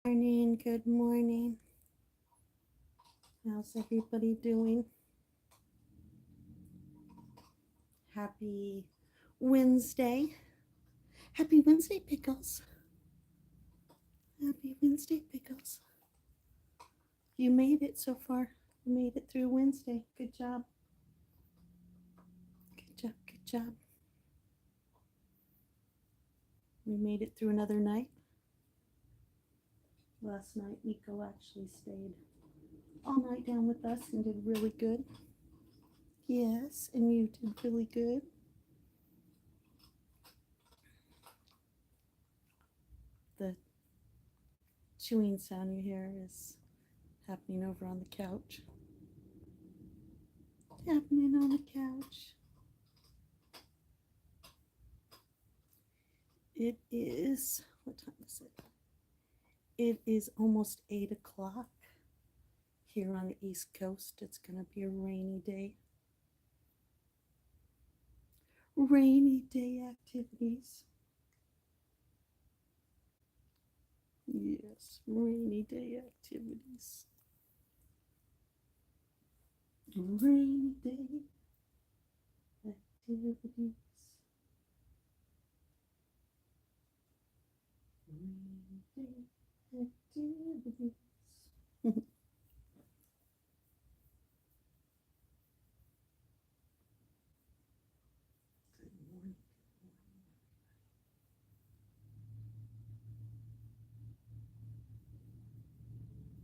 Morning, good morning. How's everybody doing? Happy Wednesday. Happy Wednesday, Pickles. Happy Wednesday, Pickles. You made it so far. You made it through Wednesday. Good job. Good job, good job. We made it through another night. Last night, Nico actually stayed all night down with us and did really good. Yes, and you did really good. The chewing sound you hear is happening over on the couch. Happening on the couch. It is, what time is it? It is almost 8 o'clock here on the East Coast. It's going to be a rainy day. Rainy day activities. Yes, rainy day activities. Rainy day activities. Rainy day activities. Good morning.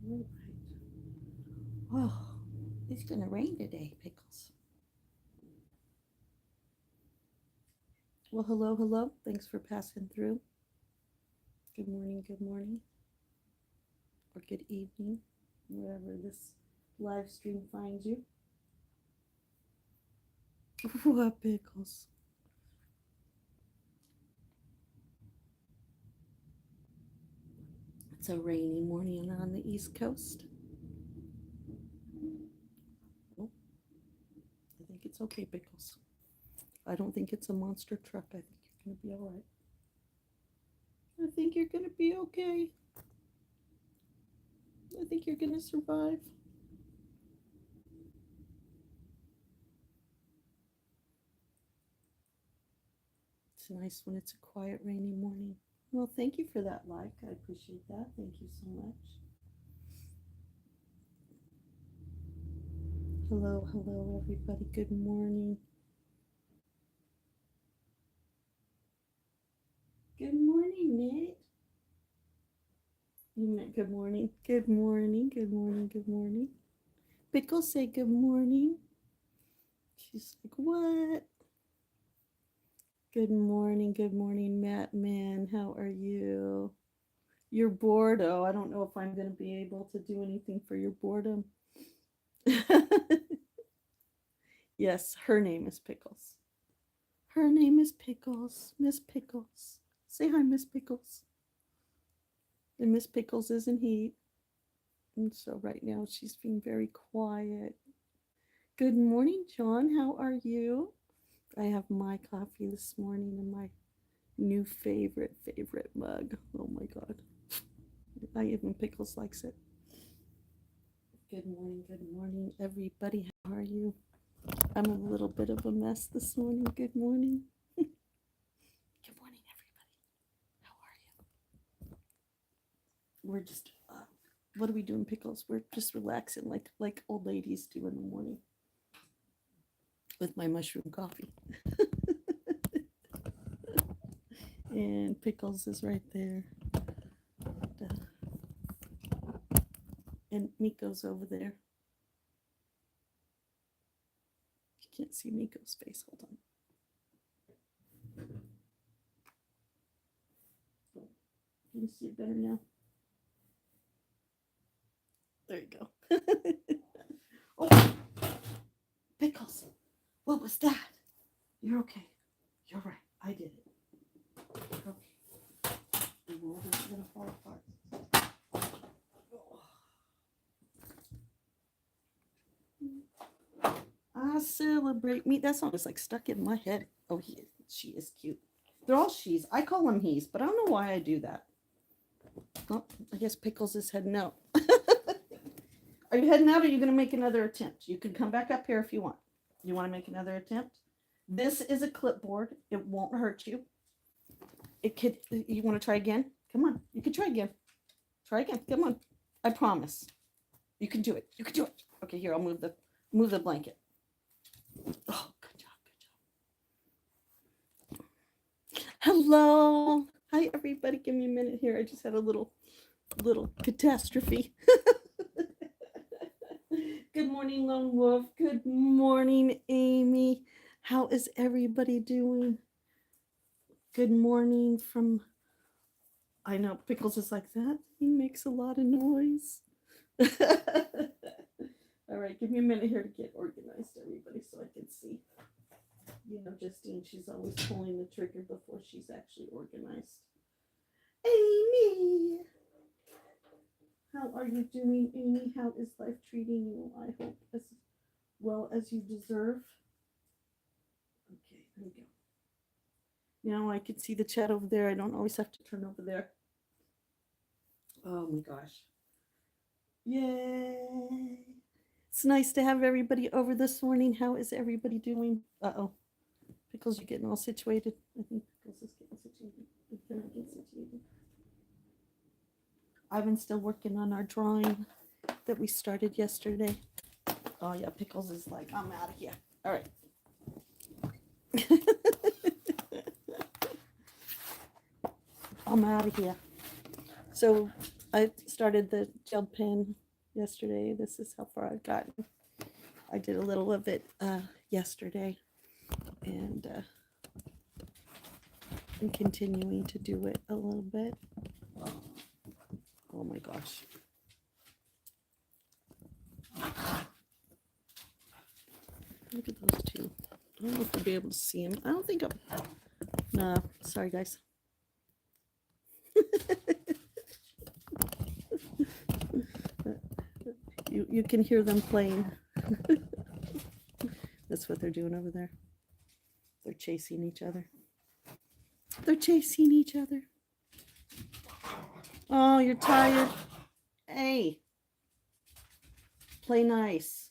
All right. Oh, it's going to rain today, Pickles. Well, hello, hello. Thanks for passing through. Good morning, or good evening, wherever this live stream finds you. What, Pickles? It's a rainy morning on the East Coast. Oh, I think it's okay, Pickles. I don't think it's a monster truck. I think you're going to be all right. I think you're going to be okay. I think you're going to survive. It's nice when it's a quiet, rainy morning. Well, thank you for that like. I appreciate that. Thank you so much. Hello, hello, everybody. Good morning. Good morning, Nate. You meant good morning. Good morning, good morning, good morning. Pickle say good morning. She's like, what? Good morning, Matt Man. How are you? You're bored. Oh, I don't know if I'm going to be able to do anything for your boredom. Yes, her name is Pickles. Her name is Pickles. Miss Pickles. Say hi, Miss Pickles. And Miss Pickles isn't he. And so right now she's being very quiet. Good morning, John. How are you? I have my coffee this morning in my new favorite mug. Oh my god. Even Pickles likes it. Good morning, everybody. How are you? I'm a little bit of a mess this morning. Good morning. Good morning, everybody. How are you? We're just, what are we doing, Pickles? We're just relaxing like old ladies do in the morning with my mushroom coffee. And Pickles is right there. And Miko's over there. You can't see Miko's face. Hold on. Can you see it better now? There you go. Oh, Pickles. What was that? You're okay. You're right. I did it. You're okay. The world is going to fall apart. I celebrate me. That song is like stuck in my head. Oh, she is cute. They're all she's. I call them he's, but I don't know why I do that. Oh, I guess Pickles is heading out. Are you heading out, or are you going to make another attempt? You can come back up here if you want. You want to make another attempt? This is a clipboard. It won't hurt you. It could. You want to try again? Come on. You can try again. Try again. Come on. I promise. You can do it. You can do it. Okay, here, I'll move the blanket. Oh, good job. Good job. Hello. Hi, everybody. Give me a minute here. I just had a little catastrophe. Good morning, Lone Wolf. Good morning, Amy. How is everybody doing? Good morning from, I know Pickles is like that. He makes a lot of noise. All right, give me a minute here to get organized, everybody, so I can see. You know, Justine, she's always pulling the trigger before she's actually organized. Amy! How are you doing, Amy? How is life treating you? I hope as well as you deserve. Okay, there we go. Now I can see the chat over there. I don't always have to turn over there. Oh my gosh. Yay. It's nice to have everybody over this morning. How is everybody doing? Uh-oh. Pickles, you're getting all situated. I think Pickles is getting situated. I've been still working on our drawing that we started yesterday. Oh yeah, Pickles is like, I'm out of here. All right. I'm out of here. So I started the gel pen yesterday. This is how far I've gotten. I did a little of it yesterday, and I'm continuing to do it a little bit. Oh my gosh. Look at those two. I don't know if I'll be able to see them. I don't think I'm. No, sorry guys. You can hear them playing. That's what they're doing over there. They're chasing each other. They're chasing each other. Oh, you're tired. Hey, play nice.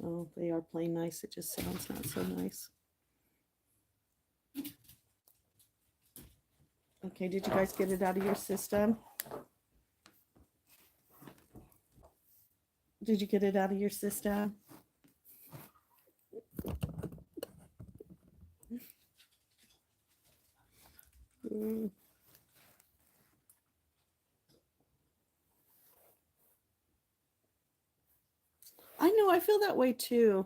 Oh, they are playing nice. It just sounds not so nice. Okay, did you guys get it out of your system? Did you get it out of your system? I know, I feel that way too.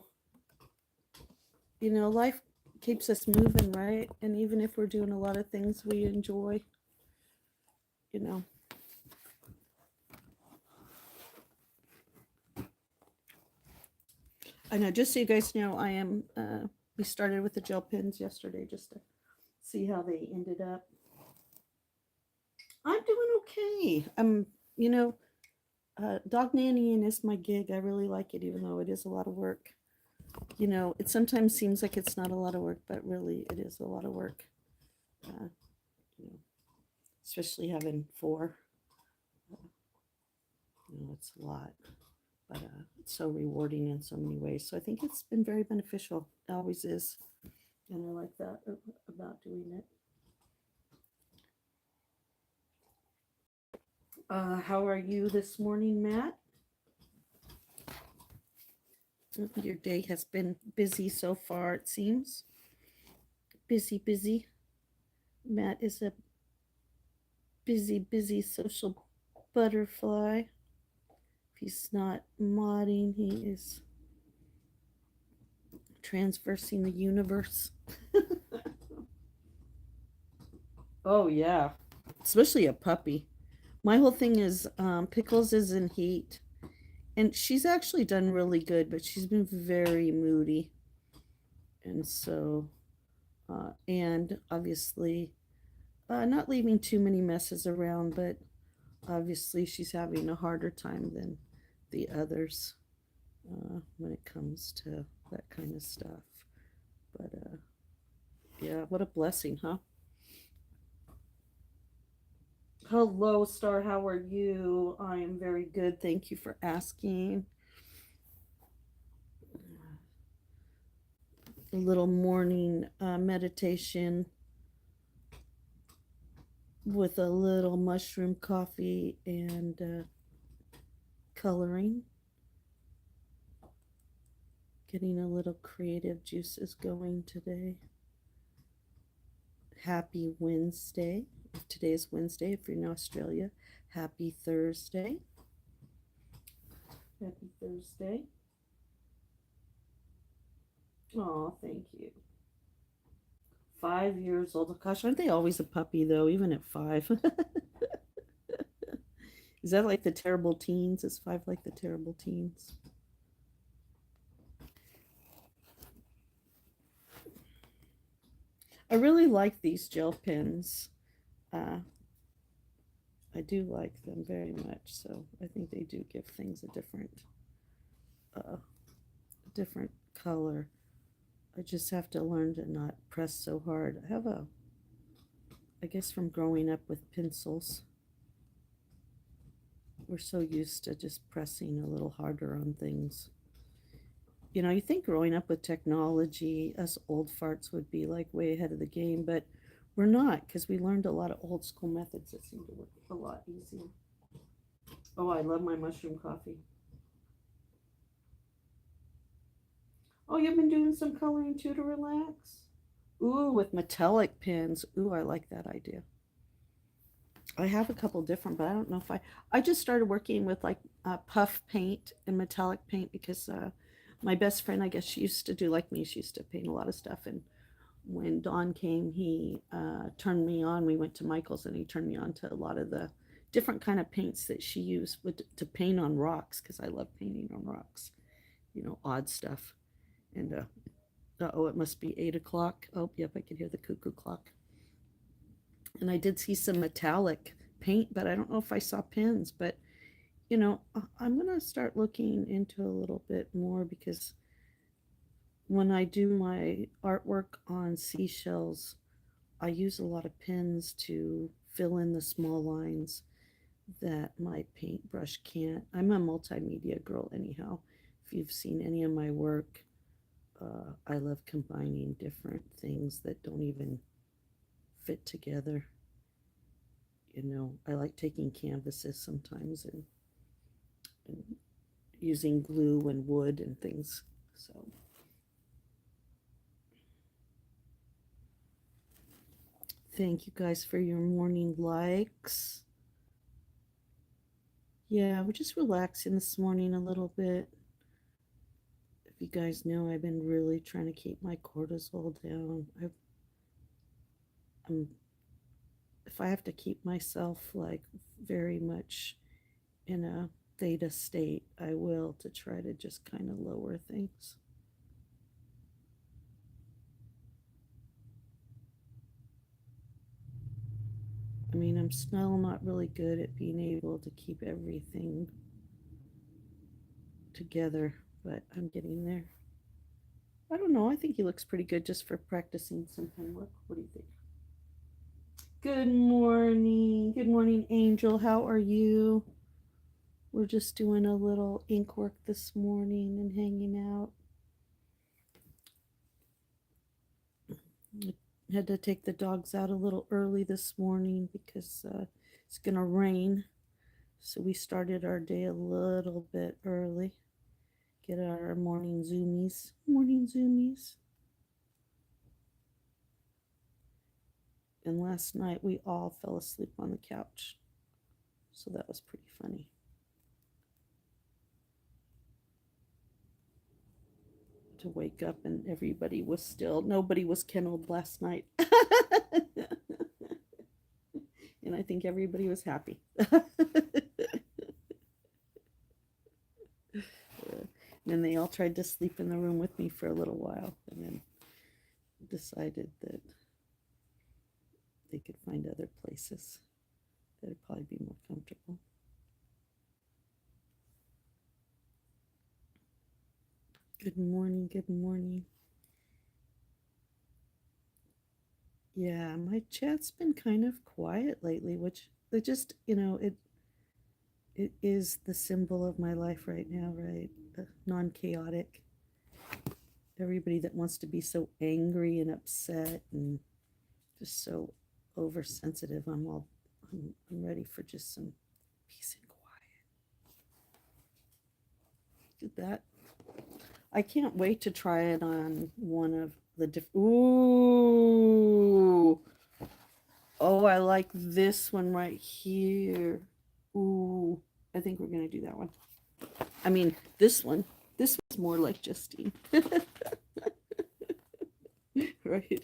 You know, life keeps us moving, right? And even if we're doing a lot of things we enjoy, you know. I know, just so you guys know, I am, we started with the gel pens yesterday just to see how they ended up. I'm doing okay. You know, dog nannying is my gig. I really like it, even though it is a lot of work. You know, it sometimes seems like it's not a lot of work, but really it is a lot of work. You know, especially having 4. You know, it's a lot, but it's so rewarding in so many ways. So I think it's been very beneficial. It always is. And I like that about doing it. How are you this morning, Matt? Your day has been busy so far, it seems. Busy. Matt is a busy social butterfly. If he's not modding, he is transversing the universe. Oh, yeah. Especially a puppy. My whole thing is Pickles is in heat. And she's actually done really good, but she's been very moody. And so, and obviously, not leaving too many messes around, but obviously she's having a harder time than the others when it comes to that kind of stuff. But yeah, what a blessing, huh? Hello, Star. How are you? I am very good. Thank you for asking. A little morning meditation with a little mushroom coffee and coloring. Getting a little creative juices going today. Happy Wednesday. If today is Wednesday, if you're in Australia, happy Thursday. Happy Thursday. Oh, thank you. 5 years old. Gosh, aren't they always a puppy though, even at 5? Is that like the terrible teens? Is 5 like the terrible teens? I really like these gel pens. Uh, I do like them very much. So I think they do give things uh, different color. I just have to learn to not press so hard. I guess from growing up with pencils, we're so used to just pressing a little harder on things. You know, you think growing up with technology, us old farts would be like way ahead of the game, but we're not because we learned a lot of old school methods that seem to work a lot easier. Oh, I love my mushroom coffee. Oh, you've been doing some coloring too to relax? Ooh, with metallic pens. Ooh, I like that idea. I have a couple different, but I don't know if I just started working with like puff paint and metallic paint because my best friend, I guess she used to do like me. She used to paint a lot of stuff, and when Dawn came, he turned me on. We went to Michael's, and he turned me on to a lot of the different kind of paints that she used to paint on rocks because I love painting on rocks. You know, odd stuff. And oh, it must be 8 o'clock. Oh, yep, I can hear the cuckoo clock. And I did see some metallic paint, but I don't know if I saw pins. But you know, I'm gonna start looking into a little bit more because when I do my artwork on seashells, I use a lot of pins to fill in the small lines that my paintbrush can't. I'm a multimedia girl, anyhow. If you've seen any of my work, I love combining different things that don't even fit together. You know, I like taking canvases sometimes and using glue and wood and things. So, thank you guys for your morning likes. Yeah, we're just relaxing this morning a little bit. If you guys know, I've been really trying to keep my cortisol down. I'm if I have to keep myself like very much in a theta state, I will to try to just kind of lower things. I mean, I'm still not really good at being able to keep everything together, but I'm getting there. I don't know. I think he looks pretty good just for practicing some pen work. What do you think? Good morning. Good morning, Angel. How are you? We're just doing a little ink work this morning and hanging out. I had to take the dogs out a little early this morning because it's going to rain. So we started our day a little bit early. Get our morning zoomies. Morning zoomies. And last night we all fell asleep on the couch. So that was pretty funny. To wake up and everybody was still, nobody was kenneled last night. And I think everybody was happy. And then they all tried to sleep in the room with me for a little while and then decided that they could find other places that would probably be more comfortable. Good morning, good morning. Yeah, my chat's been kind of quiet lately, which It just, it is the symbol of my life right now, right? Non-chaotic. Everybody that wants to be so angry and upset and just so oversensitive. I'm ready for just some peace and quiet. Did that. I can't wait to try it on one of the Ooh. Oh, I like this one right here. Ooh. I think we're going to do that one. I mean, this one. This one's more like Justine. Right?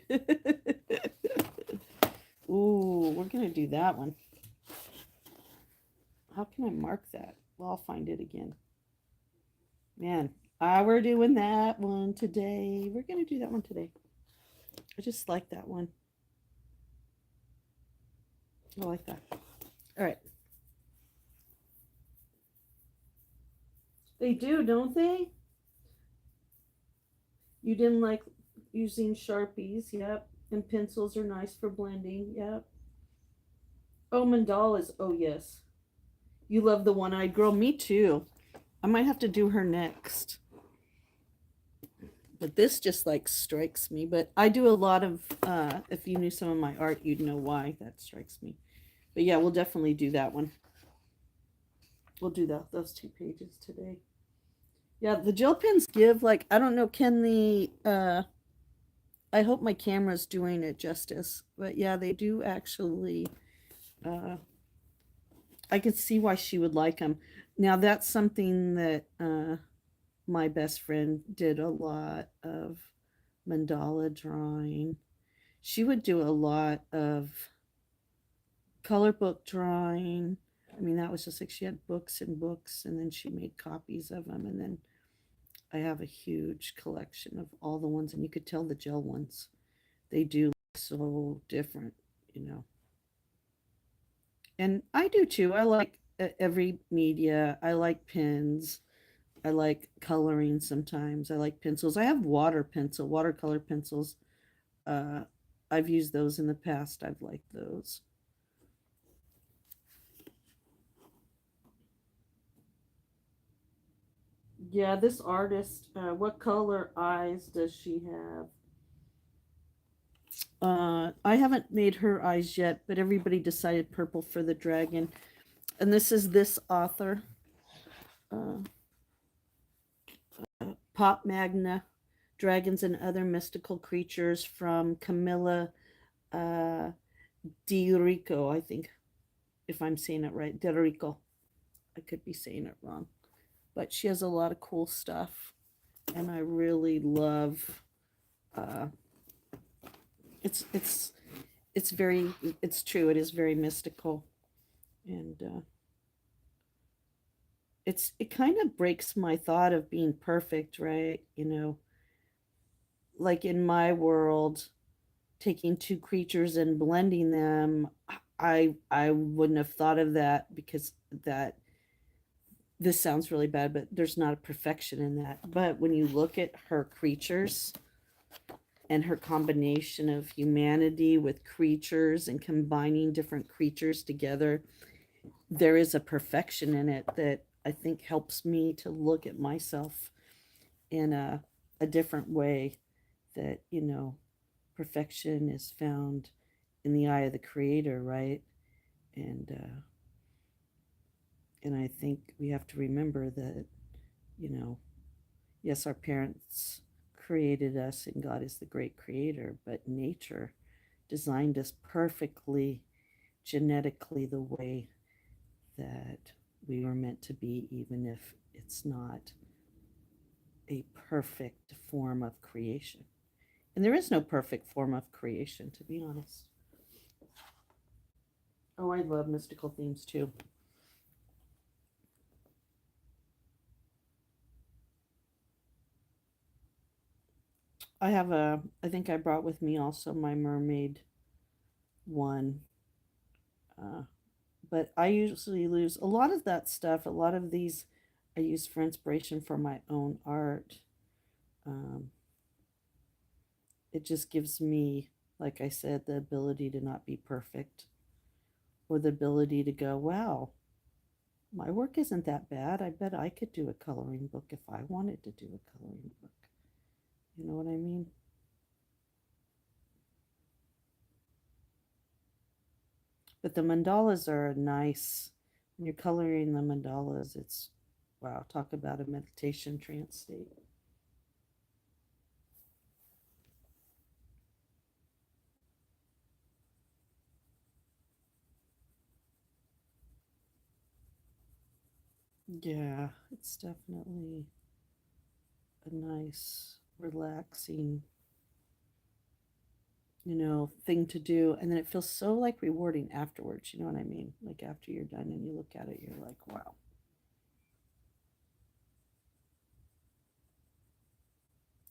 Ooh, we're going to do that one. How can I mark that? Well, I'll find it again. Man, we're doing that one today. We're going to do that one today. I just like that one. I like that. All right. They do, don't they? You didn't like using Sharpies, yep. And pencils are nice for blending, yep. Oh, mandalas, oh yes. You love the one-eyed girl, me too. I might have to do her next. But this just like strikes me. But I do a lot of, if you knew some of my art, you'd know why that strikes me. But yeah, we'll definitely do that one. We'll do those 2 pages today. Yeah, the gel pens give like, I don't know, I hope my camera's doing it justice. But yeah, they do actually, I could see why she would like them. Now that's something that my best friend did a lot of mandala drawing. She would do a lot of color book drawing. I mean, that was just like she had books and books, and then she made copies of them. And then I have a huge collection of all the ones, and you could tell the gel ones, they do look so different, you know. And I do too. I like every media. I like pens. I like coloring sometimes. I like pencils. I have watercolor pencils. Uh, I've used those in the past. I've liked those. Yeah, this artist, what color eyes does she have? I haven't made her eyes yet, but everybody decided purple for the dragon. And this is this author, uh, Pop Magna, Dragons and Other Mystical Creatures from Camilla uh, Di Rico, I think, if I'm saying it right. Di Rico. I could be saying it wrong. But she has a lot of cool stuff. And I really love uh, it's it's very it's true, it is very mystical. And it kind of breaks my thought of being perfect, right? Like in my world, taking two creatures and blending them, I wouldn't have thought of that because that this sounds really bad, but there's not a perfection in that. But when you look at her creatures and her combination of humanity with creatures and combining different creatures together, there is a perfection in it that I think helps me to look at myself in a different way, that, perfection is found in the eye of the creator, right? And and I think we have to remember that, you know, yes, our parents created us and God is the great creator, but nature designed us perfectly, genetically, the way that we were meant to be, even if it's not a perfect form of creation. And there is no perfect form of creation, to be honest. Oh, I love mystical themes too. I think I brought with me also my mermaid one. Uh, but I usually use a lot of that stuff, a lot of these I use for inspiration for my own art. Um, it just gives me, like I said, the ability to not be perfect. or the ability to go, wow, my work isn't that bad. I bet I could do a coloring book if I wanted to do a coloring book. You know what I mean? But the mandalas are nice. When you're coloring the mandalas, it's wow, talk about a meditation trance state. Yeah, it's definitely a nice, relaxing, thing to do. And then it feels so like rewarding afterwards. You know what I mean? Like after you're done and you look at it, you're like, wow,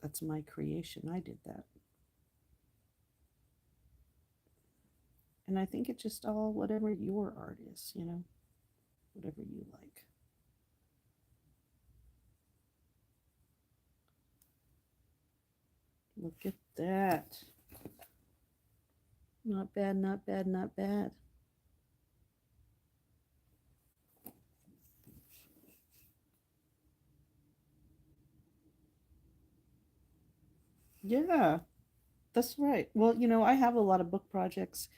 that's my creation. I did that. And I think it's just all whatever your art is, whatever you like. Look at that. Not bad, not bad, not bad. Yeah, that's right. Well, I have a lot of book projects.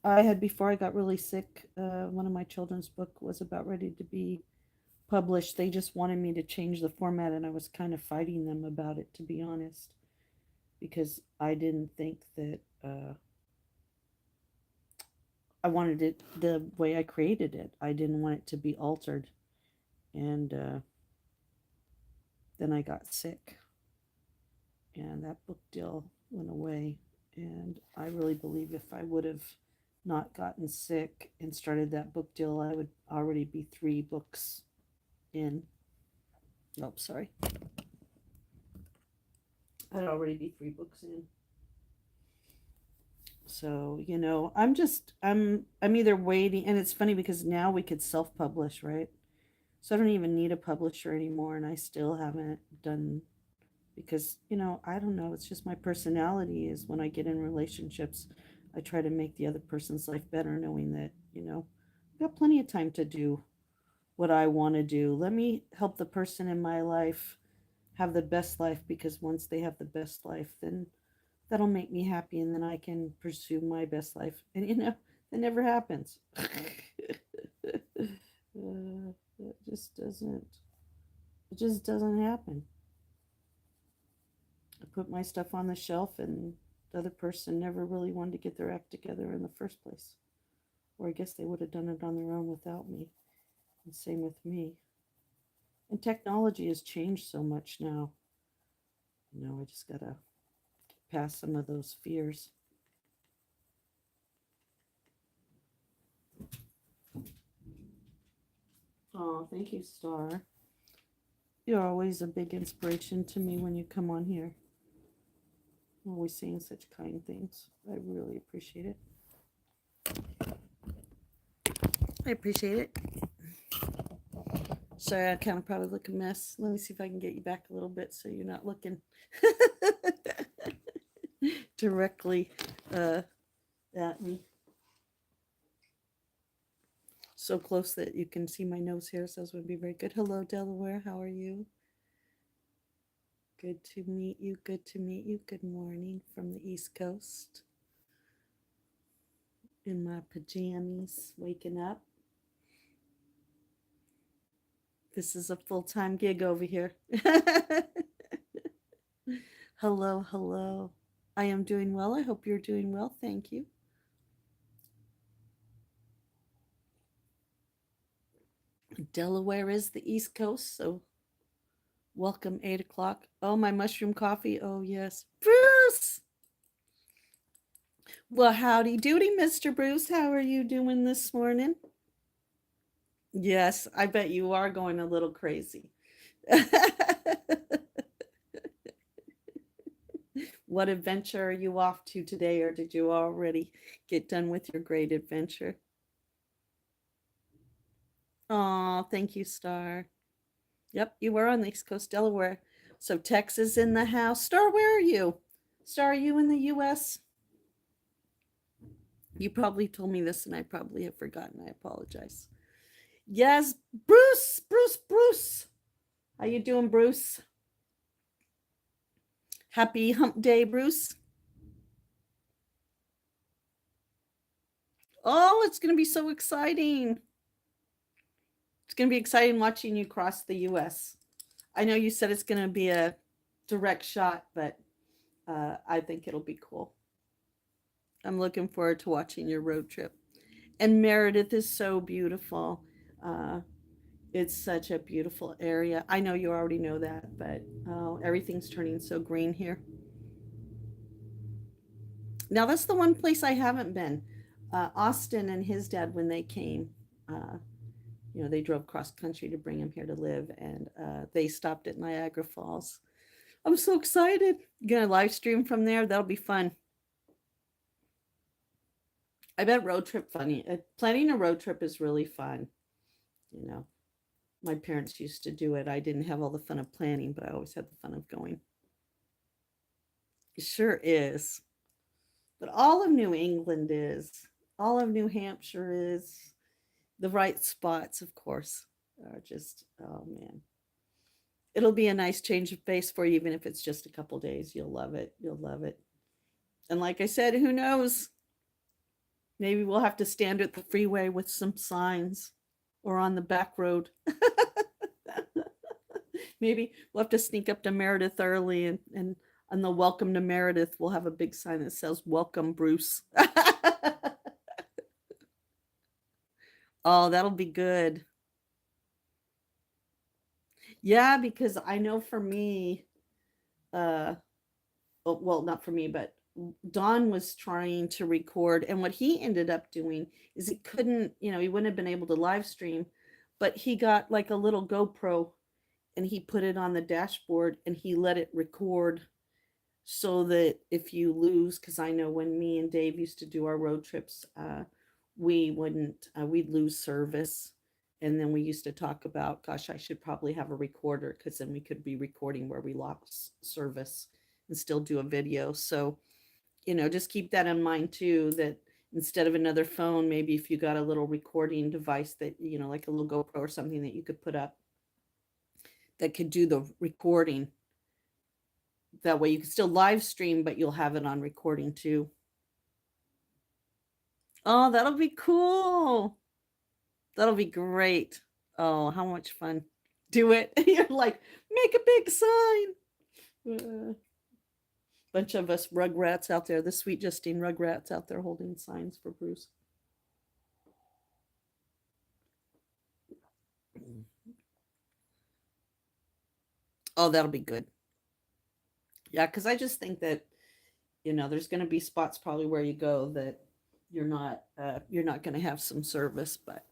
I had before I got really sick. One of my children's book was about ready to be published. They just wanted me to change the format, and I was kind of fighting them about it, to be honest, because I didn't think that I wanted it the way I created it. I didn't want it to be altered, and then I got sick, and that book deal went away. And I really believe if I would have not gotten sick and started that book deal, I would already be 3 books in. Oh, sorry. I'd already be 3 books in. So, I'm either waiting, and it's funny because now we could self-publish, right? So I don't even need a publisher anymore, and I still haven't done because, I don't know, it's just my personality is when I get in relationships, I try to make the other person's life better, knowing that, I've got plenty of time to do what I want to do. Let me help the person in my life have the best life, because once they have the best life, then that'll make me happy, and then I can pursue my best life. And that never happens. It just doesn't. It just doesn't happen. I put my stuff on the shelf, and the other person never really wanted to get their act together in the first place. Or I guess they would have done it on their own without me. And same with me. And technology has changed so much now. I just gotta pass some of those fears. Oh, thank you, Star. You're always a big inspiration to me when you come on here. Always saying such kind things. I really appreciate it. I appreciate it. Sorry, I kind of probably look a mess. Let me see if I can get you back a little bit so you're not looking directly at me. So close that you can see my nose here, so this would be very good. Hello, Delaware. How are you? Good to meet you. Good to meet you. Good morning from the East Coast. In my pajamas, waking up. This is a full-time gig over here. Hello, hello. I am doing well. I hope you're doing well. Thank you. Delaware is the East Coast, so welcome 8 o'clock. Oh, my mushroom coffee. Oh, yes. Bruce! Well, howdy doody, Mr. Bruce. How are you doing this morning? Yes, I bet you are going a little crazy. What adventure are you off to today, or did you already get done with your great adventure? Oh, thank you, Star. Yep, you were on the East Coast, Delaware. So Texas in the house. Star, where are you? Star, are you in the US? You probably told me this and I probably have forgotten. I apologize. Yes, Bruce, Bruce, Bruce. How you doing, Bruce? Happy hump day, Bruce. Oh, it's going to be so exciting. It's going to be exciting watching you cross the US. I know you said it's going to be a direct shot, but I think it'll be cool. I'm looking forward to watching your road trip. And Meredith is so beautiful. Uh, it's such a beautiful area. I know you already know that, but oh, everything's turning so green here. Now, that's the one place I haven't been. Austin and his dad, when they came, uh, they drove cross country to bring him here to live, and they stopped at Niagara Falls. I'm so excited. Gonna live stream from there. That'll be fun. I bet road trip funny. Planning a road trip is really fun. You know, my parents used to do it. I didn't have all the fun of planning, but I always had the fun of going. It sure is. But all of New England is. All of New Hampshire is. The right spots, of course, are just, oh man. It'll be a nice change of pace for you, even if it's just a couple days. You'll love it. You'll love it. And like I said, who knows? Maybe we'll have to stand at the freeway with some signs or on the back road. Maybe we'll have to sneak up to Meredith early and on the welcome to Meredith, we'll have a big sign that says welcome, Bruce. Oh, that'll be good. Yeah, because I know for me, uh, well, not for me, but Don was trying to record, and what he ended up doing is he couldn't, he wouldn't have been able to live stream, but he got like a little GoPro and he put it on the dashboard and he let it record so that if you lose, because I know when me and Dave used to do our road trips, we wouldn't, we'd lose service. And then we used to talk about, gosh, I should probably have a recorder because then we could be recording where we lost service and still do a video. So, just keep that in mind too, that instead of another phone, maybe if you got a little recording device that, like a little GoPro or something that you could put up that could do the recording. That way you can still live stream, but you'll have it on recording too. Oh, that'll be cool. That'll be great. Oh, how much fun. Do it. You're like, make a big sign. Bunch of us rugrats out there, the sweet Justine rugrats out there holding signs for Bruce. Oh, that'll be good. Yeah, because I just think that, there's going to be spots probably where you go that you're not going to have some service, but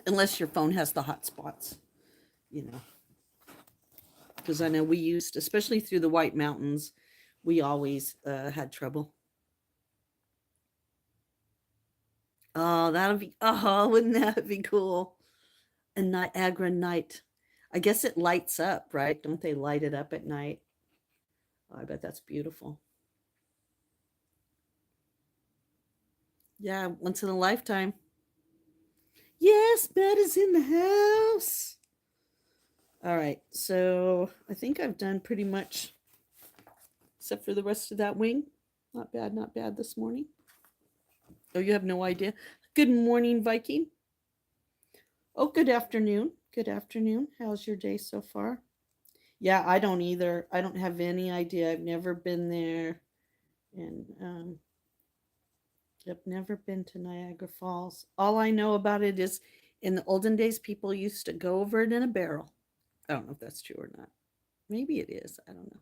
unless your phone has the hotspots, you know. Because I know we used, especially through the White Mountains, we always had trouble. Oh, wouldn't that be cool? A Niagara night. I guess it lights up, right? Don't they light it up at night? Oh, I bet that's beautiful. Yeah, once in a lifetime. Yes, bed is in the house. All right, so I think I've done pretty much, except for the rest of that wing. Not bad, not bad this morning. Oh, you have no idea. Good morning, Viking. Oh, good afternoon. Good afternoon. How's your day so far? Yeah, I don't either. I don't have any idea. I've never been there. And I've never been to Niagara Falls. All I know about it is in the olden days, people used to go over it in a barrel. I don't know if that's true or not. Maybe it is. I don't know.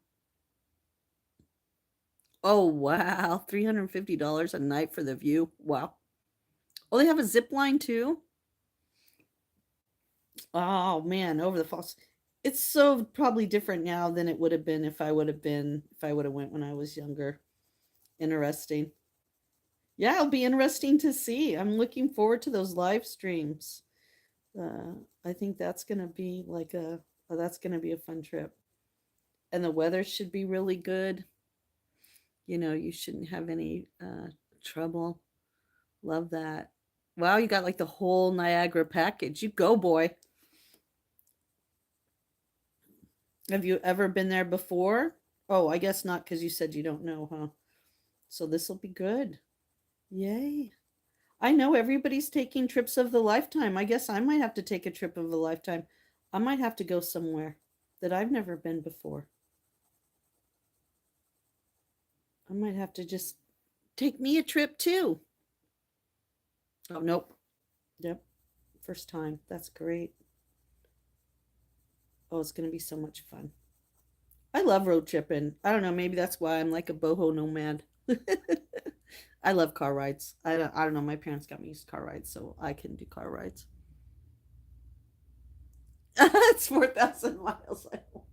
Oh, wow. $350 a night for the view. Wow. Oh, they have a zip line too? Oh, man. Over the falls. It's so probably different now than it would have been if I would have went when I was younger. Interesting. Yeah, it'll be interesting to see. I'm looking forward to those live streams. I think that's gonna be that's gonna be a fun trip, and the weather should be really good. You shouldn't have any trouble. Love that. Wow, you got like the whole Niagara package. You go, boy. Have you ever been there before? Oh, I guess not because you said you don't know, huh? So this will be good. Yay. I know everybody's taking trips of the lifetime. I guess I might have to take a trip of a lifetime. I might have to go somewhere that I've never been before. I might have to just take me a trip too. Oh, nope. Yep. First time. That's great. Oh, it's going to be so much fun. I love road tripping. I don't know. Maybe that's why I'm like a boho nomad. I love car rides. I don't know. My parents got me used to car rides, so I can do car rides. It's 4,000 miles. I want.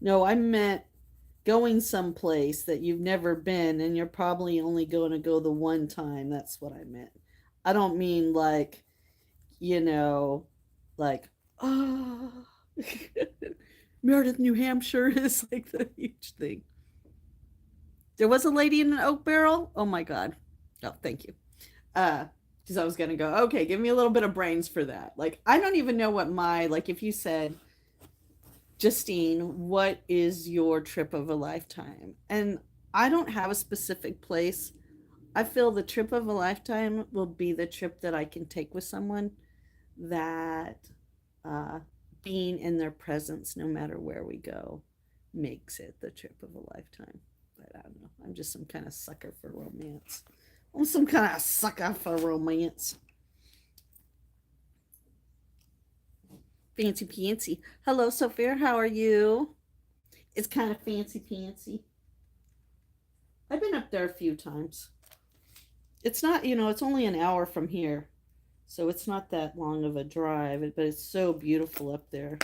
No, I meant going someplace that you've never been and you're probably only going to go the one time. That's what I meant. I don't mean like, you know, like, oh, Meredith, New Hampshire is like the huge thing. There was a lady in an oak barrel. Oh my God. Oh, thank you. Because I was gonna go, okay, give me a little bit of brains for that. Like, I don't even know what my like. If you said, Justine, what is your trip of a lifetime? And I don't have a specific place. I feel the trip of a lifetime will be the trip that I can take with someone that uh, being in their presence, no matter where we go, makes it the trip of a lifetime. But I don't know. I'm just some kind of sucker for romance. I'm some kind of sucker for romance. Fancy pantsy. Hello, Sophia. How are you? It's kind of fancy pantsy. I've been up there a few times. It's not, it's only an hour from here. So it's not that long of a drive, but it's so beautiful up there.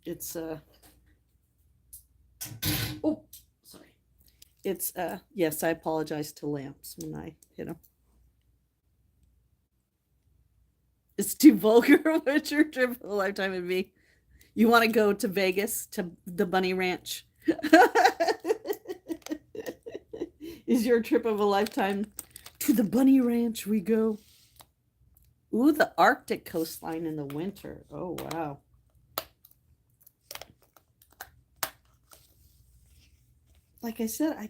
It's oh, sorry. It's yes, I apologize to Lamps when I hit him. It's too vulgar. What's your trip of a lifetime would be? You want to go to Vegas to the Bunny Ranch? Is your trip of a lifetime to the Bunny Ranch we go? Ooh, the Arctic coastline in the winter. Oh, wow. Like I said, I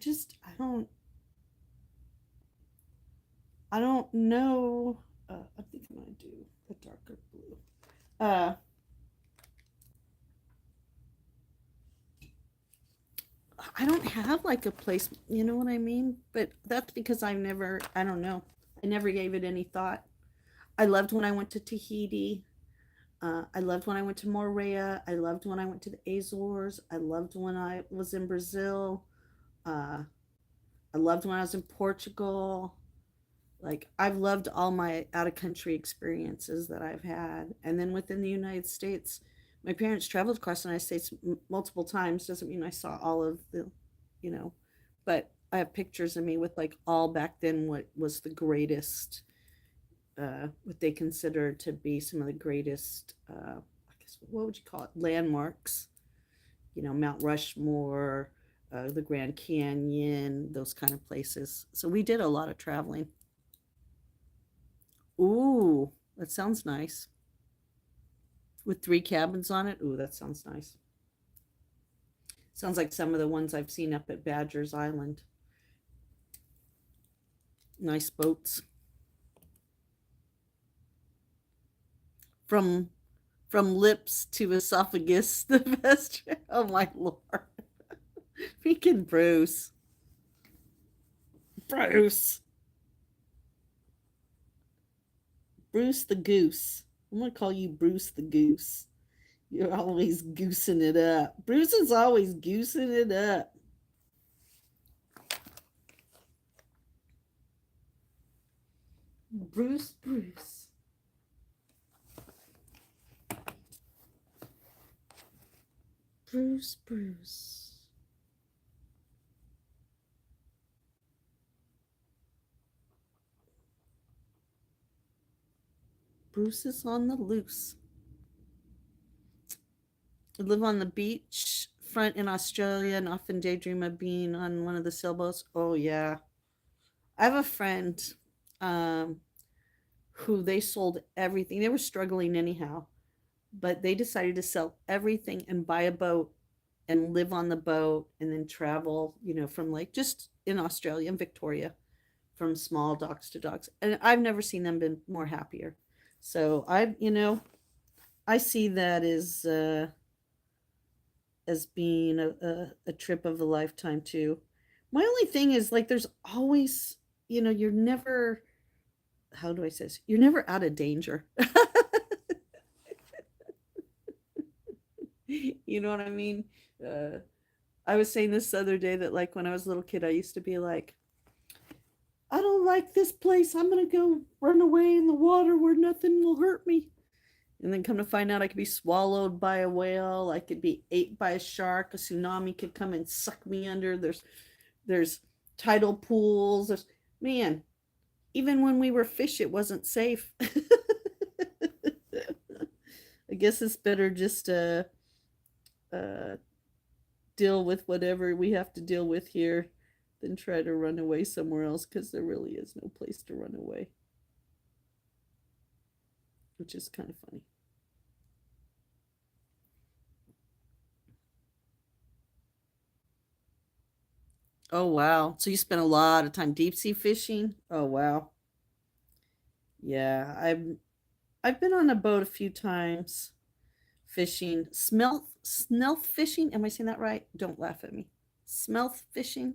don't know. I think I'm going to do the darker blue. I don't have like a place, you know what I mean? But that's because I don't know. I never gave it any thought. I loved when I went to Tahiti. I loved when I went to Moorea. I loved when I went to the Azores. I loved when I was in Brazil. Uh, I loved when I was in Portugal. Like, I've loved all my out of country experiences that I've had. And then within the United States, my parents traveled across the United States multiple times. Doesn't mean I saw all of the, you know, but I have pictures of me with like all back then what was the greatest, what they considered to be some of the greatest, I guess, what would you call it? Landmarks, Mount Rushmore, the Grand Canyon, those kind of places. So we did a lot of traveling. Ooh, that sounds nice. With three cabins on it. Ooh, that sounds nice. Sounds like some of the ones I've seen up at Badger's Island. Nice boats. From from lips to esophagus, the best. Oh my lord. Freaking Bruce. Bruce. Bruce the Goose. I'm gonna call you Bruce the Goose. You're always goosing it up. Bruce is always goosing it up. Bruce, Bruce. Bruce, Bruce. Bruce is on the loose. I live on the beach, front in Australia and often daydream of being on one of the sailboats. Oh yeah. I have a friend um who they sold everything. They were struggling anyhow, but they decided to sell everything and buy a boat and live on the boat and then travel, from like just in Australia and Victoria, from small docks to docks. And I've never seen them been more happier. So I see that as being a trip of a lifetime too. My only thing is like there's always, you're never, how do I say this? You're never out of danger. You know what I mean? Uh, I was saying this other day that like when I was a little kid, I used to be like, I don't like this place. I'm gonna go run away in the water where nothing will hurt me. And then come to find out I could be swallowed by a whale, I could be ate by a shark, a tsunami could come and suck me under. There's tidal pools. There's man, even when we were fish, it wasn't safe. I guess it's better just to uh, deal with whatever we have to deal with here than try to run away somewhere else because there really is no place to run away, which is kind of funny. Oh wow. So you spent a lot of time deep sea fishing? Oh wow. Yeah, I've been on a boat a few times fishing. Smelth fishing? Am I saying that right? Don't laugh at me. Smelth fishing?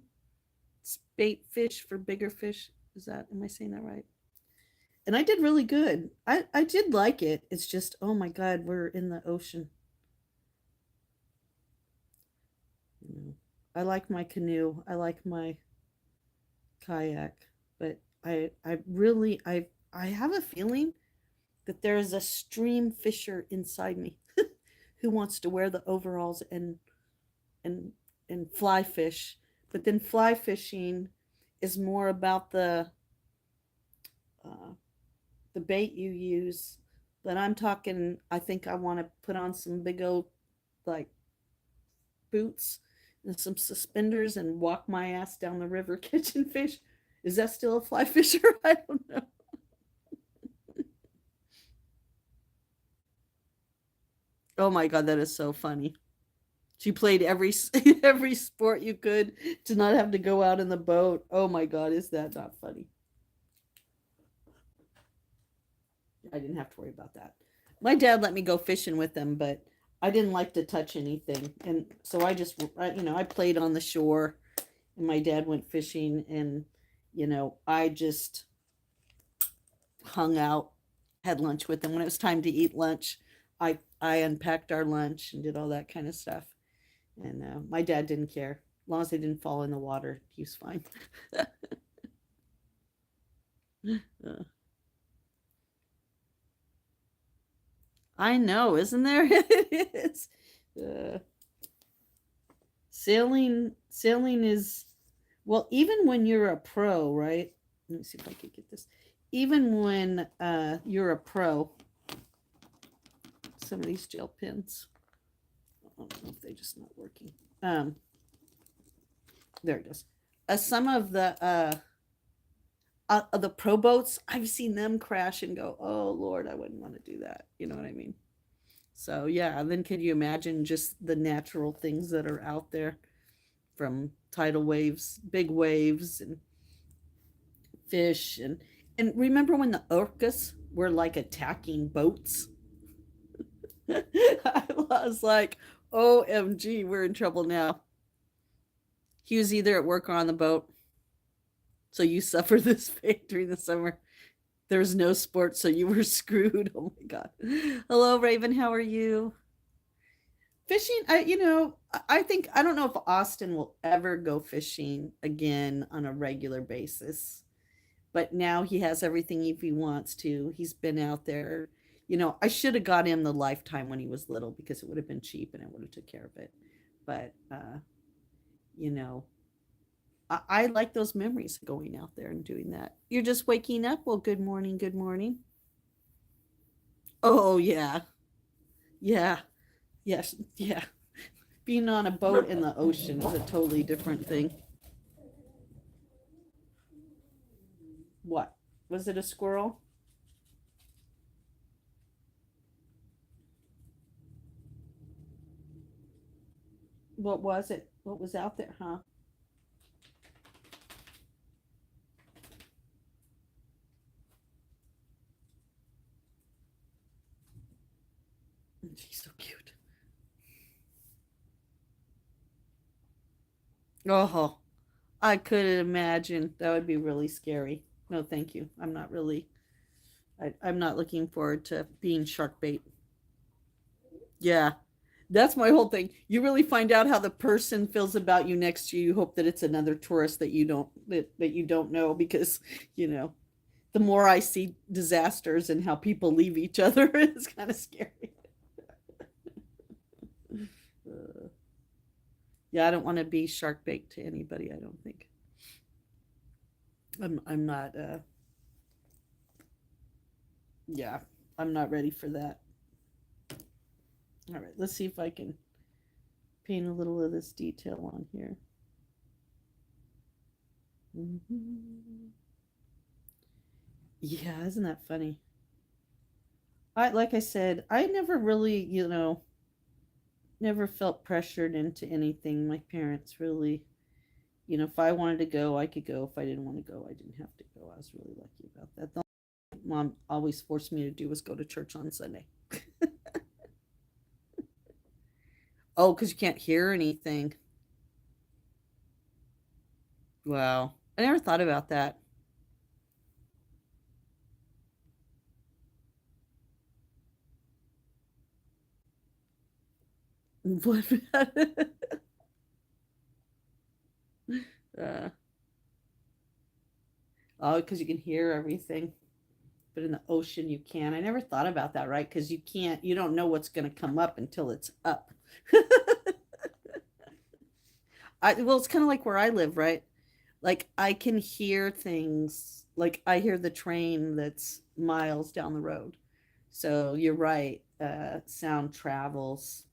It's bait fish for bigger fish. Am I saying that right? And I did really good. I did like it. It's just, oh my God, we're in the ocean. You know, I like my canoe. I like my kayak, but I have a feeling that there is a stream fisher inside me who wants to wear the overalls and and fly fish. But then fly fishing is more about uh, the bait you use. But I'm talking. I think I want to put on some big old like boots and some suspenders and walk my ass down the river catching fish. Is that still a fly fisher? I don't know. Oh my God, that is so funny. She played every every sport you could to not have to go out in the boat. Oh my God, is that not funny? I didn't have to worry about that. My dad let me go fishing with them, but I didn't like to touch anything, and so I played on the shore, and my dad went fishing, and I just hung out, had lunch with them. When it was time to eat lunch, I unpacked our lunch and did all that kind of stuff. And my dad didn't care. As long as they didn't fall in the water, he was fine. Uh, I know, isn't there? It's uh, sailing is well, even when you're a pro, right? Let me see if I can get this. Even when you're a pro, some of these gel pens, I don't know if they're just not working. There it is. Some of the pro boats, I've seen them crash and go, oh Lord, I wouldn't want to do that. You know what I mean? So yeah, and then can you imagine just the natural things that are out there from tidal waves, big waves, and fish, and remember when the orcas were like attacking boats? I was like, OMG, we're in trouble now. He was either at work or on the boat. So you suffer this fate during the summer. There's no sport, so you were screwed. Oh my God. Hello, Raven. How are you? Fishing, I think, I don't know if Austin will ever go fishing again on a regular basis, but now he has everything if he wants to. He's been out there. I should have got him the lifetime when he was little because it would have been cheap and it would have took care of it. But, you know, I like those memories of going out there and doing that. You're just waking up. Well, good morning. Good morning. Oh, yeah. Yeah. Yes. Yeah. Being on a boat in the ocean is a totally different thing. What? Was it a squirrel? What was it? What was out there, huh? She's so cute. Oh, I couldn't imagine. That would be really scary. No, thank you. I'm not really. I'm not looking forward to being shark bait. Yeah, that's my whole thing. You really find out how the person feels about you next to you. You hope that it's another tourist that you don't know because you know the more I see disasters and how people leave each other, it's kind of scary. Uh, yeah, I don't want to be shark bait to anybody. I don't think I'm not. Yeah, I'm not ready for that. All right, let's see if I can paint a little of this detail on here. Mhm. Yeah, isn't that funny? I like I said, I never really, never felt pressured into anything. My parents really, if I wanted to go, I could go. If I didn't want to go, I didn't have to go. I was really lucky about that. The only thing mom always forced me to do was go to church on Sunday. Oh, because you can't hear anything. Wow. I never thought about that. What? uh, oh, because you can hear everything. But in the ocean, you can. I never thought about that, right? Because you don't know what's going to come up until it's up. Well, it's kind of like where I live, right? Like I can hear things, like I hear the train that's miles down the road. So you're right. Sound travels.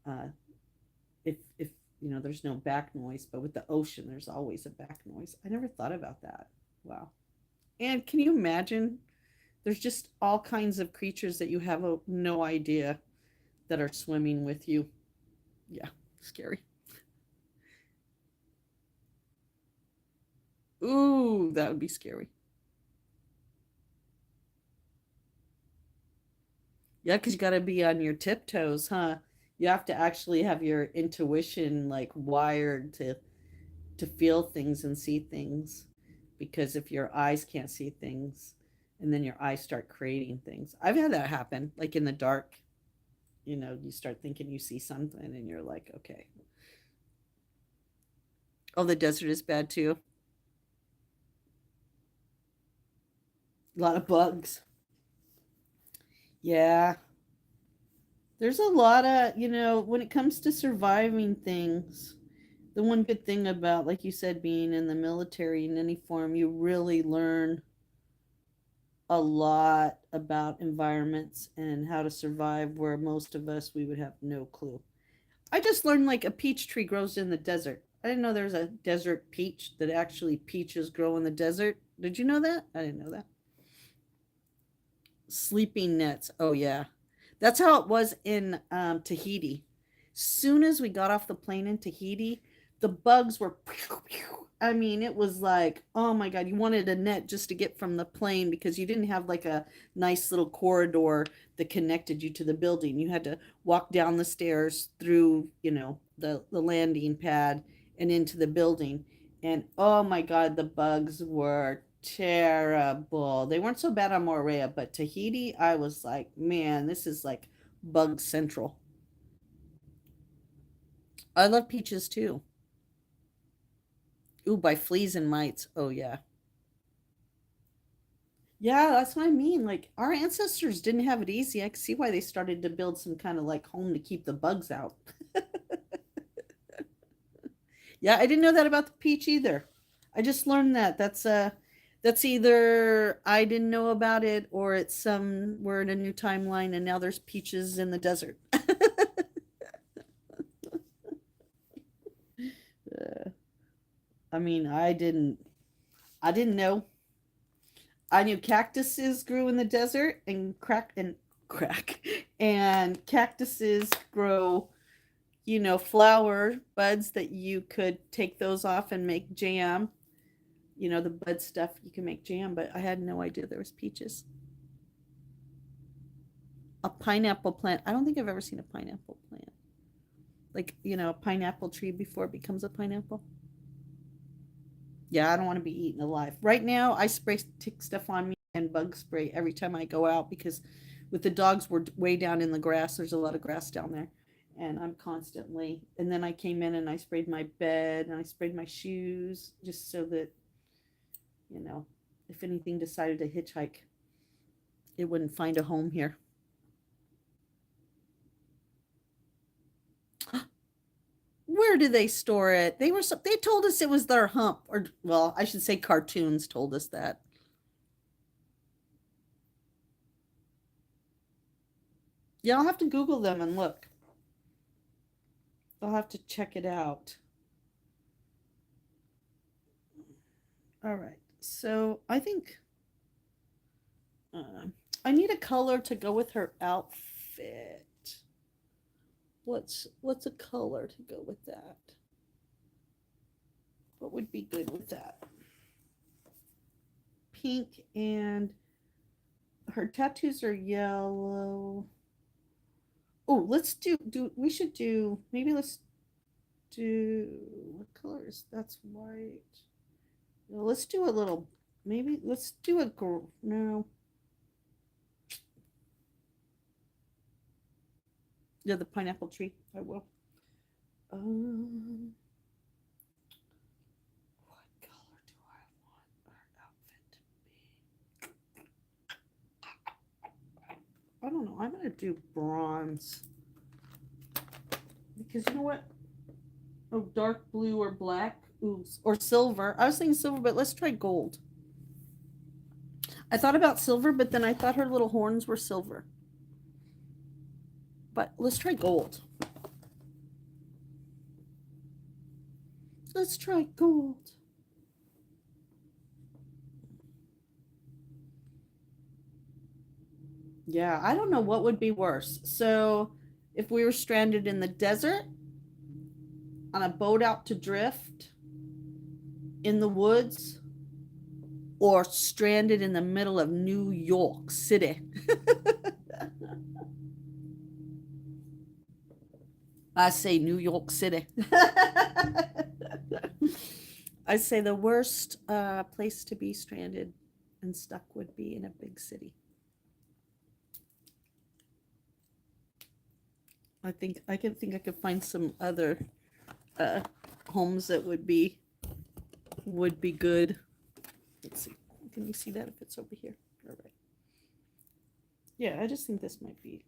Uh, if there's no back noise, but with the ocean, there's always a back noise. I never thought about that. Wow. And can you imagine? There's just all kinds of creatures that you have no idea that are swimming with you. Yeah, scary. Ooh, that would be scary. Yeah, because you got to be on your tiptoes, huh? You have to actually have your intuition like wired to feel things and see things. Because if your eyes can't see things, and then your eyes start creating things, I've had that happen. Like in the dark, you start thinking you see something, and you're like, okay. Oh, the desert is bad too. A lot of bugs. Yeah, there's a lot of, when it comes to surviving things, the one good thing about, like you said, being in the military in any form, you really learn a lot about environments and how to survive where most of us, we would have no clue. I just learned like a peach tree grows in the desert. I didn't know there's a desert peach that actually peaches grow in the desert. Did you know that? I didn't know that. Sleeping nets. Oh yeah. That's how it was in Tahiti. Soon as we got off the plane in Tahiti, the bugs were I mean, it was like, oh my God, you wanted a net just to get from the plane because you didn't have like a nice little corridor that connected you to the building. You had to walk down the stairs through, the landing pad and into the building. And oh my God, the bugs were terrible. They weren't so bad on Moorea, but Tahiti, I was like, man, this is like bug central. I love peaches too. Ooh, by fleas and mites. Oh yeah. Yeah, that's what I mean. Like our ancestors didn't have it easy. I can see why they started to build some kind of like home to keep the bugs out. Yeah, I didn't know that about the peach either. I just learned that. That's either I didn't know about it or it's some we're in a new timeline and now there's peaches in the desert. I mean, I didn't know. I knew cactuses grew in the desert and crack and cactuses grow, flower buds that you could take those off and make jam. The bud stuff you can make jam, but I had no idea there was peaches. A pineapple plant. I don't think I've ever seen a pineapple plant. Like, a pineapple tree before it becomes a pineapple. Yeah, I don't want to be eaten alive. Right now, I spray tick stuff on me and bug spray every time I go out because with the dogs, we're way down in the grass. There's a lot of grass down there. And I'm constantly, and then I came in and I sprayed my bed and I sprayed my shoes just so that, you know, if anything decided to hitchhike, it wouldn't find a home here. Where do they store it? They told us it was their hump, or well, I should say cartoons told us that. Yeah, I'll have to Google them and look. I'll have to check it out. All right. So I think uh, I need a color to go with her outfit. What's a color to go with that? What would be good with that? Pink, and her tattoos are yellow. Oh, let's do we should do maybe let's do what colors? That's white. Well, let's do a little maybe let's do a no. Yeah, the pineapple tree. I will. Um, what color do I want our outfit to be? I don't know. I'm gonna do bronze because you know what? Oh, dark blue or black. Ooh, or silver. I was thinking silver, but let's try gold. I thought about silver, but then I thought her little horns were silver. But let's try gold. Let's try gold. Yeah, I don't know what would be worse. So, if we were stranded in the desert, on a boat out to drift, in the woods, or stranded in the middle of New York City. I say New York City. I say the worst place to be stranded and stuck would be in a big city. I could find some other uh, homes that would be good. Let's see. Can you see that if it's over here? All right. Yeah, I just think this might be.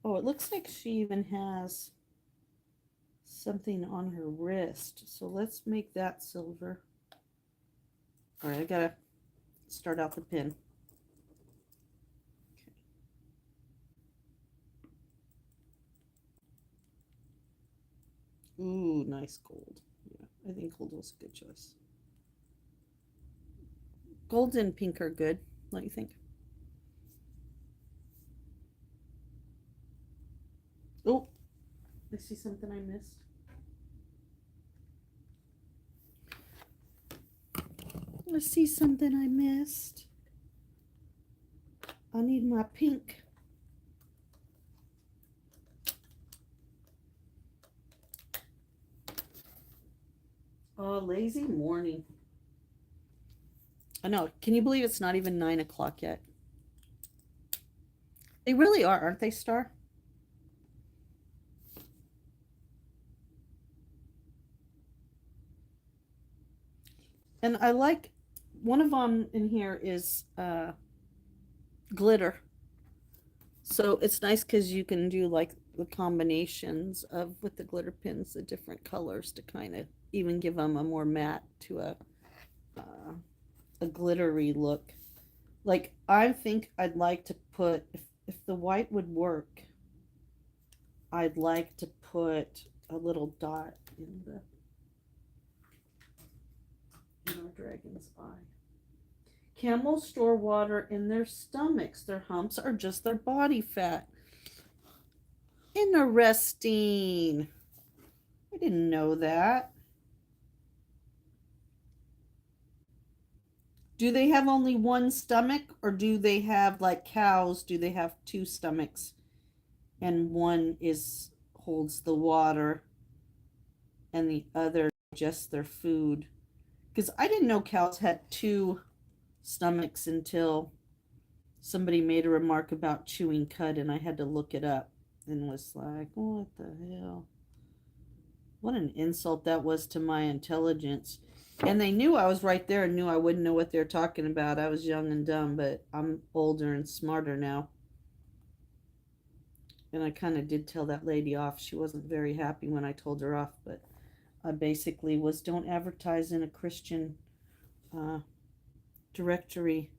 Oh, it looks like she even has something on her wrist. So let's make that silver. All right, I gotta start out the pin. Okay. Ooh, nice gold. Yeah, I think gold was a good choice. Gold and pink are good. What do you think? Oh, I see something I missed. I see something I missed. I need my pink. Oh, lazy morning. I know. Can you believe it's not even 9 o'clock yet? They really are, aren't they, Star? And I like one of them in here is glitter. So it's nice because you can do like the combinations of with the glitter pins, the different colors to kind of even give them a more matte to uh, a glittery look. Like I think I'd like to put if the white would work, I'd like to put a little dot in the in our dragon's eye. Camels store water in their stomachs. Their humps are just their body fat. Interesting. I didn't know that. Do they have only one stomach, or do they have, like cows, do they have two stomachs and one holds the water and the other digests their food? Because I didn't know cows had two stomachs until somebody made a remark about chewing cud, and I had to look it up and was like, what the hell? What an insult that was to my intelligence. And they knew I was right there and knew I wouldn't know what they're talking about. I was young and dumb, but I'm older and smarter now. And I kind of did tell that lady off. She wasn't very happy when I told her off, but I basically was, don't advertise in a Christian directory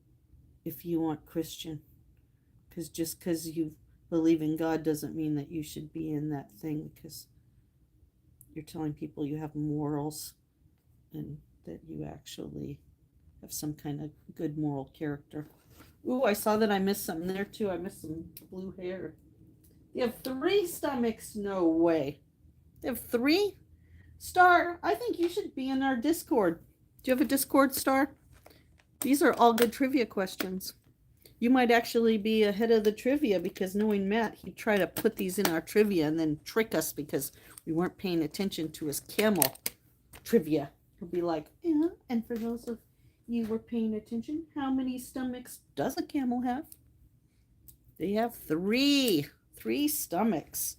if you aren't Christian. Because just because you believe in God doesn't mean that you should be in that thing, because you're telling people you have morals and that you actually have some kind of good moral character. Ooh, I saw that I missed something there too. I missed some blue hair. You have 3 stomachs? No way. You have 3? Star, I think you should be in our Discord. Do you have a Discord, Star? These are all good trivia questions. You might actually be ahead of the trivia, because knowing Matt, he'd try to put these in our trivia and then trick us because we weren't paying attention to his camel trivia. He'll be like, yeah, and for those of you who were paying attention, how many stomachs does a camel have? They have 3. 3 stomachs.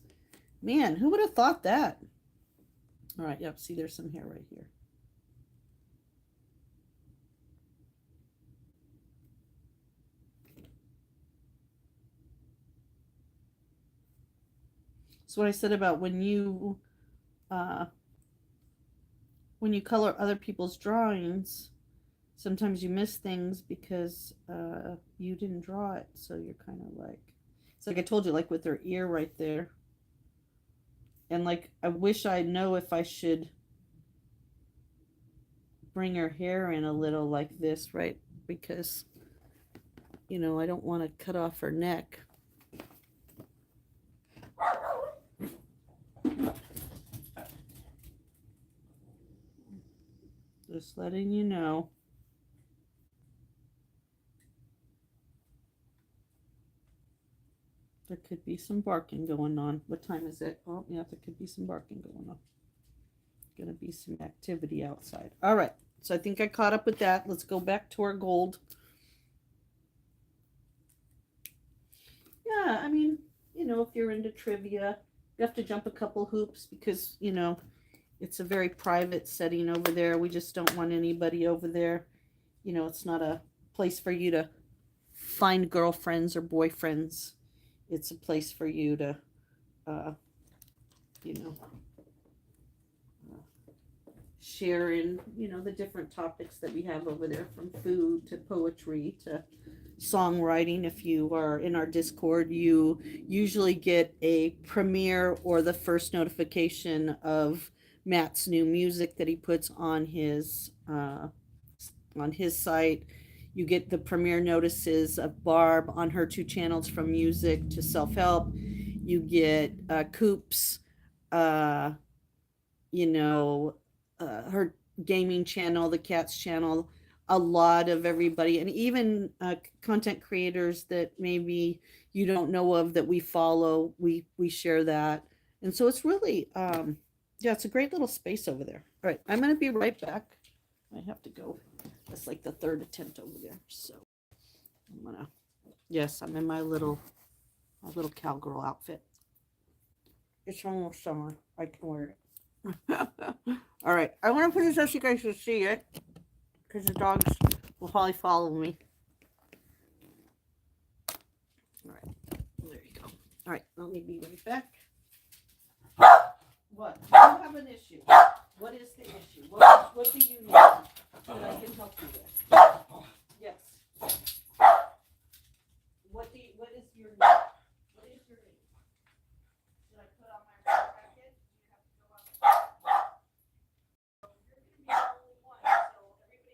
Man, who would have thought that? All right, yep, see, there's some hair right here. So what I said about when you color other people's drawings, sometimes you miss things because you didn't draw it. So you're kind of like, it's like I told you, like with her ear right there. And like, I wish I know if I should bring her hair in a little like this, right? Because, you know, I don't want to cut off her neck. Just letting you know. There could be some barking going on. What time is it? Oh, yeah, there could be some barking going on. Gonna be some activity outside. All right, so I think I caught up with that. Let's go back to our gold. Yeah, I mean, you know, if you're into trivia, you have to jump a couple hoops because, you know, it's a very private setting over there. We just don't want anybody over there. You know, it's not a place for you to find girlfriends or boyfriends. It's a place for you to, you know, share in, you know, the different topics that we have over there, from food to poetry to songwriting. If you are in our Discord, you usually get a premiere or the first notification of Matt's new music that he puts on his site. You get the premiere notices of Barb on her 2 channels, from music to self-help. You get Coops, you know, her gaming channel, the Cats channel, a lot of everybody, and even content creators that maybe you don't know of that we follow, we share that. And so it's really, yeah, it's a great little space over there. All right, I'm going to be right back. I have to go. That's like the 3rd attempt over there. So I'm going to, yes, I'm in my little cowgirl outfit. It's almost summer. I can wear it. All right, I want to put this up so you guys can see it, because the dogs will probably follow me. All right, there you go. All right, let me be right back. What? You have an issue. What is the issue? What do you need that I can help you with? Yes. What is your need? What is your need? Should I put on my red jacket? Do you have to go on? You're going to be the only one, so everybody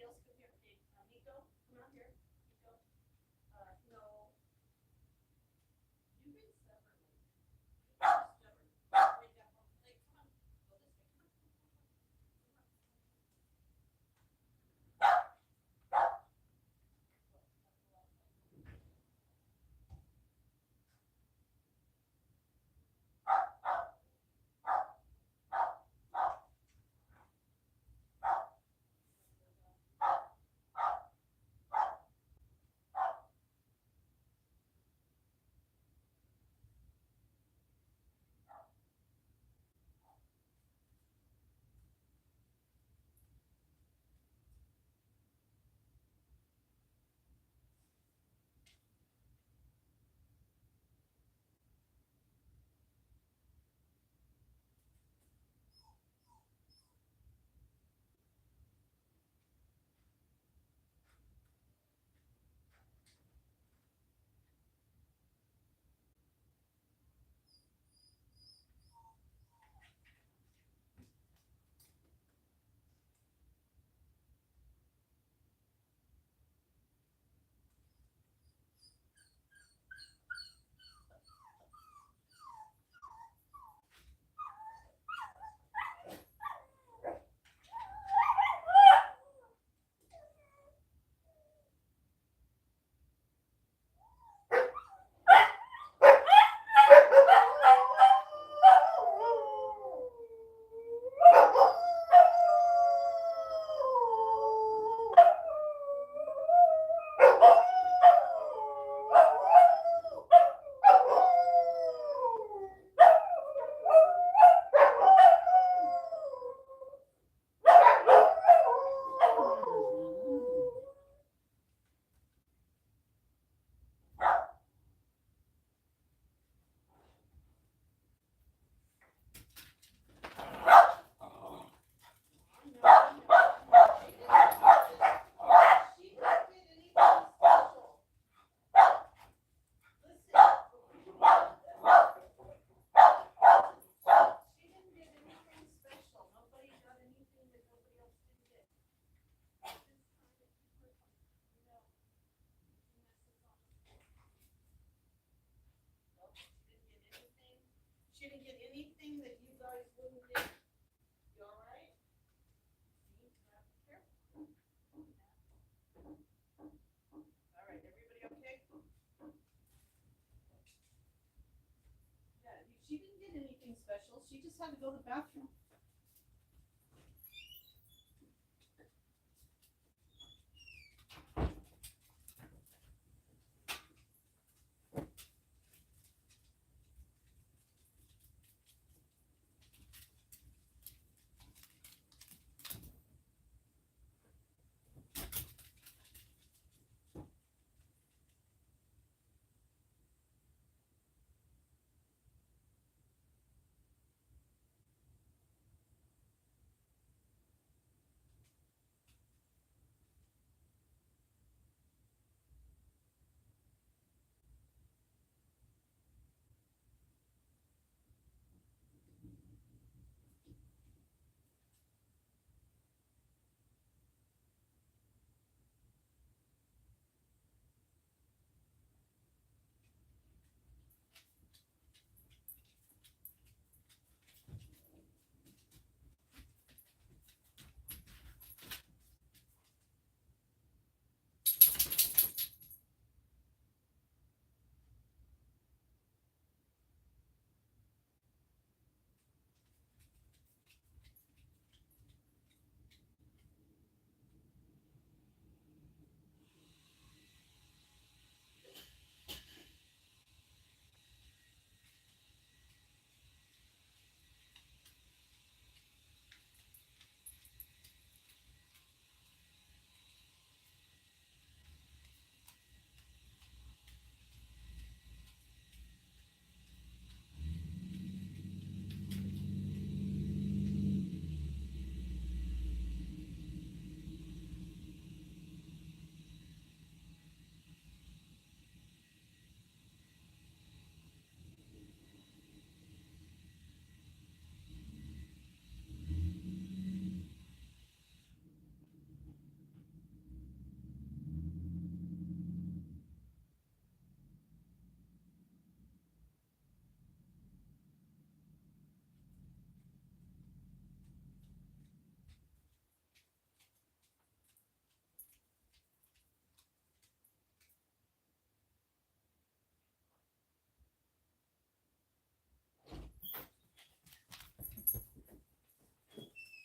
She just had to go to the bathroom.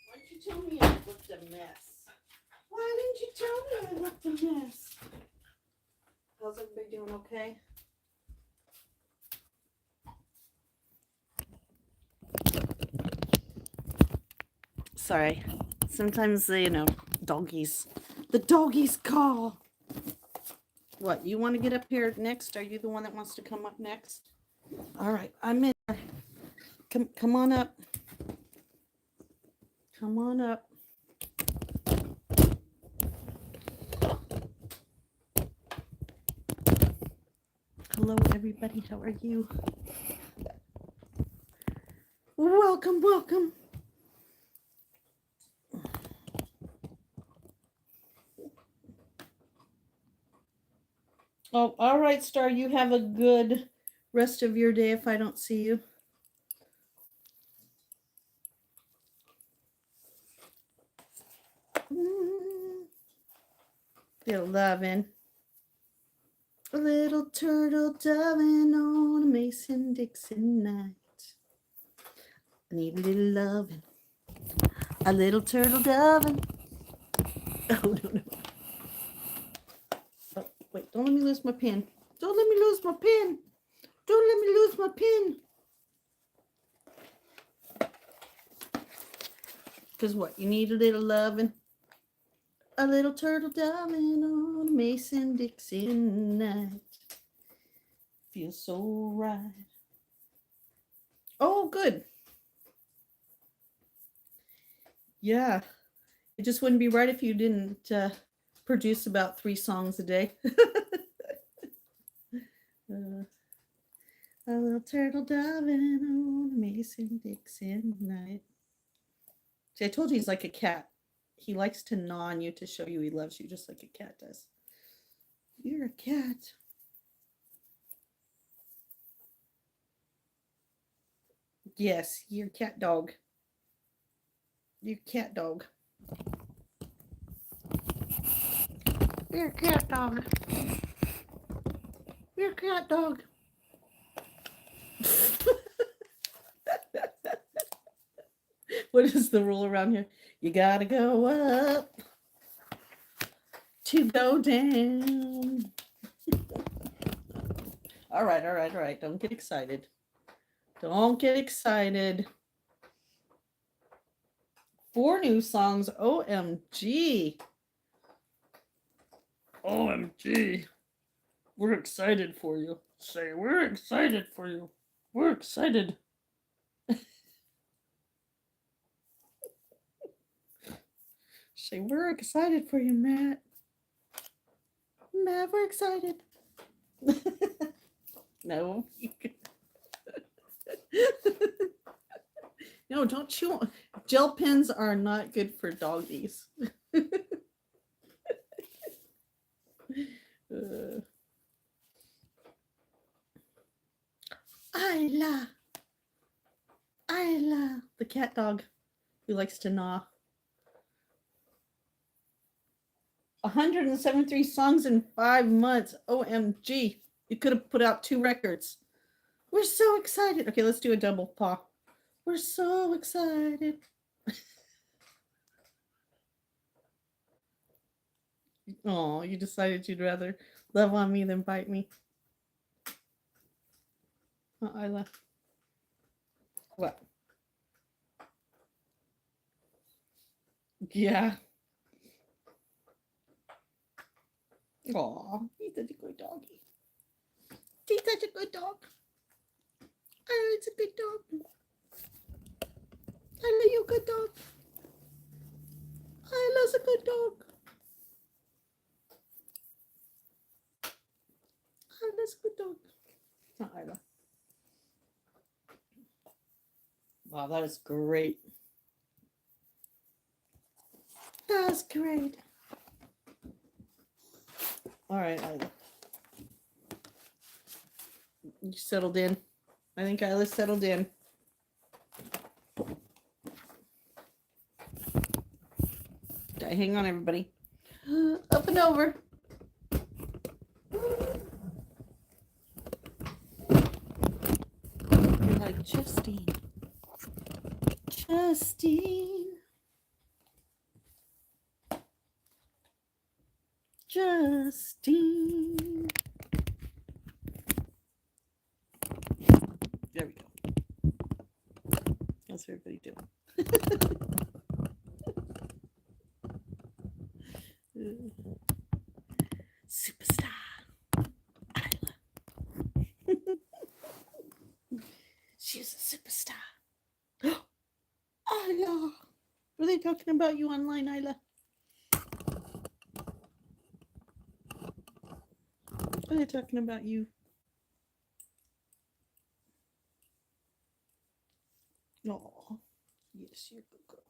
Why didn't you tell me I looked a mess? Why didn't you tell me I looked a mess? How's everybody doing? Okay? Sorry. Sometimes, doggies. The doggies call. What, you want to get up here next? Are you the one that wants to come up next? All right, I'm in there. Come on up. Come on up. Hello, everybody. How are you? Welcome, welcome. Oh, all right, Star. You have a good rest of your day if I don't see you. Still loving. A little turtle doving on a Mason-Dixon night. I need a little loving. A little turtle doving. Oh, no. Oh, wait, don't let me lose my pen. Don't let me lose my pen. Don't let me lose my pen. Because what? You need a little loving. A little turtle doving on a Mason-Dixon night. Feels so right. Oh, good. Yeah. It just wouldn't be right if you didn't produce about 3 songs a day. A little turtle doving on a Mason-Dixon night. See, I told you he's like a cat. He likes to gnaw on you to show you he loves you, just like a cat does. You're a cat. Yes, you're a cat dog. You're a cat dog. You're a cat dog. You're a cat dog. What is the rule around here? You gotta go up to go down. All right, all right, all right. Don't get excited. Don't get excited. 4 new songs. OMG. OMG. We're excited for you. Say, we're excited for you. We're excited. Say, we're excited for you, Matt. Matt, we're excited. No. No, don't chew. Gel pens are not good for doggies. Isla. Isla. The cat dog who likes to gnaw. 173 songs in 5 months. OMG. You could have put out 2 records. We're so excited. Okay, let's do a double paw. We're so excited. Oh, you decided you'd rather love on me than bite me. Isla. What? Yeah. Oh, he's such a good doggy. He's such a good dog. Oh, it's a good dog. I love you, good dog. I love a good dog. I love a good dog. Not Isla. Wow, that is great. That's great. All right, Isla. You settled in. I think Isla's settled in. Okay, hang on, everybody. Up and over. You're like Justine. Justine. Justine. There we go. How's everybody doing? Superstar. Isla. She's a superstar. Isla. Were they talking about you online, Isla? Are they talking about you? Oh, yes, you're a good girl.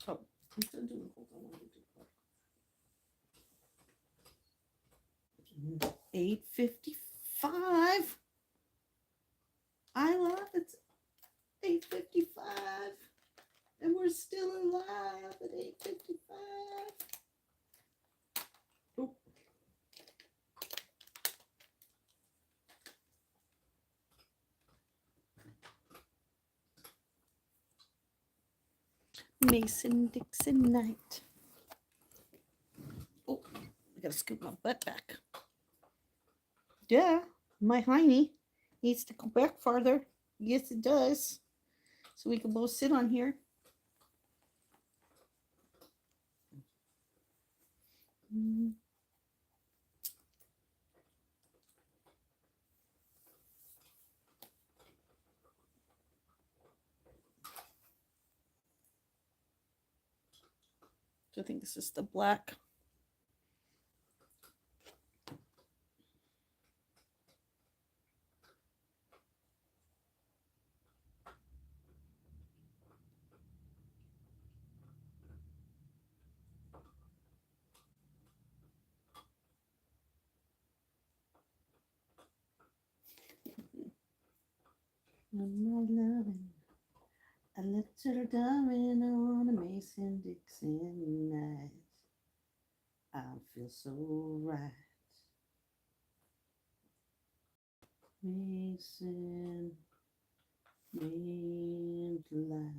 Oh, I'm still doing hold on. 8:55. Isla, it's 8:55. And we're still alive at 8:55. Oh. Mason-Dixon night. Oh, I gotta scoot my butt back. Yeah, my hiney needs to go back farther. Yes, it does. So we can both sit on here. So I think this is the black. I'm not loving a little darling on a Mason-Dixon night. I feel so right. Mason and Light.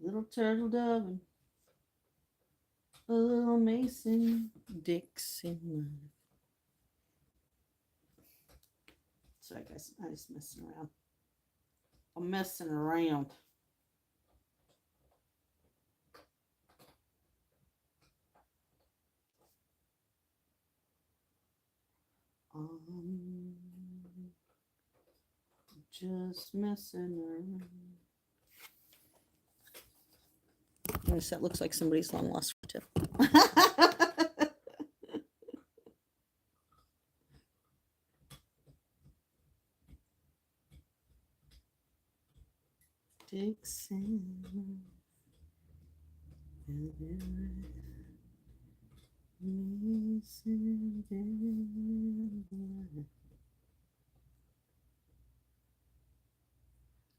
Little turtle dove and a little Mason Dixon Light. Sorry guys, I'm just messing around. I'm messing around. Just messing around. Yes, that looks like somebody's long lost tip. Dixon.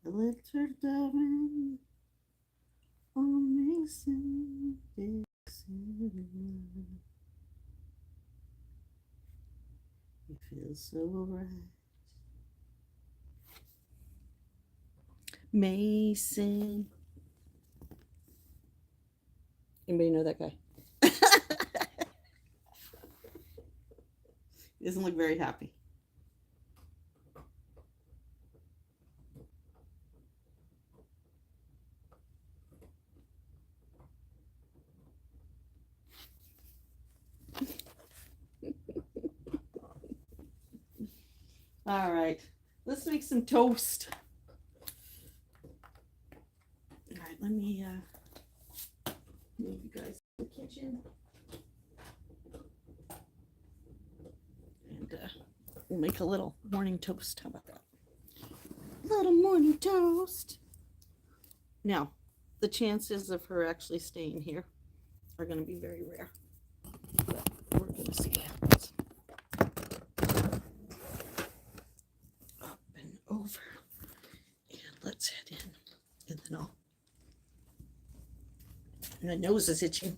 A little darling, Mason Dixon. You feel so right. Mason. Anybody know that guy? He doesn't look very happy. All right, let's make some toast. All right, let me move you guys to the kitchen. And we'll make a little morning toast. How about that? Little morning toast. Now, the chances of her actually staying here are going to be very rare. But we're going to see what happens. Up and over. And let's head in. And then my nose is itching.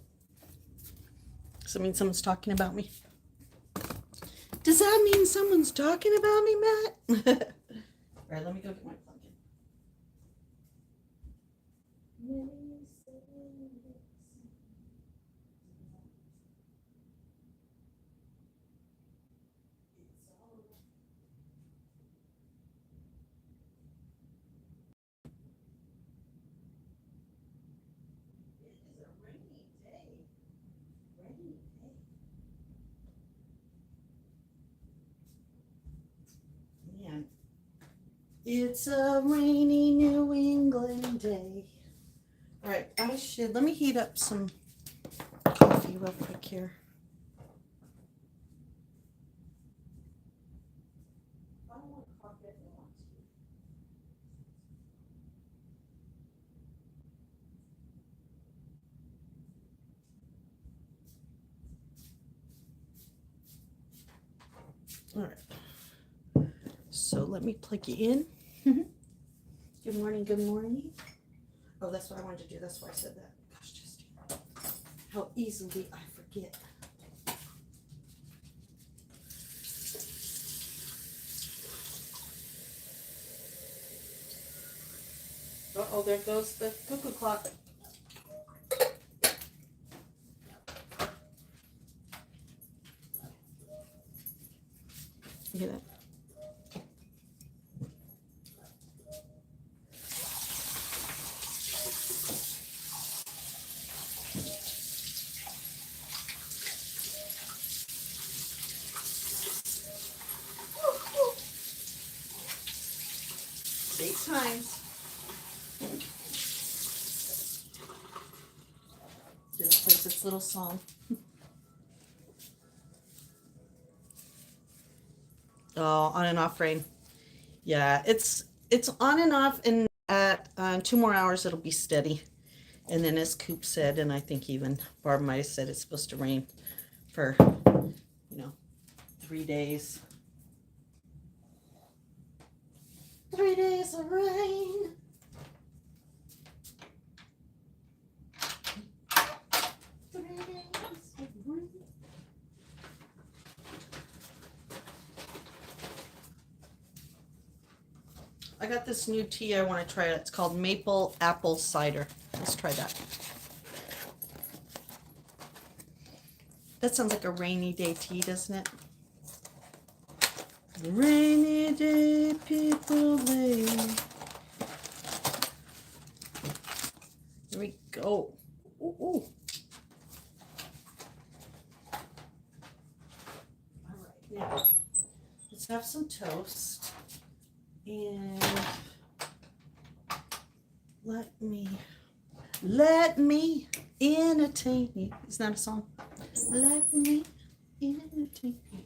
Does that mean someone's talking about me? Does that mean someone's talking about me, Matt? All right, let me go get my pumpkin. It's a rainy New England day. All right, let me heat up some coffee real quick here. I don't want coffee if I want to. All right. So let me plug you in. Good morning, good morning. Oh, that's what I wanted to do. That's why I said that. Gosh, just how easily I forget. Uh-oh, there goes the cuckoo clock. You hear that? Eight times. Just plays its little song. Oh, on and off rain. Yeah, it's on and off, and at 2 more hours it'll be steady. And then as Coop said, and I think even Barb might have said, it's supposed to rain for 3 days. 3 days of rain. 3 days of rain. I got this new tea I want to try. It's called Maple Apple Cider. Let's try that. That sounds like a rainy day tea, doesn't it? Rainy day, people lay. Here we go. Ooh, ooh. All right, now let's have some toast. And let me entertain you. Isn't that a song? Let me entertain you.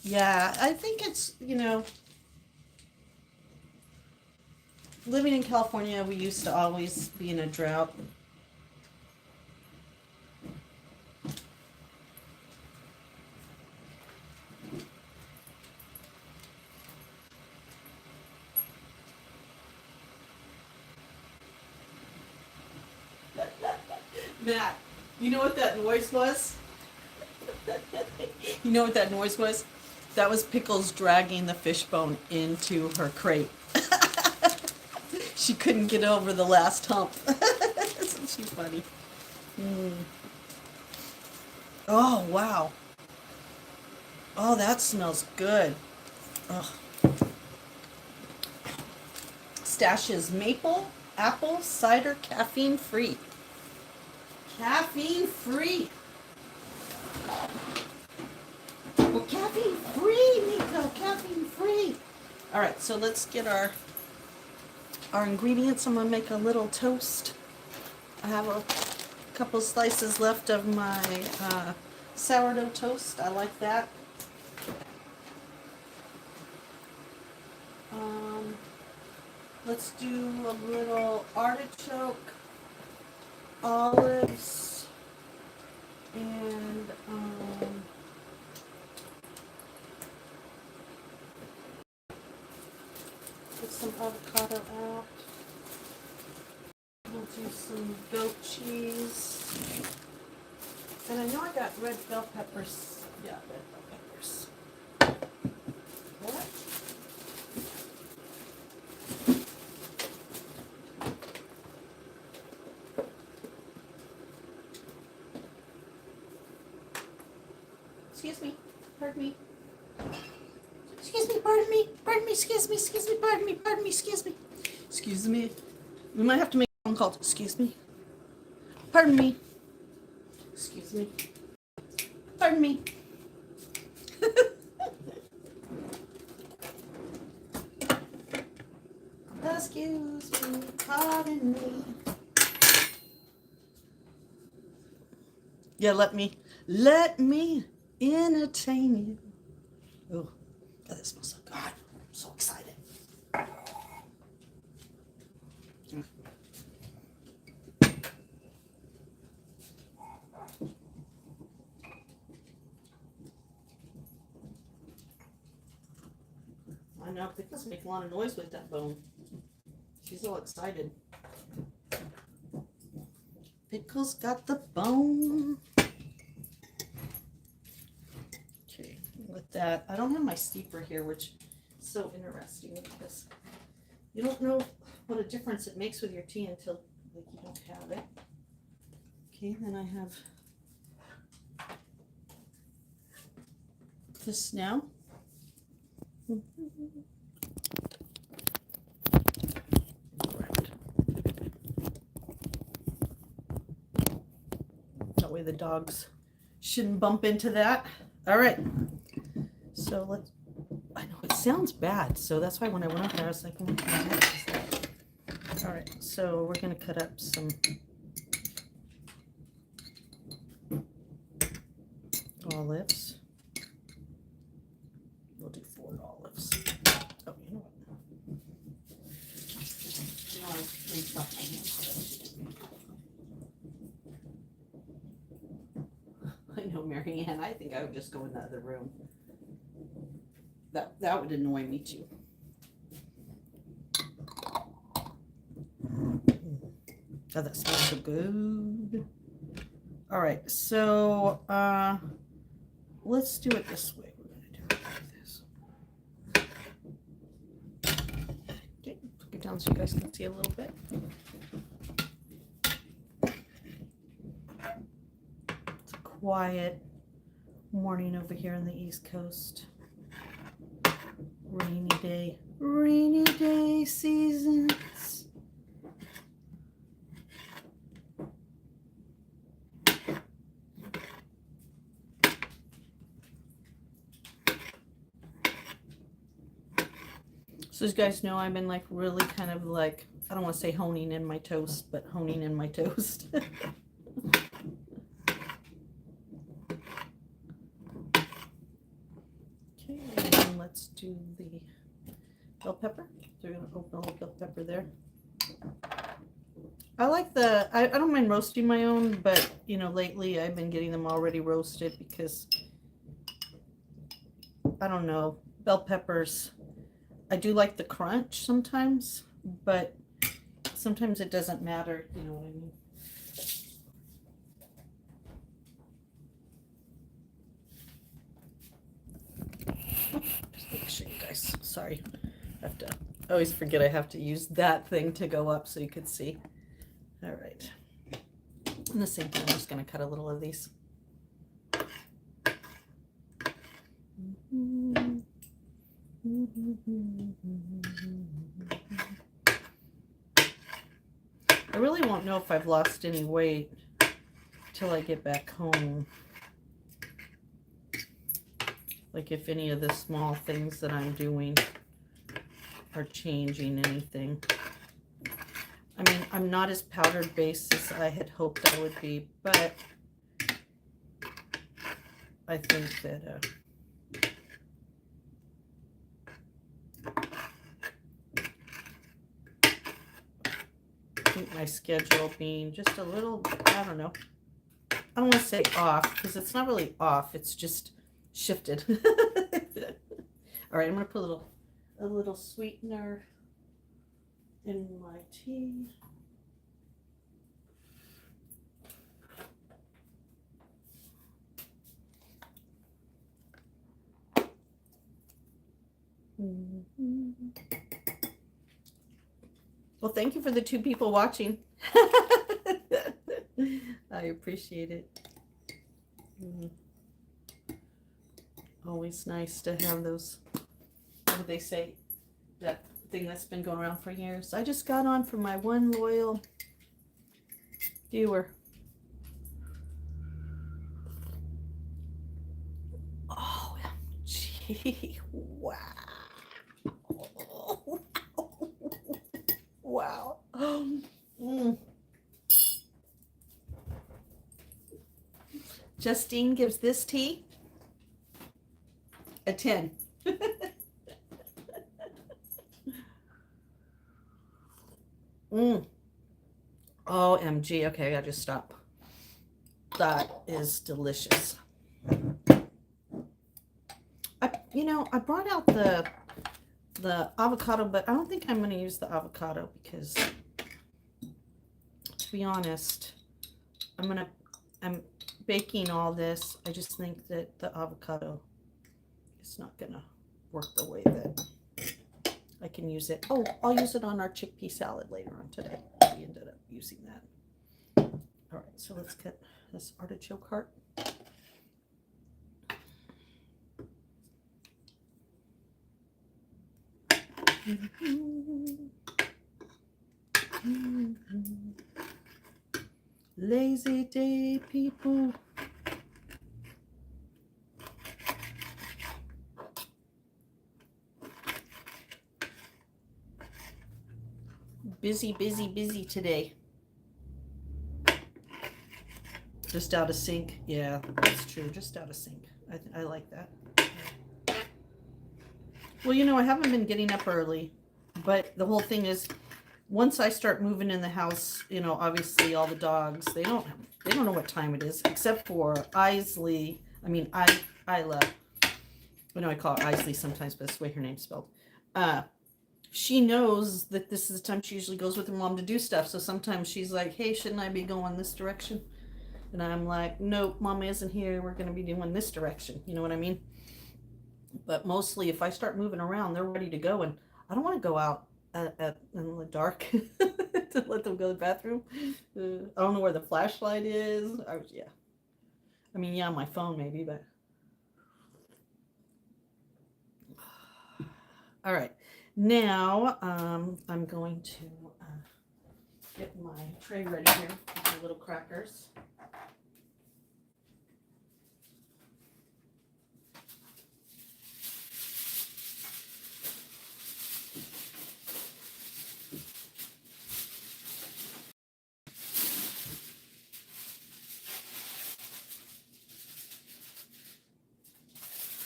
Yeah, I think it's, living in California, we used to always be in a drought. Matt, you know what that noise was? You know what that noise was? That was Pickles dragging the fishbone into her crate. She couldn't get over the last hump. Isn't she funny? Mm. Oh, wow. Oh, that smells good. Oh. Stash's maple apple cider caffeine free. Caffeine free. Well, caffeine free, Nico. Caffeine free. All right, so let's get our ingredients. I'm gonna make a little toast. I have a couple slices left of my sourdough toast. I like that. Let's do a little artichoke, olives, and get some avocado out. We'll do some goat cheese. And I know I got red bell peppers. Yeah, red bell peppers. What? Excuse me. Pardon me. Excuse me, pardon me. Pardon me, excuse me, pardon me, excuse me. Excuse me. We might have to make a phone call. Excuse me. Pardon me. Excuse me. Pardon me. Excuse me, pardon me. Yeah, let me entertain you. Oh, God, that smells so good. I'm so excited. I know, Pickles make a lot of noise with that bone. She's all excited. Pickles got the bone. Okay, with that, I don't have my steeper here, which is so interesting because you don't know what a difference it makes with your tea until you don't have it. Okay, then I have this now. That way the dogs shouldn't bump into that. All right. So let's, I know it sounds bad. So that's why when I went up there, I was like, all right. So we're going to cut up some olives. We'll do 4 olives. Oh, you know what? I know, Mary Ann. I think I would just go in the other room. That would annoy me too. Oh, that smells so good. All right, so let's do it this way. We're going to do it like this. Okay, put it down so you guys can see a little bit. It's a quiet morning over here on the East Coast. Rainy day seasons. So as you guys know, I've been like really kind of like, I don't want to say honing in my toast, but honing in my toast. Okay, and let's do the bell pepper. So we're going to open a little bell pepper there. I like I don't mind roasting my own, but you know, lately I've been getting them already roasted because I don't know, bell peppers. I do like the crunch sometimes, but sometimes it doesn't matter, you know what I mean? Just make sure you guys, sorry, I always forget I have to use that thing to go up so you could see. All right. And the same thing, I'm just going to cut a little of these. I really won't know if I've lost any weight till I get back home. Like if any of the small things that I'm doing are changing anything. I mean, I'm not as powdered based as I had hoped I would be, but I think that my schedule being just a little, I don't know, I don't want to say off because it's not really off, it's just shifted. All right, I'm going to put a little sweetener in my tea. Well, thank you for the 2 people watching. I appreciate it. Always nice to have those, what do they say, that thing that's been going around for years. I just got on from my one loyal viewer. Oh, gee, wow. Wow. Justine gives this tea a 10. OMG. Okay, I gotta just stop. That is delicious. I brought out the avocado, but I don't think I'm going to use the avocado because, to be honest, I'm baking all this. I just think that the avocado is not going to work the way that I can use it. Oh, I'll use it on our chickpea salad later on today. We ended up using that. All right, so let's cut this artichoke heart. Lazy day, people. Busy, busy, busy today. Just out of sync. Yeah, that's true. Just out of sync. I like that. Well, I haven't been getting up early, but the whole thing is, once I start moving in the house, obviously all the dogs, they don't know what time it is, except for Isley. Isla. I call her Isley sometimes, but that's the way her name's spelled. She knows that this is the time she usually goes with her mom to do stuff. So sometimes she's like, hey, shouldn't I be going this direction? And I'm like, nope, Mama isn't here. We're going to be doing this direction. You know what I mean? But mostly if I start moving around, they're ready to go. And I don't want to go out in the dark to let them go to the bathroom. I don't know where the flashlight is. Yeah. I mean, yeah, my phone maybe, but. All right. Now I'm going to get my tray ready here with my little crackers.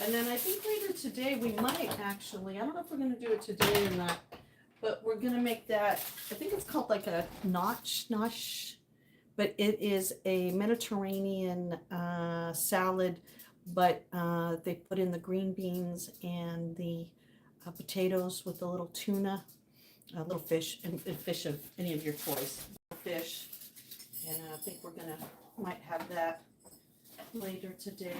And then I think later today we might actually, I don't know if we're going to do it today or not, but we're going to make that, I think it's called like a nosh, but it is a Mediterranean salad, but they put in the green beans and the potatoes with a little tuna, a little fish, and fish of any of your choice, fish. And I think we're going to, might have that later today.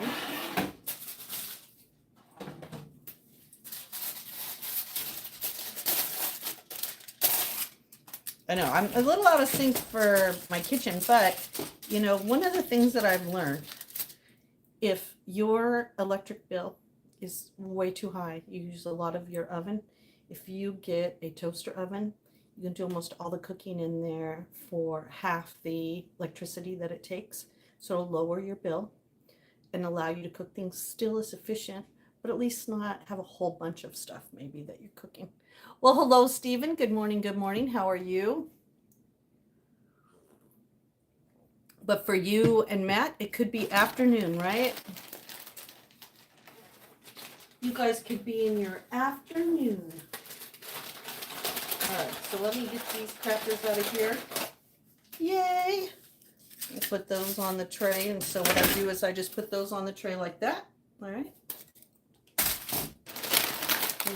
I know, I'm a little out of sync for my kitchen, but, you know, one of the things that I've learned, if your electric bill is way too high, you use a lot of your oven, if you get a toaster oven, you can do almost all the cooking in there for half the electricity that it takes. So it'll lower your bill and allow you to cook things still as efficient, but at least not have a whole bunch of stuff maybe that you're cooking. Well, hello, Stephen. Good morning. Good morning. How are you? But for you and Matt, it could be afternoon, right? You guys could be in your afternoon. All right, so let me get these crackers out of here. Yay! I'll put those on the tray, and so what I do is I just put those on the tray like that. All right.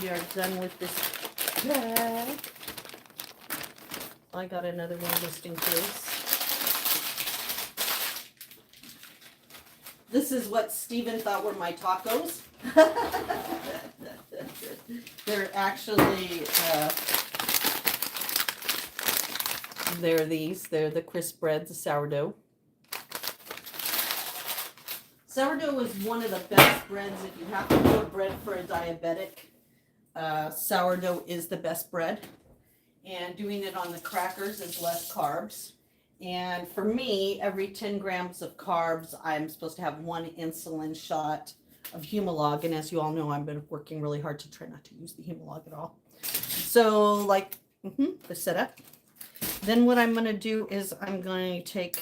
We are done with this bag. I got another one just in case. This is what Stephen thought were my tacos. They're actually, they're the crisp breads, the sourdough. Sourdough is one of the best breads if you have to do a bread for a diabetic. Sourdough is the best bread. And doing it on the crackers is less carbs. And for me, every 10 grams of carbs, I'm supposed to have 1 insulin shot of Humalog. And as you all know, I've been working really hard to try not to use the Humalog at all. So like the setup. Then what I'm going to do is I'm going to take,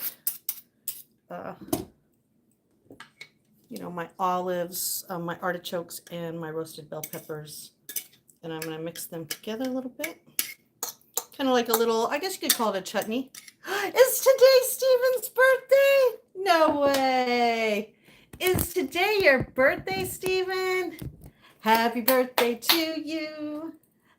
you know, my olives, my artichokes, and my roasted bell peppers. And I'm going to mix them together a little bit. Kind of like a little, I guess you could call it a chutney. Is today Stephen's birthday? No way. Is today your birthday, Stephen? Happy birthday to you.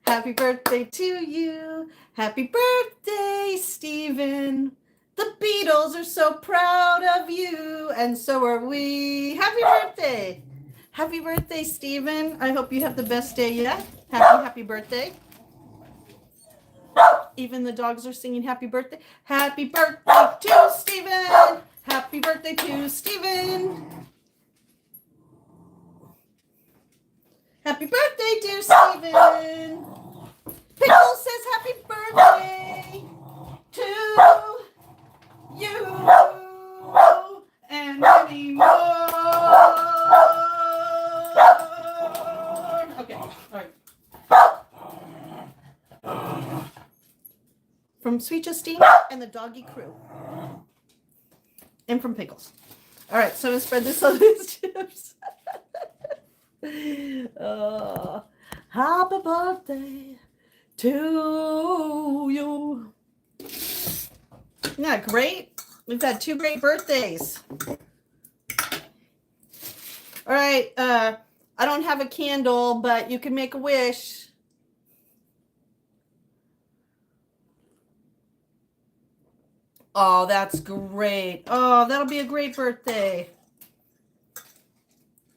Happy birthday to you. Happy birthday, Stephen. The Beatles are so proud of you, and so are we. Happy birthday. Happy birthday, Stephen. I hope you have the best day yet. Happy birthday. Even the dogs are singing happy birthday. Happy birthday to Stephen. Happy birthday to Stephen. Happy birthday, dear Stephen. Pickle says happy birthday to you and many more. Okay, all right. From Sweet Justine and the doggy crew. And from Pickles. All right, so I'm going to spread this on these chips. Happy birthday to you. Isn't that great? We've had 2 great birthdays. All right, I don't have a candle, but you can make a wish. Oh, that's great. Oh, that'll be a great birthday.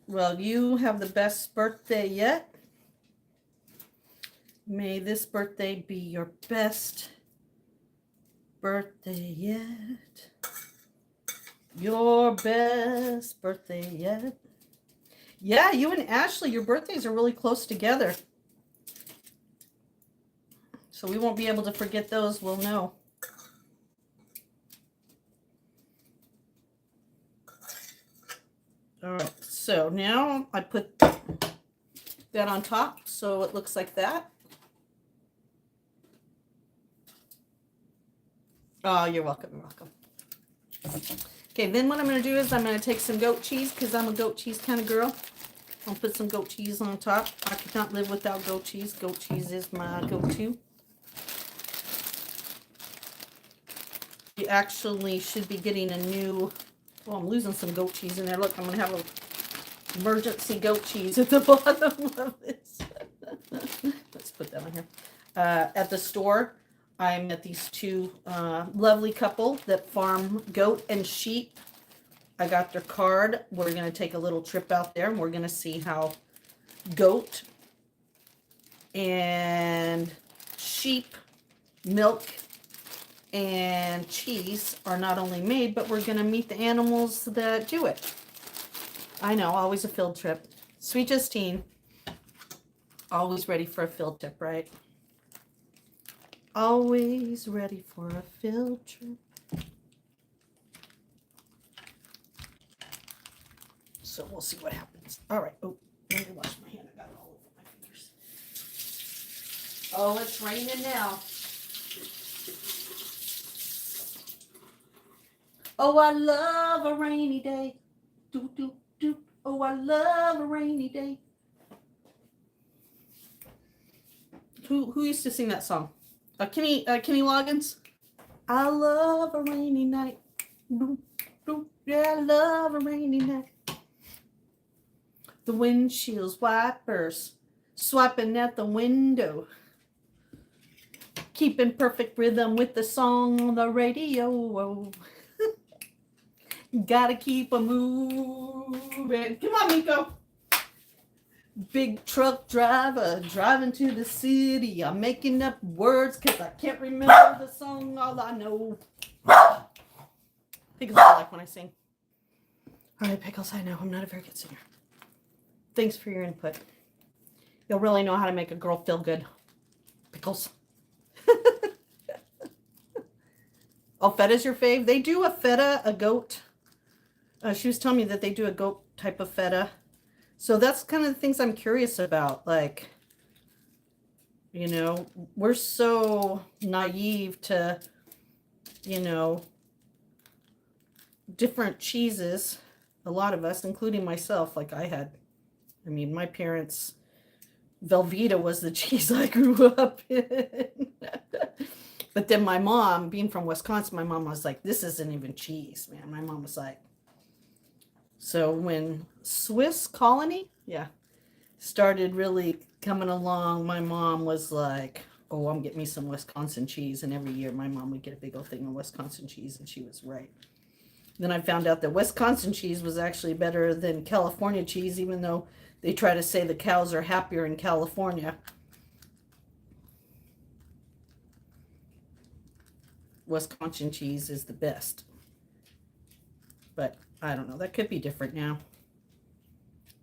Well, you have the best birthday yet. May this birthday be your best birthday yet. Your best birthday yet. Yeah, you and Ashley, your birthdays are really close together. So we won't be able to forget those. We'll know. All right, so now I put that on top so it looks like that. Oh, you're welcome. You're welcome. Okay, then what I'm going to do is I'm going to take some goat cheese because I'm a goat cheese kind of girl. I'll put some goat cheese on top. I could not live without goat cheese. Goat cheese is my go-to. You actually should be getting a new... Oh, I'm losing some goat cheese in there. Look, I'm going to have an emergency goat cheese at the bottom of this. Let's put that on here. At the store, I met these two lovely couple that farm goat and sheep. I got their card. We're going to take a little trip out there, and we're going to see how goat and sheep milk and cheese are not only made, but we're going to meet the animals that do it. I know, always a field trip. Sweet Justine, always ready for a field trip, right? Always ready for a field trip. So we'll see what happens. All right. Oh, let me wash my hand. I got it all over my fingers. Oh, it's raining now. Oh, I love a rainy day. Do, do, do. Oh, I love a rainy day. Who used to sing that song? Kenny Loggins? I love a rainy night. Do, do. Yeah, I love a rainy night. The windshield's wipers swiping at the window. Keeping perfect rhythm with the song on the radio. Gotta keep a moving. Come on, Miko. Big truck driver driving to the city. I'm making up words because I can't remember the song. All I know. Pickles, I like when I sing. All right, Pickles, I know I'm not a very good singer. Thanks for your input. You'll really know how to make a girl feel good. Pickles. Oh, feta's your fave? They do a feta, a goat. She was telling me that they do a goat type of feta. So that's kind of the things I'm curious about. Like, you know, we're so naive to, you know, different cheeses. A lot of us, including myself, like I had. I mean, my parents, Velveeta was the cheese I grew up in. But then my mom, being from Wisconsin, my mom was like, this isn't even cheese, man. My mom was like, so when Swiss Colony, started really coming along, my mom was like, oh, I'm getting me some Wisconsin cheese. And every year my mom would get a big old thing of Wisconsin cheese, and she was right. Then I found out that Wisconsin cheese was actually better than California cheese, even though they try to say the cows are happier in California. Wisconsin cheese is the best. But I don't know. That could be different now.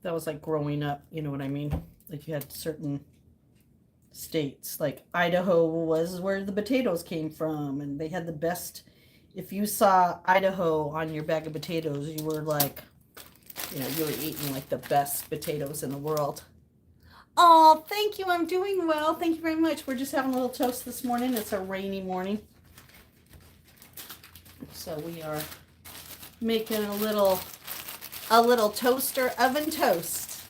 That was like growing up. You know what I mean? Like you had certain states. Like Idaho was where the potatoes came from. And they had the best. If you saw Idaho on your bag of potatoes, you were like, you know, you were eating like the best potatoes in the world. Oh, thank you. I'm doing well. Thank you very much. We're just having a little toast this morning. It's a rainy morning. So we are making a little toaster oven toast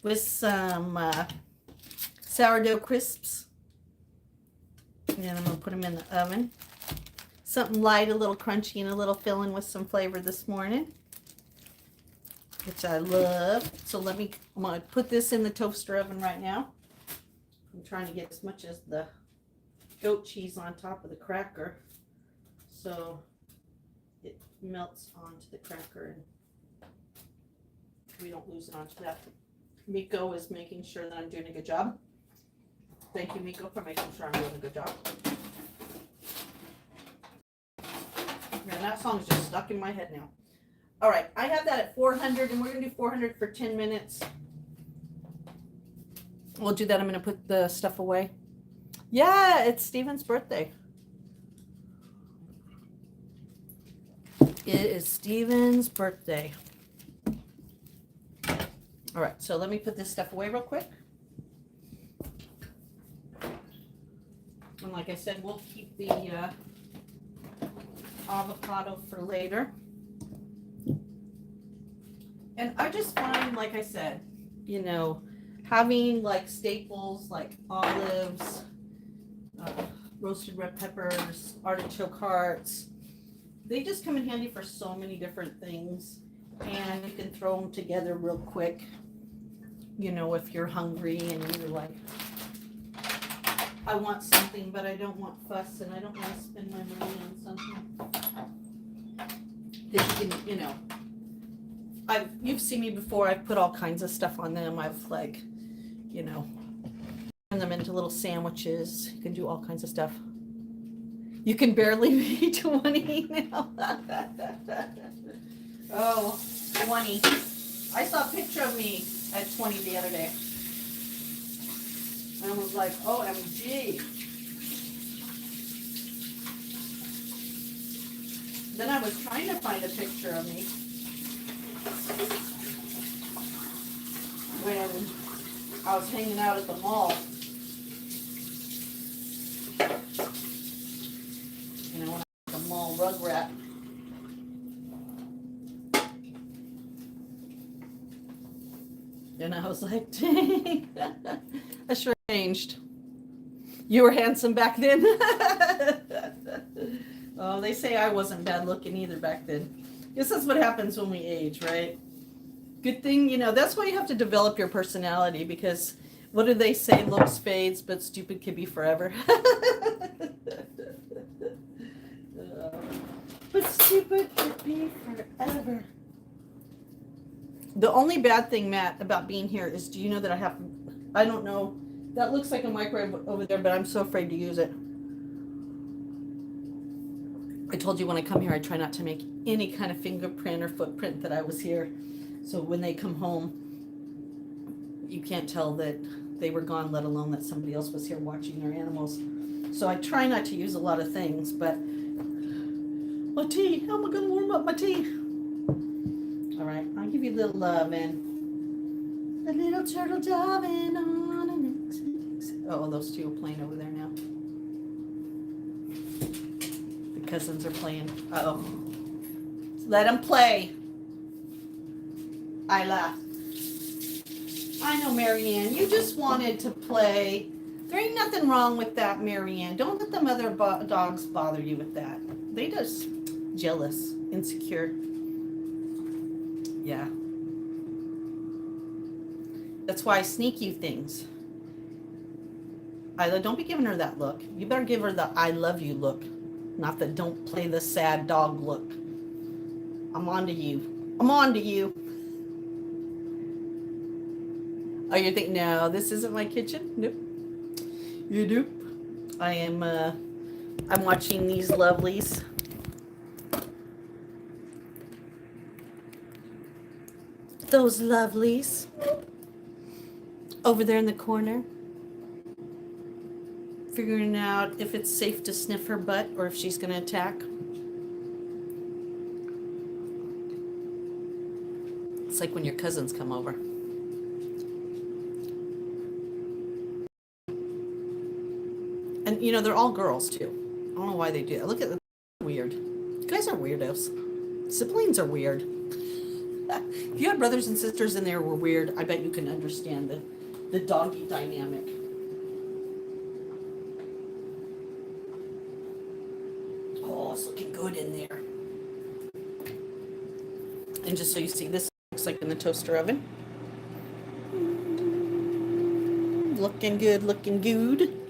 with some sourdough crisps. And I'm going to put them in the oven. Something light, a little crunchy, and a little filling with some flavor this morning, which I love. So I'm going to put this in the toaster oven right now. I'm trying to get as much as the goat cheese on top of the cracker. so it melts onto the cracker and we don't lose it onto that. Miko is making sure that I'm doing a good job. Thank you, Miko, for making sure I'm doing a good job. Man, that song's just stuck in my head now. All right, I have that at 400, and we're going to do 400 for 10 minutes. We'll do that. I'm going to put the stuff away. Yeah, it's Steven's birthday. It is Steven's birthday. All right, so let me put this stuff away real quick. And like I said, we'll keep the avocado for later. And I just find, like I said, you know, having like staples like olives, roasted red peppers, artichoke hearts, they just come in handy for so many different things. And you can throw them together real quick, you know, if you're hungry and you're like, I want something, but I don't want fuss and I don't want to spend my money on something. That you can, you know, you've seen me before. I've put all kinds of stuff on them. I've like, you know, turn them into little sandwiches. You can do all kinds of stuff. You can barely be 20 now. Oh, 20. I saw a picture of me at 20 the other day. And I was like, OMG. Then I was trying to find a picture of me when I was hanging out at the mall. You know, when I was at the mall rugrat. And I was like, dang, I sure changed. You were handsome back then. Oh, they say I wasn't bad looking either back then. Guess that's what happens when we age, right? Good thing, you know, that's why you have to develop your personality, because what do they say? Looks fades, but stupid can be forever. But stupid could be forever. The only bad thing, Matt, about being here is, do you know that I don't know, that looks like a microwave over there, but I'm so afraid to use it. I told you when I come here, I try not to make any kind of fingerprint or footprint that I was here. So when they come home, you can't tell that they were gone, let alone that somebody else was here watching their animals. So I try not to use a lot of things, but my tea, how am I going to warm up my tea? All right, I'll give you a little love and a little turtle diving on an exit. Oh, those two are playing over there now. The cousins are playing. Uh-oh. Let them play. Isla. I know, Marianne. You just wanted to play. There ain't nothing wrong with that, Marianne. Don't let them other dogs bother you with that. They just jealous, insecure. Yeah. That's why I sneak you things. Isla, don't be giving her that look. You better give her the I love you look. Not the don't play the sad dog look. I'm on to you. I'm on to you. Oh, you think, no, this isn't my kitchen? Nope. You do. I am, I'm watching these lovelies. Those lovelies. Over there in the corner. Figuring out if it's safe to sniff her butt or if she's going to attack. It's like when your cousins come over. And, you know, they're all girls, too. I don't know why they do that. Look at them. Weird. You guys are weirdos. Siblings are weird. If you had brothers and sisters and they were weird, I bet you can understand the doggy dynamic. Oh, it's looking good in there. And just so you see, this looks like in the toaster oven. Looking good, looking good.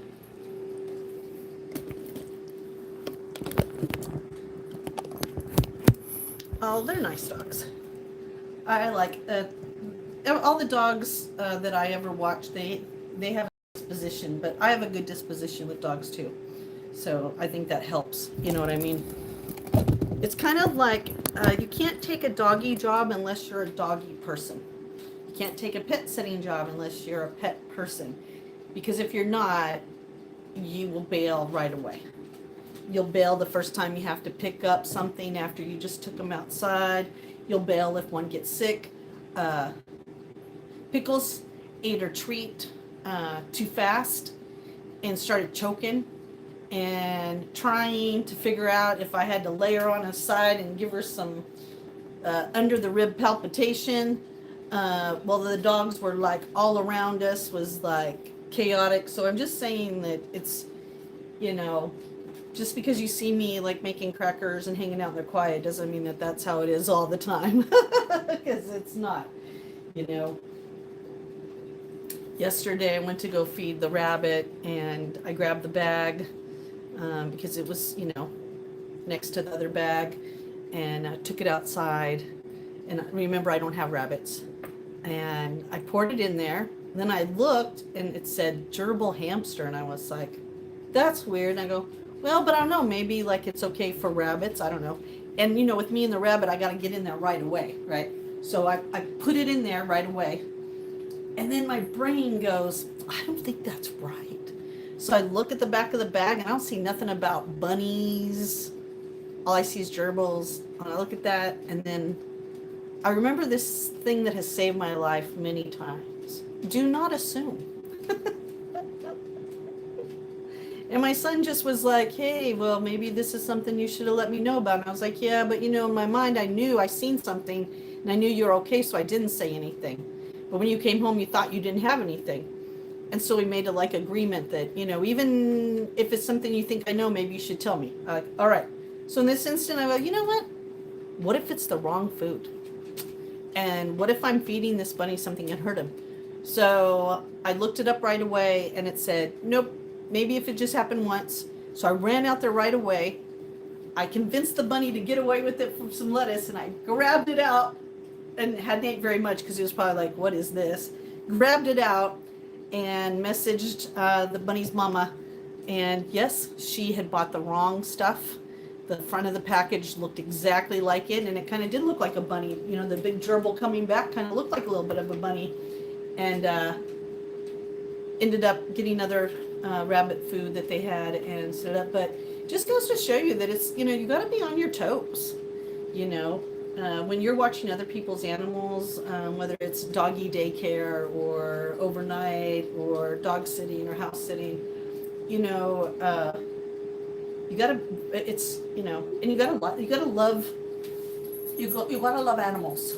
Oh, they're nice dogs. I like all the dogs that I ever watched. They have a disposition, but I have a good disposition with dogs too. So I think that helps. You know what I mean? It's kind of like you can't take a doggy job unless you're a doggy person. You can't take a pet sitting job unless you're a pet person. Because if you're not, you will bail right away. You'll bail the first time you have to pick up something after you just took them outside. You'll bail if one gets sick. Pickles ate her treat too fast and started choking and trying to figure out if I had to lay her on her side and give her some under the rib palpitation. Well, the dogs were like all around us, was like chaotic. So I'm just saying that it's, you know, just because you see me like making crackers and hanging out in there quiet doesn't mean that that's how it is all the time. Because it's not, you know. Yesterday I went to go feed the rabbit and I grabbed the bag because it was, you know, next to the other bag, and I took it outside. And remember, I don't have rabbits. And I poured it in there. Then I looked and it said gerbil hamster, and I was like, that's weird. And I go, well, but I don't know, maybe like it's okay for rabbits. I don't know. And you know, with me and the rabbit, I got to get in there right away, right? So I put it in there right away. And then my brain goes, I don't think that's right. So I look at the back of the bag and I don't see nothing about bunnies. All I see is gerbils. And I look at that, and then I remember this thing that has saved my life many times. Do not assume. And my son just was like, hey, well, maybe this is something you should have let me know about. And I was like, yeah, but you know, in my mind, I knew I seen something and I knew you're okay, so I didn't say anything. But when you came home, you thought you didn't have anything. And so we made a like agreement that, you know, even if it's something you think I know, maybe you should tell me. Like, all right. So in this instant, I go, you know what if it's the wrong food? And what if I'm feeding this bunny something and hurt him? So I looked it up right away and it said, nope, maybe if it just happened once. So I ran out there right away. I convinced the bunny to get away with it from some lettuce, and I grabbed it out, and hadn't ate very much because he was probably like, what is this? Grabbed it out and messaged the bunny's mama. And yes, she had bought the wrong stuff. The front of the package looked exactly like it, and it kind of did look like a bunny. You know, the big gerbil coming back kind of looked like a little bit of a bunny. And ended up getting other rabbit food that they had and set it up. But just goes to show you that it's, you know, you got to be on your toes, you know. When you're watching other people's animals, whether it's doggy daycare or overnight or dog sitting or house sitting, you know, you gotta, it's, you know, and you gotta love animals,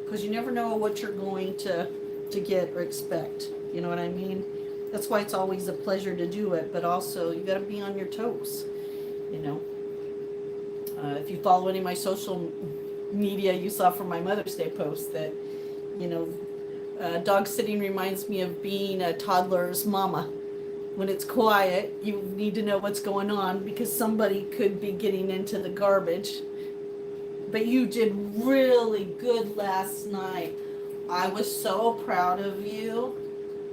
because you never know what you're going to get or expect. You know what I mean? That's why it's always a pleasure to do it, but also you gotta be on your toes, you know. If you follow any of my social media, you saw from my Mother's Day post that, you know, dog sitting reminds me of being a toddler's mama. When it's quiet, you need to know what's going on because somebody could be getting into the garbage. But you did really good last night. I was so proud of you.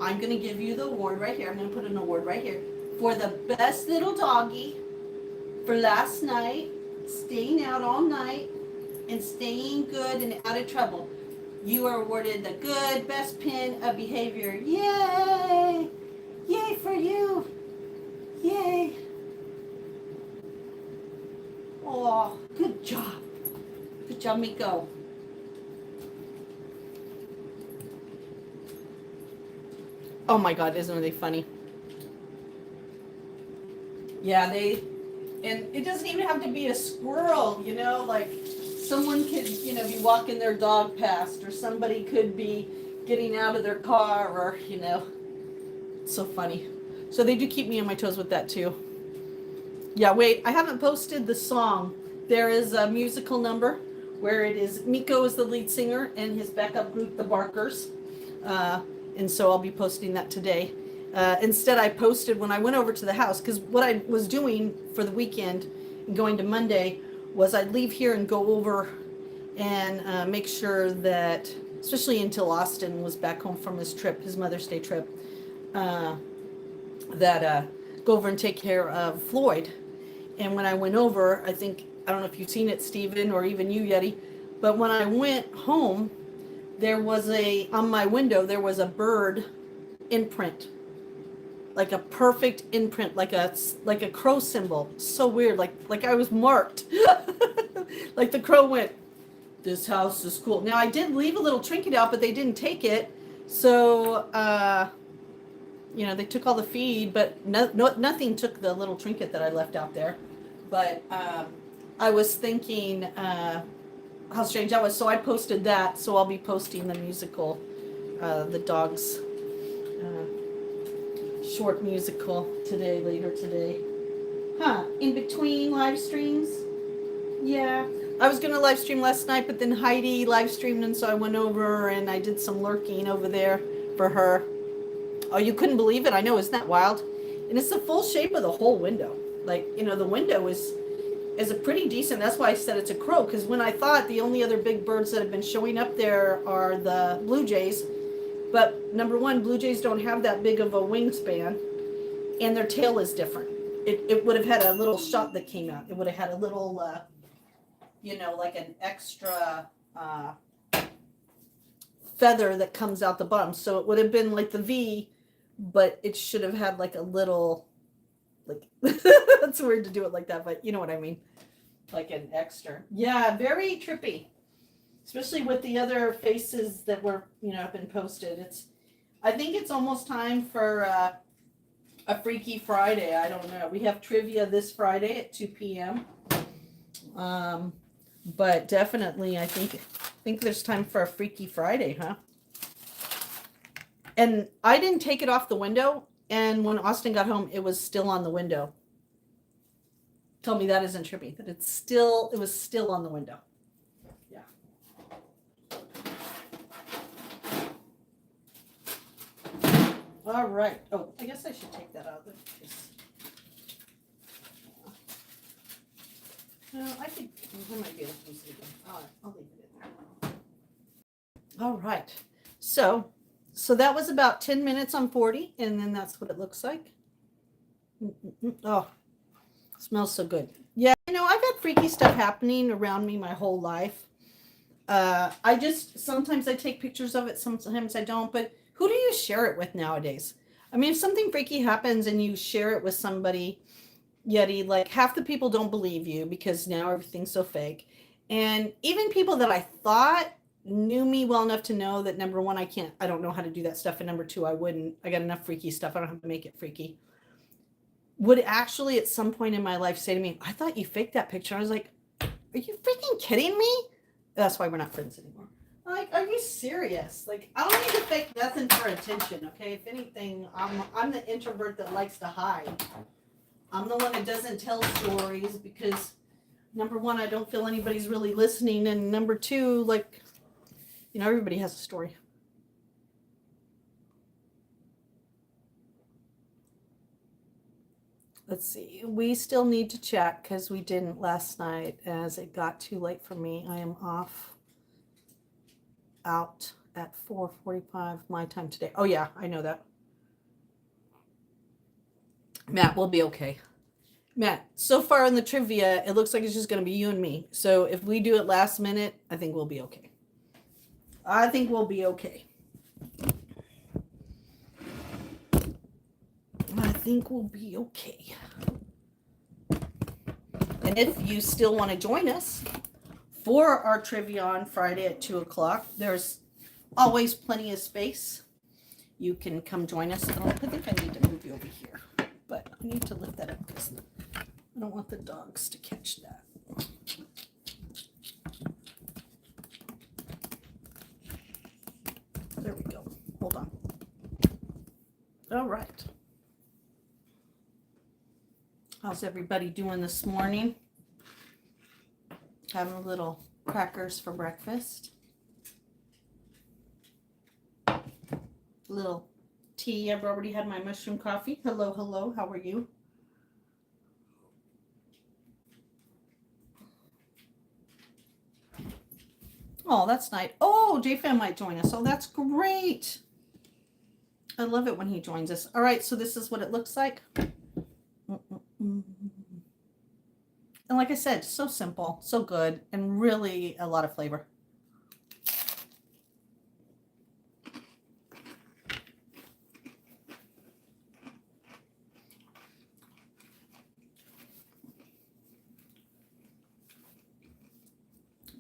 I'm going to give you the award right here. I'm going to put an award right here for the best little doggy for last night, staying out all night and staying good and out of trouble. You are awarded the good best pin of behavior. Yay! Yay for you! Yay! Oh, good job. Good job, Miko. Oh my God, isn't they funny? Yeah, and it doesn't even have to be a squirrel, you know, like someone could, you know, be walking their dog past, or somebody could be getting out of their car, or, you know, it's so funny. So they do keep me on my toes with that too. Yeah, wait, I haven't posted the song. There is a musical number where it is, Miko is the lead singer and his backup group, the Barkers. And so I'll be posting that today. Instead, I posted when I went over to the house, because what I was doing for the weekend and going to Monday was I'd leave here and go over and make sure that, especially until Austin was back home from his trip, his Mother's Day trip, uh, that go over and take care of Floyd. And when I went over, I don't know if you've seen it, Stephen, or even you, Yeti, but when I went home, on my window, there was a bird imprint, like a perfect imprint, like a crow symbol. So weird, like I was marked. Like the crow went, this house is cool. Now I did leave a little trinket out, but they didn't take it. So, they took all the feed, but nothing took the little trinket that I left out there. But I was thinking how strange that was. So I posted that. So I'll be posting the musical, the dogs short musical later today. In between live streams? Yeah. I was going to live stream last night, but then Heidi live streamed, and so I went over and I did some lurking over there for her. Oh, you couldn't believe it? I know, isn't that wild? And it's the full shape of the whole window. Like, the window is a pretty decent, that's why I said it's a crow, because when I thought the only other big birds that have been showing up there are the blue jays, but number one, blue jays don't have that big of a wingspan, and their tail is different. It would have had a little shot that came out. It would have had a little, like an extra feather that comes out the bottom. So it would have been like the V, but it should have had like a little, like, that's weird to do it like that, but you know what I mean? Like an extra. Yeah, very trippy. Especially with the other faces that were, have been posted. I think it's almost time for a Freaky Friday. I don't know. We have trivia this Friday at 2 p.m. But definitely, I think there's time for a Freaky Friday, huh? And I didn't take it off the window, and when Austin got home, it was still on the window. Tell me that isn't trippy, that it was still on the window. Yeah. All right. Oh, I guess I should take that out. No, I might be able to use it again. All right, I'll leave it in there. All right. So that was about 10 minutes on 40, and then that's what it looks like. Oh, smells so good. Yeah, I've had freaky stuff happening around me my whole life. Sometimes I take pictures of it, sometimes I don't, but who do you share it with nowadays? I mean, if something freaky happens and you share it with somebody, Yeti, like half the people don't believe you because now everything's so fake. And even people that I thought knew me well enough to know that number one, I don't know how to do that stuff. And number two, I got enough freaky stuff. I don't have to make it freaky. Would actually at some point in my life say to me, I thought you faked that picture. I was like, are you freaking kidding me? That's why we're not friends anymore. Like, are you serious? Like, I don't need to fake nothing for attention, okay? If anything, I'm the introvert that likes to hide. I'm the one that doesn't tell stories because, number one, I don't feel anybody's really listening. And number two, like, everybody has a story. Let's see. We still need to chat because we didn't last night as it got too late for me. I am out at 4:45 my time today. Oh, yeah, I know that. Matt, we'll be okay. Matt, so far in the trivia, it looks like it's just going to be you and me. So if we do it last minute, I think we'll be okay. I think we'll be okay. And if you still want to join us for our trivia on Friday at 2 o'clock, there's always plenty of space. You can come join us. I think I need to move you over here, but I need to lift that up because I don't want the dogs to catch that. There we go. Hold on. All right. How's everybody doing this morning? Having a little crackers for breakfast. Little tea. I've already had my mushroom coffee. Hello, hello. How are you? Oh, that's nice. Oh, JFam might join us. Oh, that's great. I love it when he joins us. All right, so this is what it looks like. And like I said, so simple, so good, and really a lot of flavor.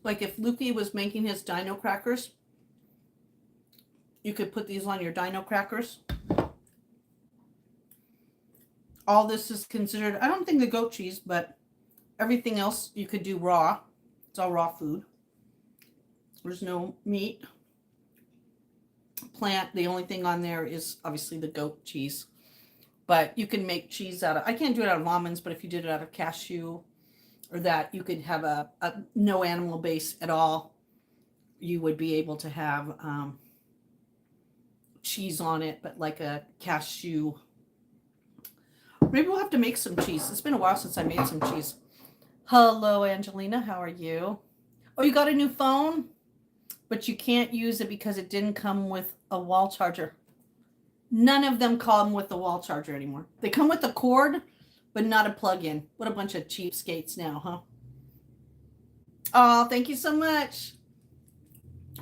Like if Lukey was making his dino crackers, you could put these on your dino crackers. All this is considered, I don't think the goat cheese, but everything else you could do raw. It's all raw food. There's no meat, plant. The only thing on there is obviously the goat cheese. But you can make cheese out of, I can't do it out of almonds, but if you did it out of cashew or that, you could have a no animal base at all. You would be able to have cheese on it, but like a cashew. Maybe we'll have to make some cheese. It's been a while since I made some cheese. Hello, Angelina. How are you? Oh, you got a new phone? But you can't use it because it didn't come with a wall charger. None of them come with the wall charger anymore. They come with a cord, but not a plug-in. What a bunch of cheapskates now, huh? Oh, thank you so much.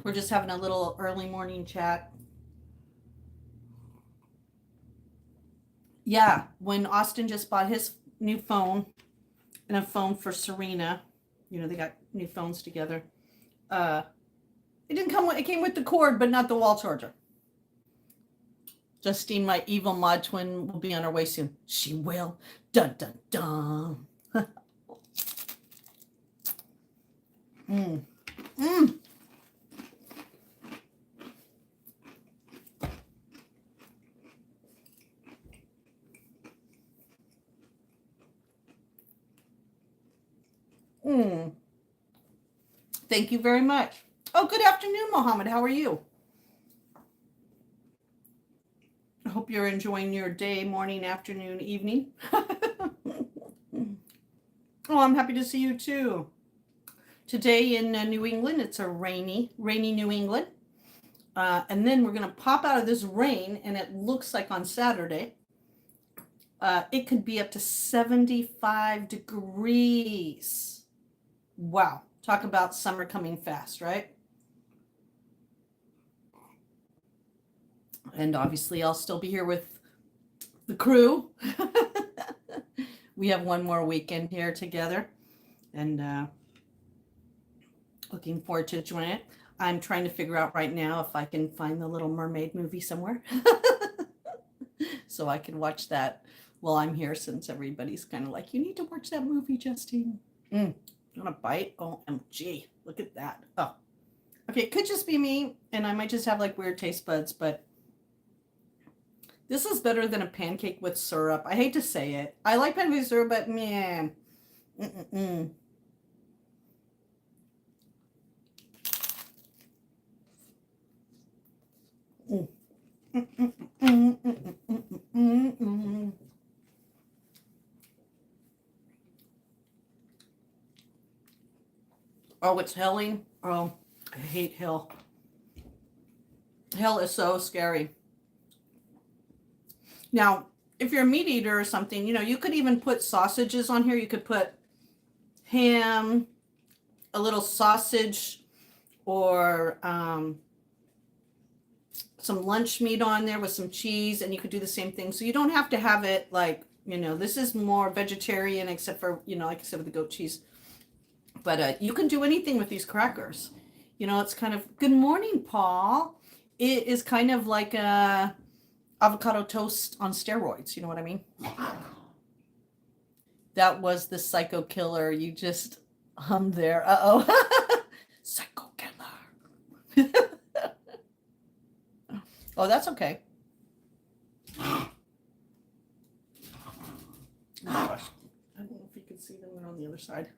We're just having a little early morning chat. Yeah, when Austin just bought his new phone and a phone for Serena, you know, they got new phones together. It didn't come with, it came with the cord, but not the wall charger. Justine, my evil mod twin, will be on her way soon. She will. Dun, dun, dun. Thank you very much. Oh, good afternoon, Mohammed. How are you? I hope you're enjoying your day, morning, afternoon, evening. Oh, I'm happy to see you too. Today in New England, it's a rainy New England. And then we're going to pop out of this rain, and it looks like on Saturday, it could be up to 75 degrees. Wow. Talk about summer coming fast, right? And obviously, I'll still be here with the crew. We have one more weekend here together, and looking forward to joining it. I'm trying to figure out right now if I can find the Little Mermaid movie somewhere so I can watch that while I'm here, since everybody's kind of like, you need to watch that movie, Justine. You want a bite? OMG, look at that. Oh, okay, it could just be me, and I might just have like weird taste buds, but this is better than a pancake with syrup. I hate to say it. I like pancake with syrup, but man. Oh, it's helling. Oh, I hate hell. Hell is so scary. Now, if you're a meat eater or something, you know, you could even put sausages on here. You could put ham, a little sausage, or some lunch meat on there with some cheese, and you could do the same thing. So you don't have to have it like, you know, this is more vegetarian, except for, you know, like I said, with the goat cheese. But you can do anything with these crackers. You know, it's kind of, good morning, Paul. It is kind of like a avocado toast on steroids. You know what I mean? That was the psycho killer. You just hummed there. Uh-oh. Psycho killer. Oh, that's okay. Oh gosh. I don't know if you can see them. They're on the other side.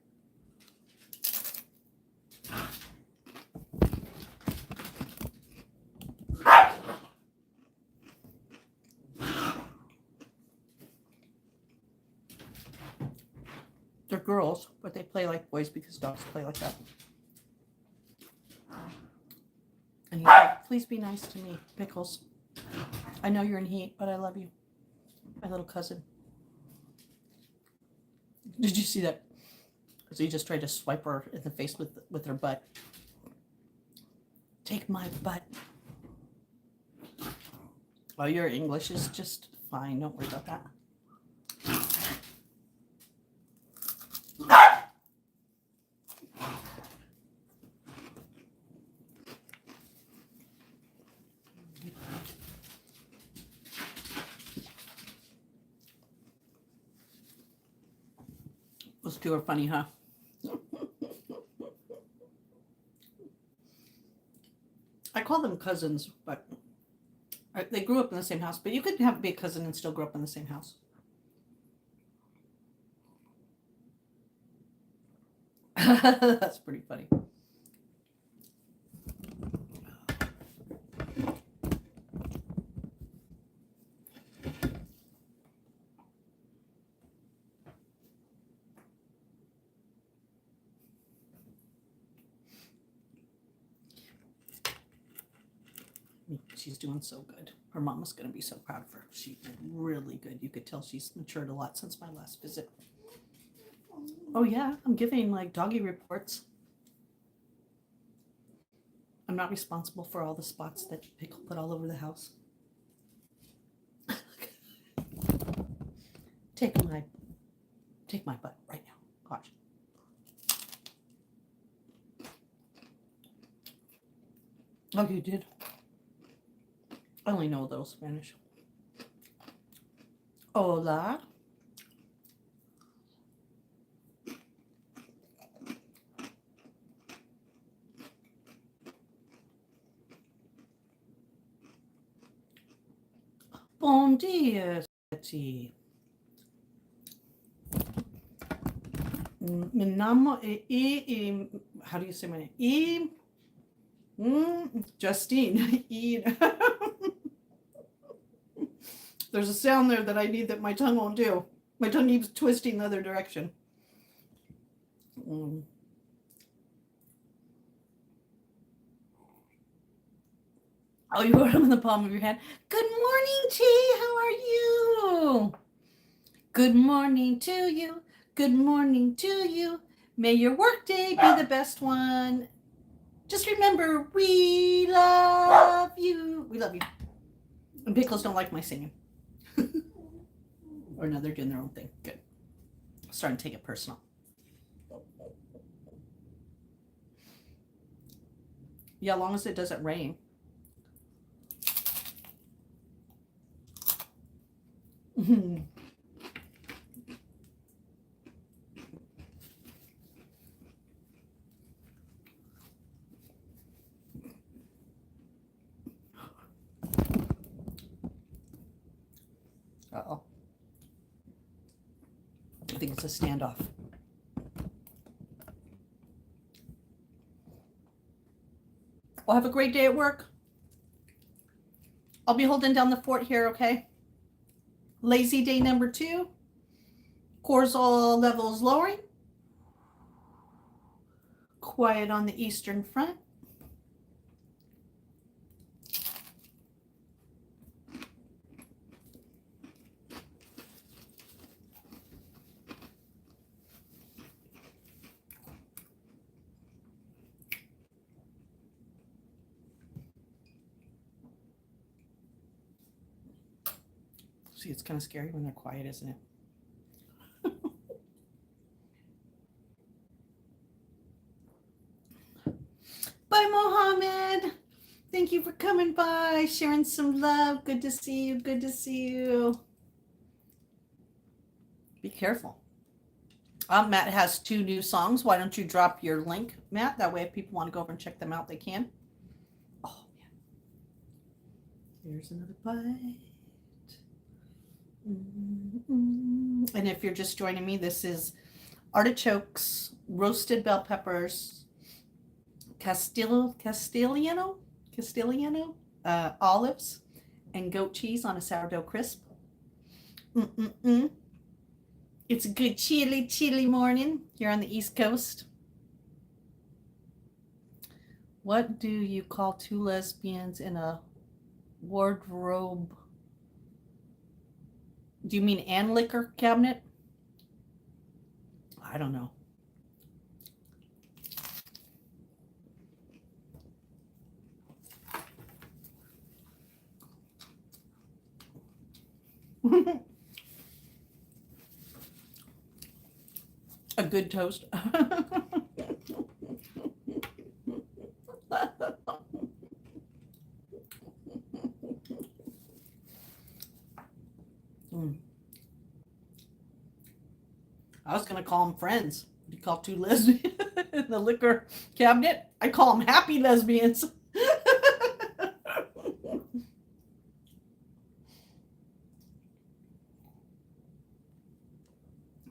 They're girls, but they play like boys because dogs play like that. Please be nice to me, Pickles. I know you're in heat, but I love you. My little cousin. Did you see that? So he just tried to swipe her in the face with her butt. Take my butt. Oh, your English is just fine. Don't worry about that. Those two are funny, huh? I call them cousins, but they grew up in the same house. But you could be a cousin and still grow up in the same house. That's pretty funny. She's doing so good. Her mama's going to be so proud of her. She's really good. You could tell she's matured a lot since my last visit. Oh yeah, I'm giving like doggy reports. I'm not responsible for all the spots that Pickle put all over the house. Take my butt right now. Watch. Oh, you did? I only know those Spanish. Hola. Bon dia, Betty. Minamo how do you say my name? Justine. There's a sound there that I need that my tongue won't do. My tongue keeps twisting the other direction. Oh, you wrote them in the palm of your hand. Good morning, T. How are you? Good morning to you. Good morning to you. May your workday be the best one. Just remember, we love you. We love you. And Pickles don't like my singing. Or no, they're doing their own thing. Good. I'm starting to take it personal. Yeah, as long as it doesn't rain. Uh-oh. I think it's a standoff. Well, have a great day at work. I'll be holding down the fort here, okay? Lazy day number 2. Cortisol levels lowering. Quiet on the eastern front. See, it's kind of scary when they're quiet, isn't it? Bye, Mohammed. Thank you for coming by, sharing some love. Good to see you. Good to see you. Be careful. Matt has 2 new songs. Why don't you drop your link, Matt? That way, if people want to go over and check them out, they can. Oh, man. Here's another bite. And if you're just joining me, this is artichokes, roasted bell peppers, Castellano, olives, and goat cheese on a sourdough crisp. It's a good chilly morning here on the East Coast. What do you call two lesbians in a wardrobe? Do you mean and liquor cabinet? I don't know. A good toast. I was going to call them friends. You call two lesbians in the liquor cabinet? I call them happy lesbians.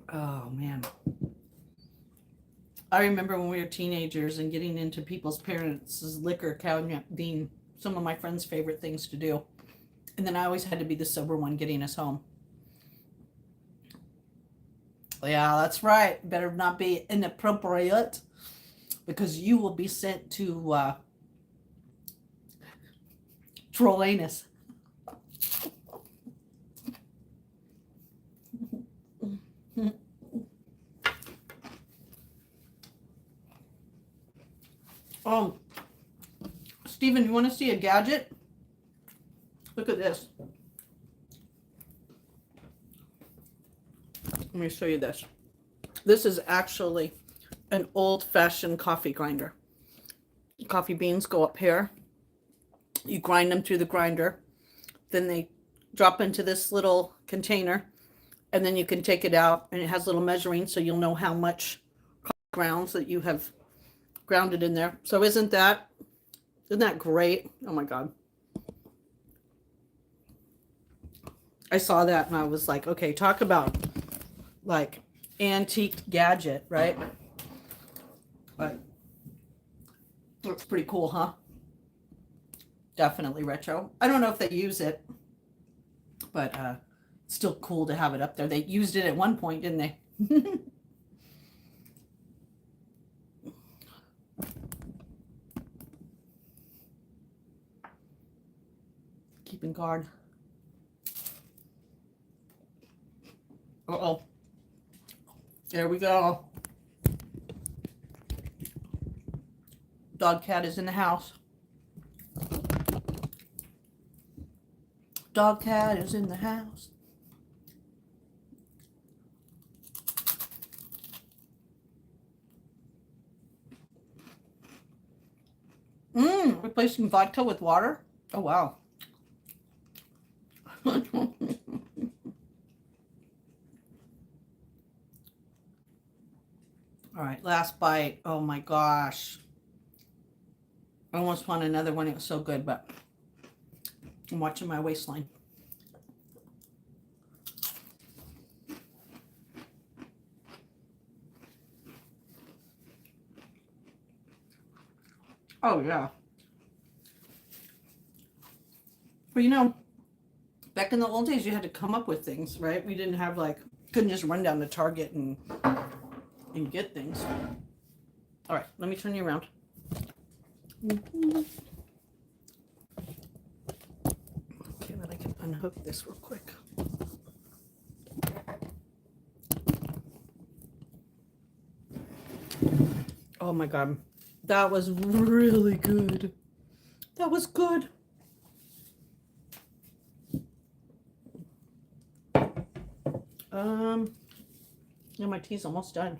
Oh, man. I remember when we were teenagers and getting into people's parents' liquor cabinet being some of my friends' favorite things to do. And then I always had to be the sober one getting us home. Yeah, that's right. Better not be inappropriate because you will be sent to Trollanus. Oh, Stephen, you want to see a gadget? Look at this. Let me show you this. This is actually an old-fashioned coffee grinder. Coffee beans go up here. You grind them through the grinder. Then they drop into this little container. And then you can take it out. And it has little measuring so you'll know how much grounds that you have grounded in there. So isn't that great? Oh my God. I saw that and I was like, okay, talk about like antique gadget, right? But looks pretty cool, huh? Definitely retro. I don't know if they use it, but it's still cool to have it up there. They used it at one point, didn't they? Keeping guard. Uh-oh. There we go. Dog cat is in the house. Dog cat is in the house. Replacing vodka with water? Oh, wow. All right, last bite. Oh my gosh. I almost want another one. It was so good, but I'm watching my waistline. Oh, yeah. But you know, back in the old days, you had to come up with things, right? We didn't have like, couldn't just run down to Target and get things. All right, let me turn you around. Okay, then I can unhook this real quick. Oh my God, that was really good. That was good. Yeah, my tea's almost done.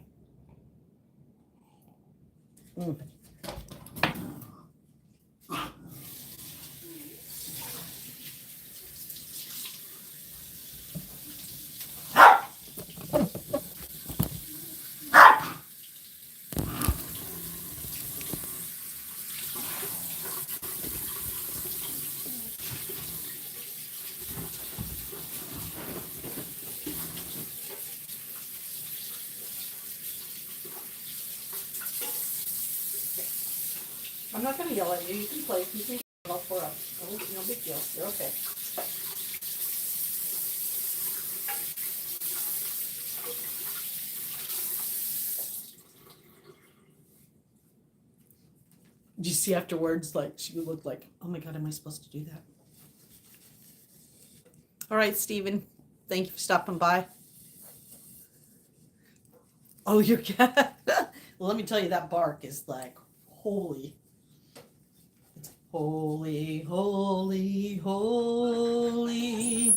I'm not going to yell at you. You can play. You can all 4 up. No big deal. You're okay. Did you see afterwards, like, she looked like, oh my God, am I supposed to do that? All right, Stephen, thank you for stopping by. Oh, your cat. Well, let me tell you, that bark is like, holy. It's holy, holy, holy.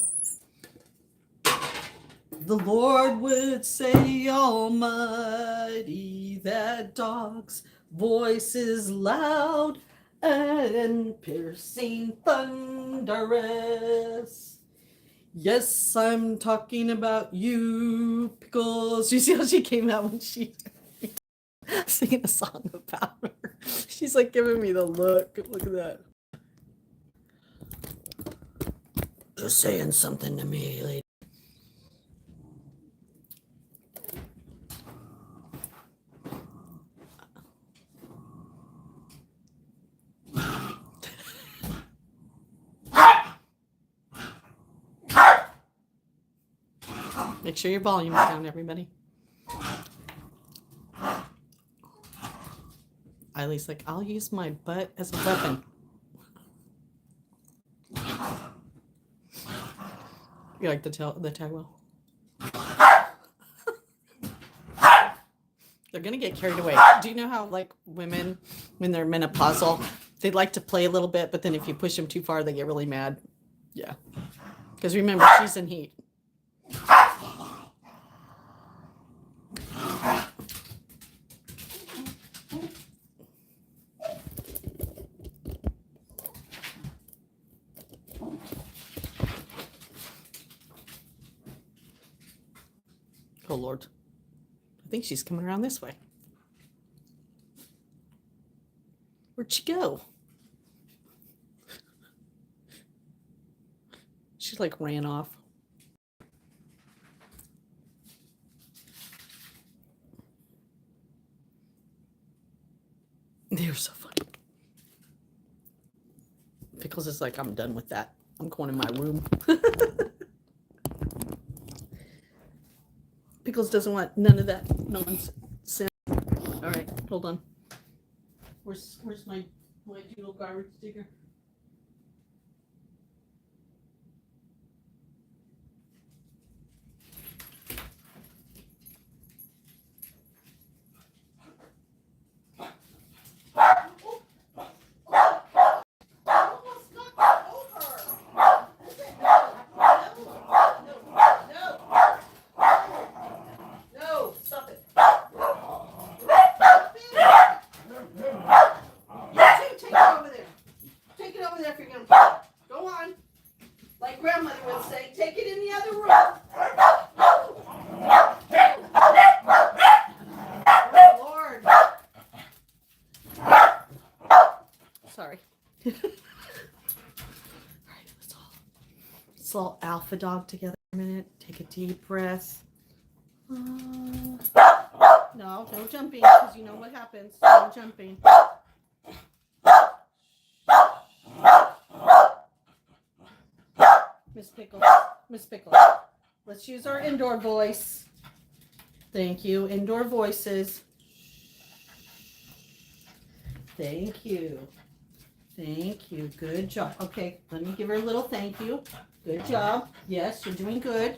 The Lord would say almighty, that dog's voice is loud and piercing thunderous. Yes, I'm talking about you, Pickles. You see how she came out when she singing a song about her? She's like giving me the look. Look at that. Just saying something to me, lady. Make sure your volume is down, everybody. Eileen's like, I'll use my butt as a weapon. You like the tag well? They're gonna get carried away. Do you know how, like, women, when they're menopausal, they like to play a little bit, but then if you push them too far, they get really mad. Yeah. Because remember, she's in heat. Oh, Lord. I think she's coming around this way. Where'd she go? She, like, ran off. They're so funny. Pickles is like, I'm done with that. I'm going in my room. Pickles doesn't want none of that nonsense. All right, hold on. Where's my doodle garbage digger? Sorry. All right, let's all alpha dog together a minute. Take a deep breath. No jumping, because you know what happens. No jumping. Miss Pickles. Let's use our indoor voice. Thank you. Indoor voices. Thank you. Thank you. Good job. Okay, let me give her a little thank you. Good job. Yes, you're doing good.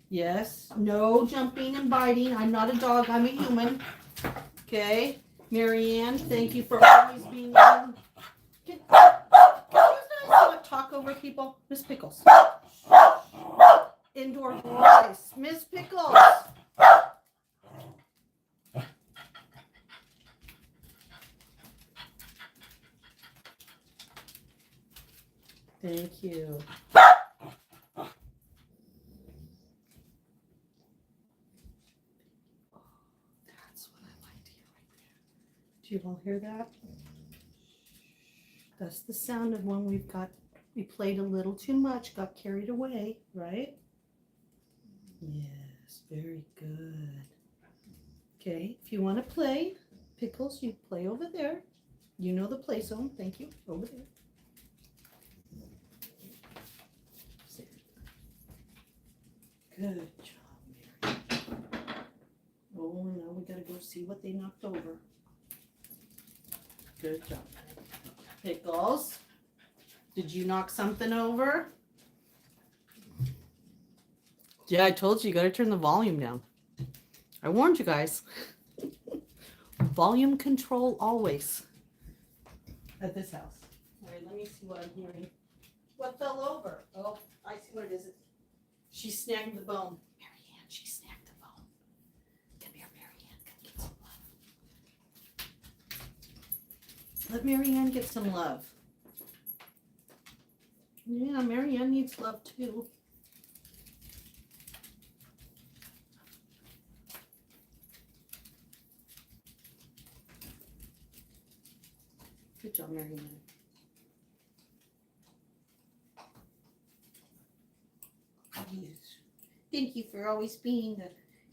Yes. No jumping and biting. I'm not a dog. I'm a human. Okay. Marianne, thank you for always being there. Can you not talk over people? Miss Pickles. Indoor voice. Miss Pickles. Thank you. That's what I like to hear right there. Do you all hear that? That's the sound of when we played a little too much, got carried away, right? Yes, very good. Okay, if you want to play, Pickles, you play over there. You know the play zone. Thank you. Over there. Good job, Mary. Oh, now we gotta go see what they knocked over. Good job. Pickles, did you knock something over? Yeah, I told you, you gotta turn the volume down. I warned you guys. Volume control always at this house. All right, let me see what I'm hearing. What fell over? Oh, I see what it is. She snagged the bone. Marianne, she snagged the bone. Come here, Marianne. Come get some love. Let Marianne get some love. Yeah, Marianne needs love too. Good job, Marianne. Yes. Thank you for always being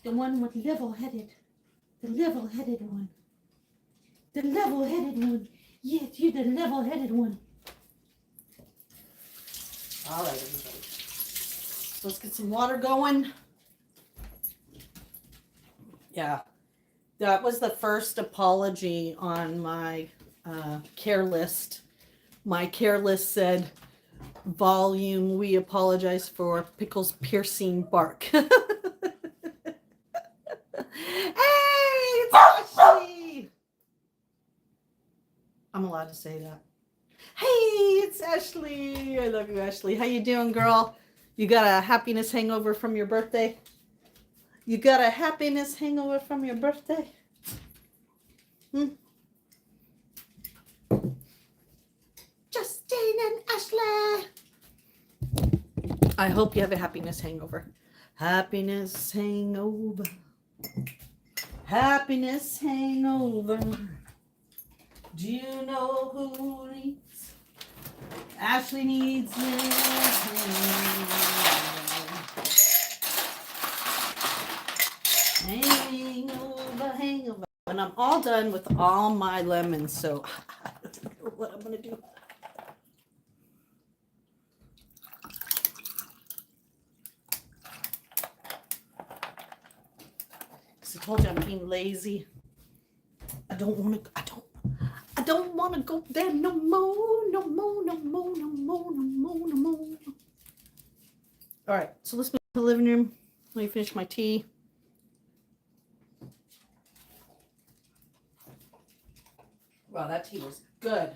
the one with level-headed. The level-headed one. The level-headed one. Yes, you're the level-headed one. All right, everybody. So let's get some water going. Yeah, that was the first apology on my care list. My care list said, volume, we apologize for Pickles' piercing bark. Hey, it's Ashley! I'm allowed to say that. Hey, it's Ashley. I love you, Ashley. How you doing, girl? You got a happiness hangover from your birthday? You got a happiness hangover from your birthday? Justine and Ashley. I hope you have a happiness hangover. Happiness hangover. Happiness hangover. Do you know who needs? Ashley needs hangover, hangover. When I'm all done with all my lemons, so I don't know what I'm gonna do. I told you I'm being lazy. I don't want to go there no more. All right, so let's move to the living room. Let me finish my tea. Wow, that tea was good.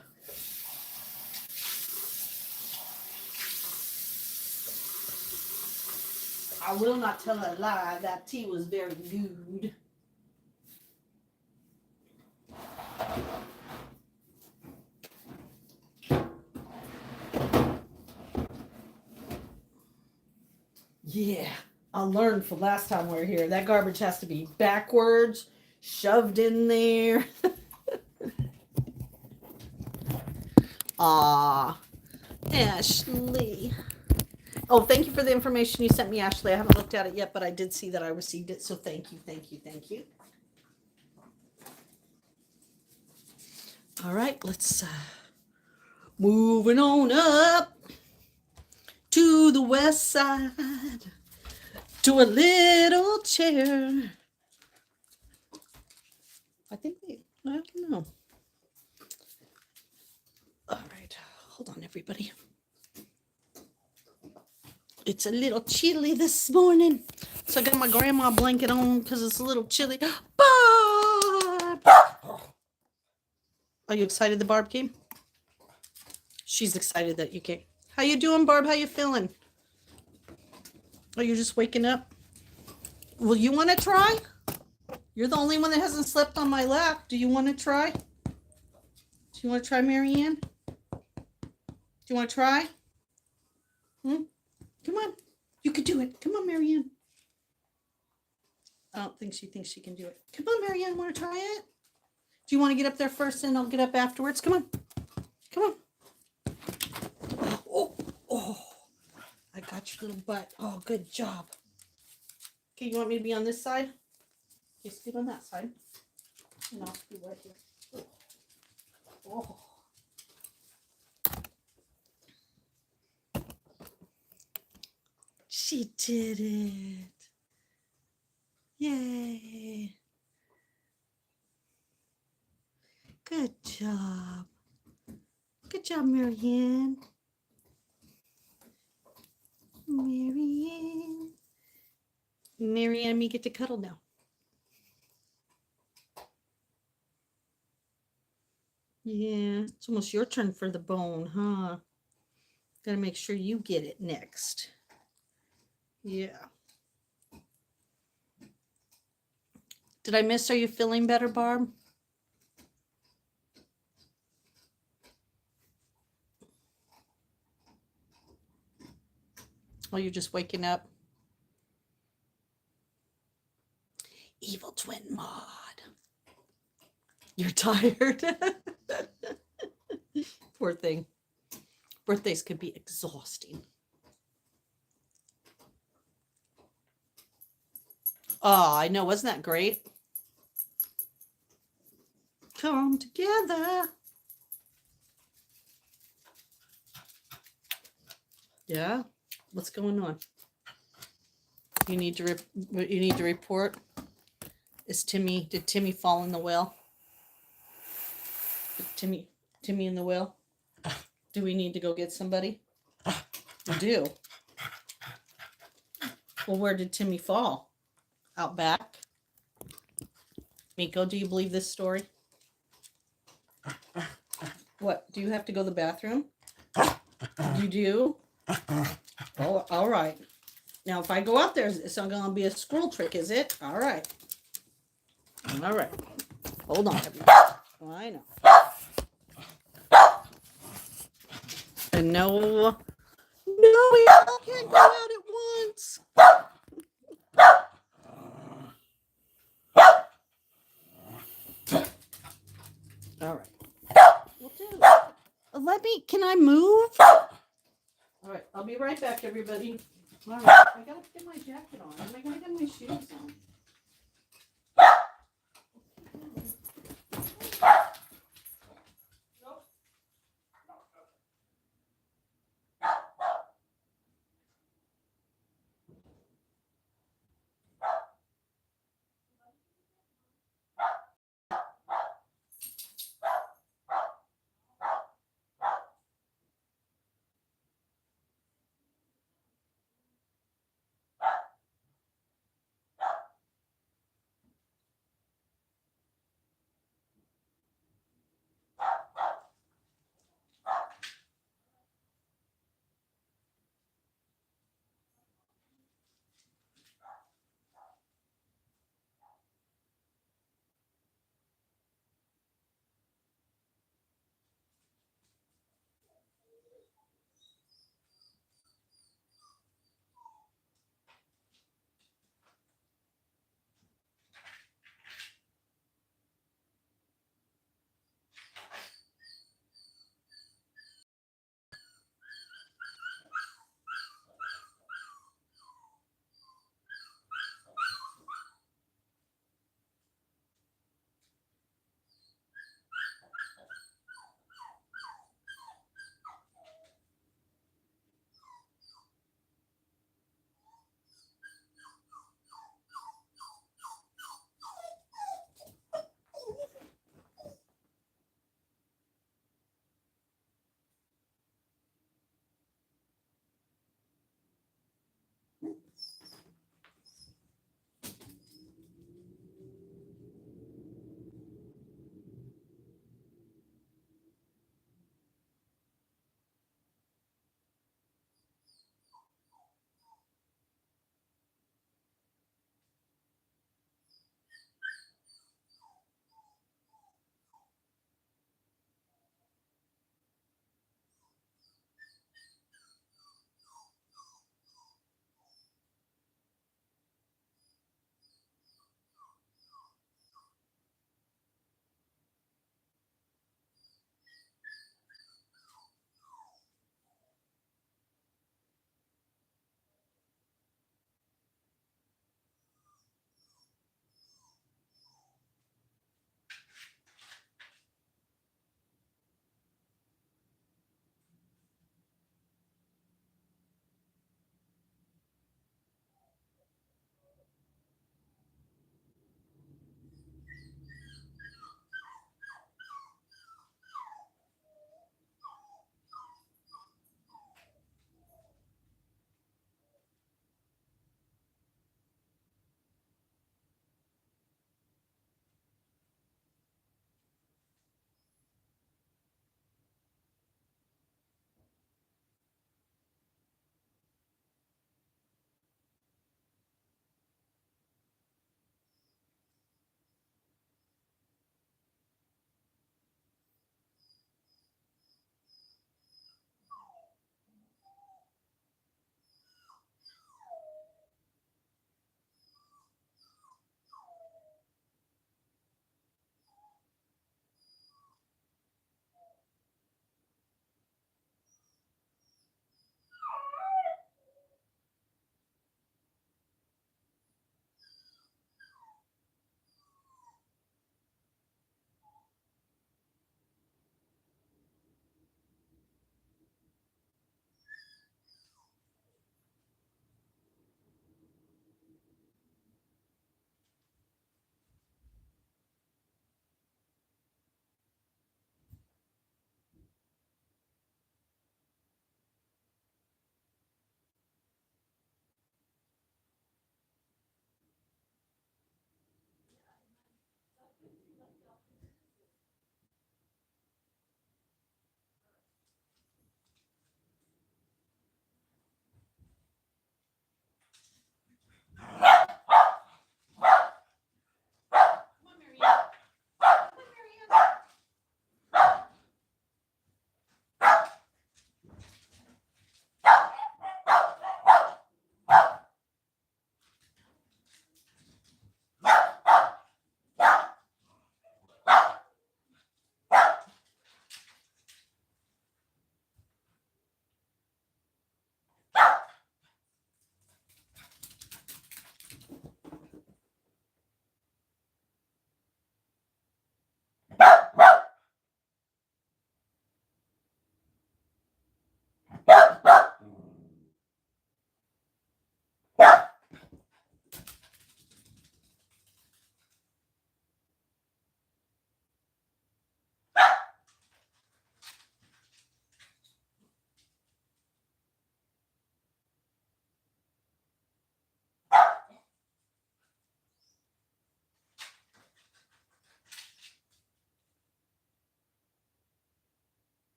I will not tell a lie. That tea was very good. Yeah, I learned from last time we were here. That garbage has to be backwards, shoved in there. Aw, Ashley. Oh, thank you for the information you sent me, Ashley. I haven't looked at it yet, but I did see that I received it. So thank you, thank you, thank you. All right, let's moving on up to the west side to a little chair. I don't know. All right, hold on, everybody. It's a little chilly this morning, so I got my grandma blanket on because it's a little chilly. Barb! Are you excited the Barb came? She's excited that you came. How you doing, Barb? How you feeling? Are you just waking up? Well, you want to try? You're the only one that hasn't slept on my lap. Do you want to try? Do you want to try, Marianne? Do you want to try? Come on. You can do it. Come on, Marianne. I don't think she thinks she can do it. Come on, Marianne. Want to try it? Do you want to get up there first and I'll get up afterwards? Come on. Come on. Oh. I got your little butt. Oh, good job. Okay, you want me to be on this side? Okay, scoot on that side. And I'll scoot right here. Oh. She did it. Yay. Good job. Good job, Marianne. Marianne. Marianne and me get to cuddle now. Yeah, it's almost your turn for the bone, huh? Gotta make sure you get it next. Yeah. Did I miss? Are you feeling better, Barb? Oh, you're just waking up. Evil twin mod. You're tired. Poor thing. Birthdays could be exhausting. Oh, I know. Wasn't that great? Come together. Yeah. What's going on? You need to report. Did Timmy fall in the well? Timmy in the well? Do we need to go get somebody? We do. Well, where did Timmy fall? Out back? Miko, do you believe this story? What? Do you have to go to the bathroom? You do? Oh, all right. Now, if I go out there, it's not going to be a squirrel trick, is it? All right. All right. Hold on, everybody. I know. And no, we all can't go out at once. All right. We'll do. Can I move? All right. I'll be right back, everybody. All right. I got to get my jacket on. I got to get my shoes on.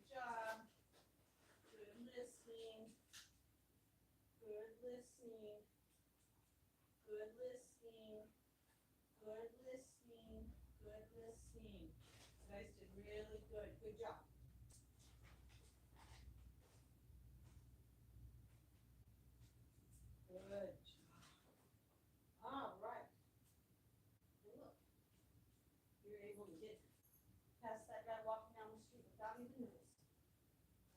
Good job. Good listening. Good listening. Good listening. Good listening. Good listening. You guys did really good. Good job. Good job. All right. Look, you're able to get past that guy walking down the street without even noticing.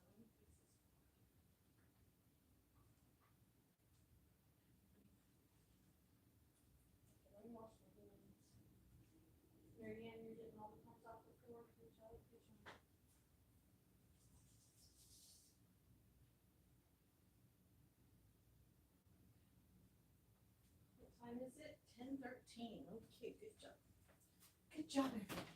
Let me fix this. Let me wash my hands. Marianne, you're getting all the pumps off the floor. Good job. Good job. What time is it? 10:13. Okay, good job. Good job, everybody.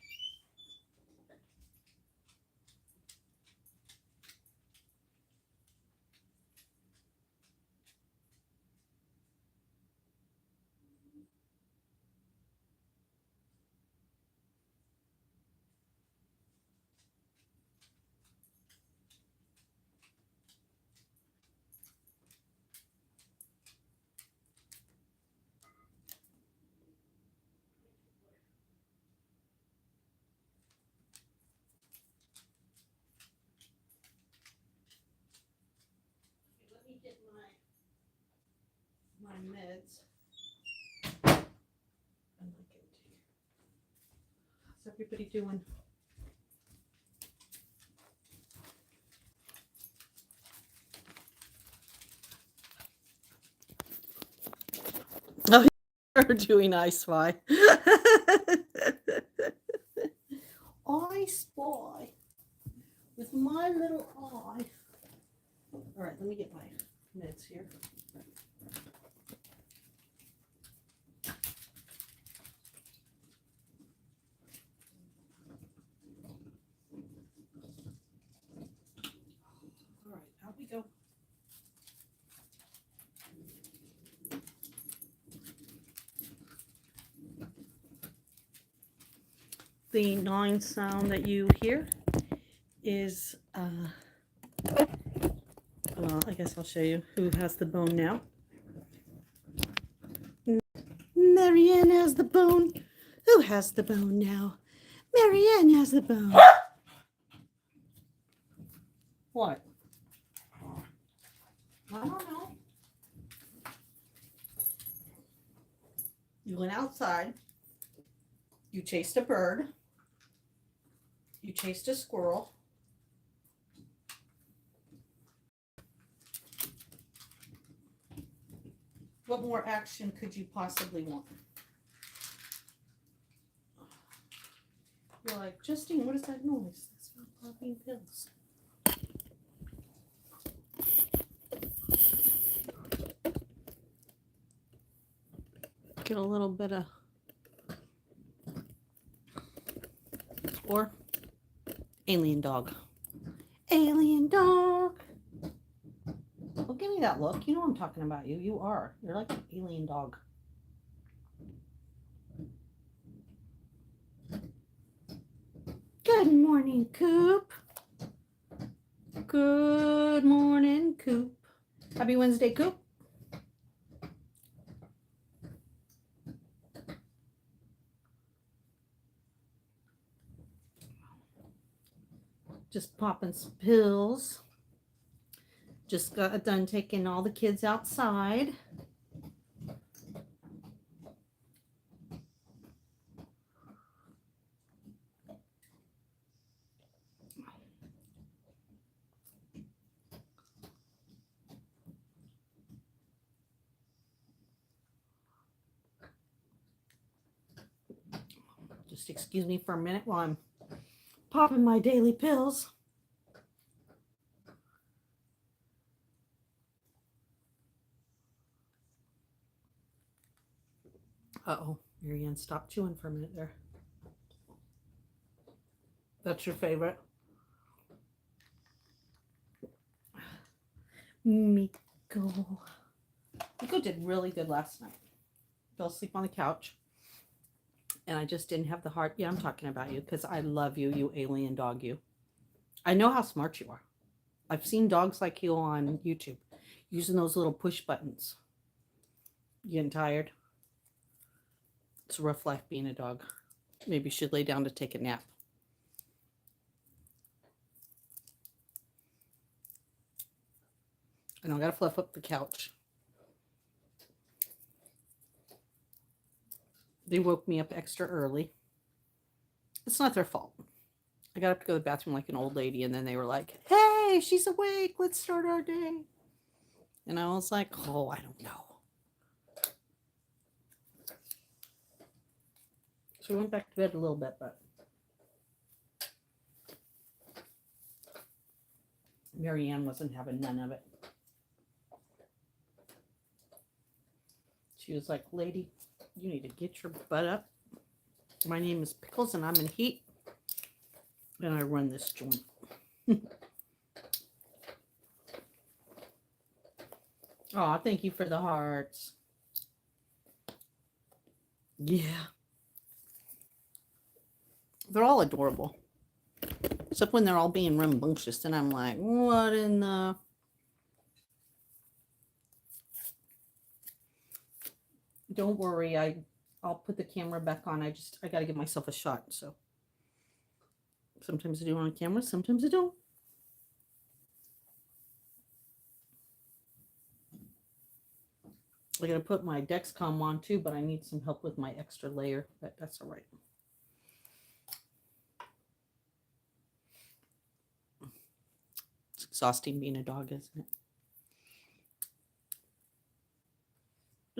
Okay, let me get my meds. How's everybody doing? Oh, you're doing I Spy. I Spy with my little eye. All right, let me get my meds here. All right, out we go. The gnawing sound that you hear is, well, I guess I'll show you who has the bone now. Marianne has the bone. Who has the bone now? Marianne has the bone. What? I don't know. You went outside. You chased a bird. You chased a squirrel. What more action could you possibly want? You're like, Justine, what is that noise? That's not popping pills. Get a little bit of, or alien dog. Alien dog. Well, give me that look. You know I'm talking about you. You are. You're like an alien dog. Good morning, Coop. Good morning, Coop. Happy Wednesday, Coop. Just popping some pills. Just got done taking all the kids outside. Just excuse me for a minute while I'm popping my daily pills. Uh-oh, Marianne, stop chewing for a minute there. That's your favorite? Miko. Miko did really good last night. Fell asleep on the couch. And I just didn't have the heart. Yeah, I'm talking about you because I love you, you alien dog, you. I know how smart you are. I've seen dogs like you on YouTube using those little push buttons. You getting tired? It's a rough life being a dog. Maybe you should lay down to take a nap. And I gotta fluff up the couch. They woke me up extra early. It's not their fault. I got up to go to the bathroom like an old lady, and then they were like, "Hey, she's awake. Let's start our day." And I was like, "Oh, I don't know." So we went back to bed a little bit, but Marianne wasn't having none of it. She was like, "Lady, you need to get your butt up. My name is Pickles, and I'm in heat, and I run this joint." Oh, thank you for the hearts. Yeah. They're all adorable. Except when they're all being rambunctious, and I'm like, what in the... Don't worry, I'll put the camera back on. I gotta give myself a shot, so sometimes I do on camera, sometimes I don't. I gotta put my Dexcom on too, but I need some help with my extra layer, but that's all right. It's exhausting being a dog, isn't it?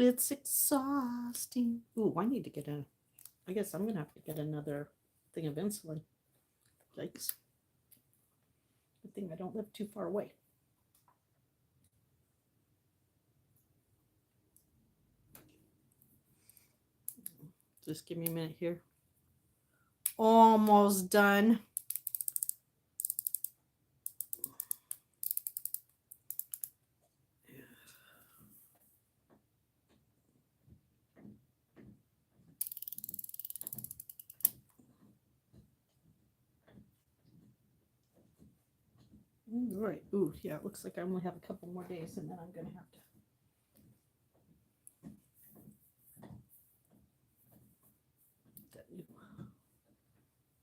It's exhausting. Ooh, I need to get I guess I'm gonna have to get another thing of insulin. Yikes. Good thing I don't live too far away. Just give me a minute here. Almost done. All right. Ooh, yeah, it looks like I only have a couple more days, and then I'm going to have to.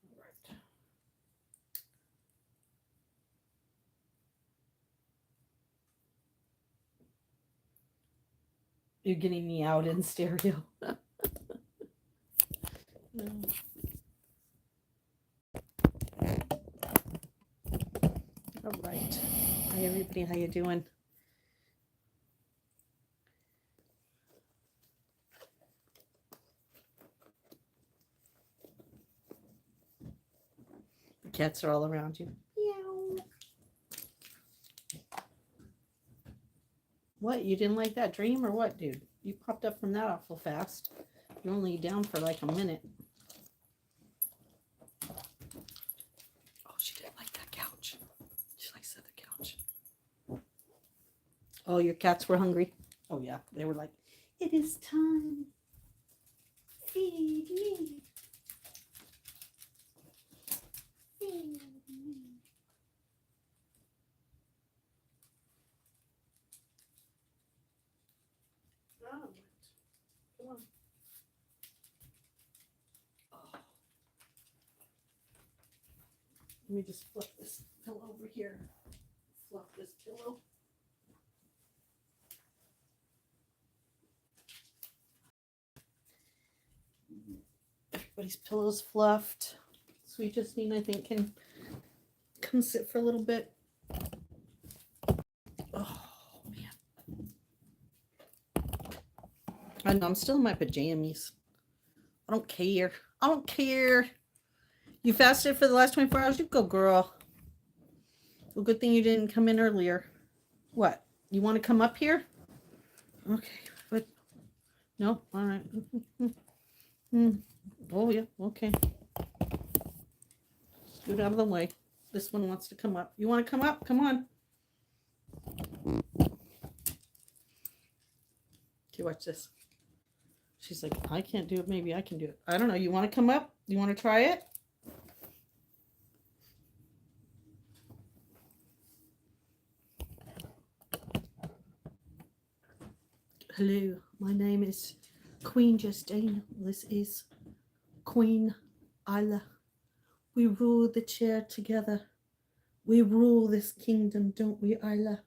All right. You're getting me out in stereo. All right. Hi, everybody. How you doing? The cats are all around you. Meow. What? You didn't like that dream or what, dude? You popped up from that awful fast. You're only down for like a minute. Oh, she didn't like that couch. She likes the other couch. Oh, your cats were hungry? Oh, yeah. They were like, it is time. Feed me. Feed me. Oh, come on. Oh. Let me just flip this pillow over here. Fluff this pillow. Everybody's pillow's fluffed. Sweet Justine, I think, can come sit for a little bit. Oh, man. I know, I'm still in my pajamas. I don't care. I don't care. You fasted for the last 24 hours? You go, girl. Well, good thing you didn't come in earlier. What? You want to come up here? Okay. But no? All right. Oh, yeah. Okay. Scoot out of the way. This one wants to come up. You want to come up? Come on. Okay, watch this. She's like, I can't do it. Maybe I can do it. I don't know. You want to come up? You want to try it? Hello, my name is Queen Justine. This is Queen Isla. We rule the chair together. We rule this kingdom, don't we, Isla?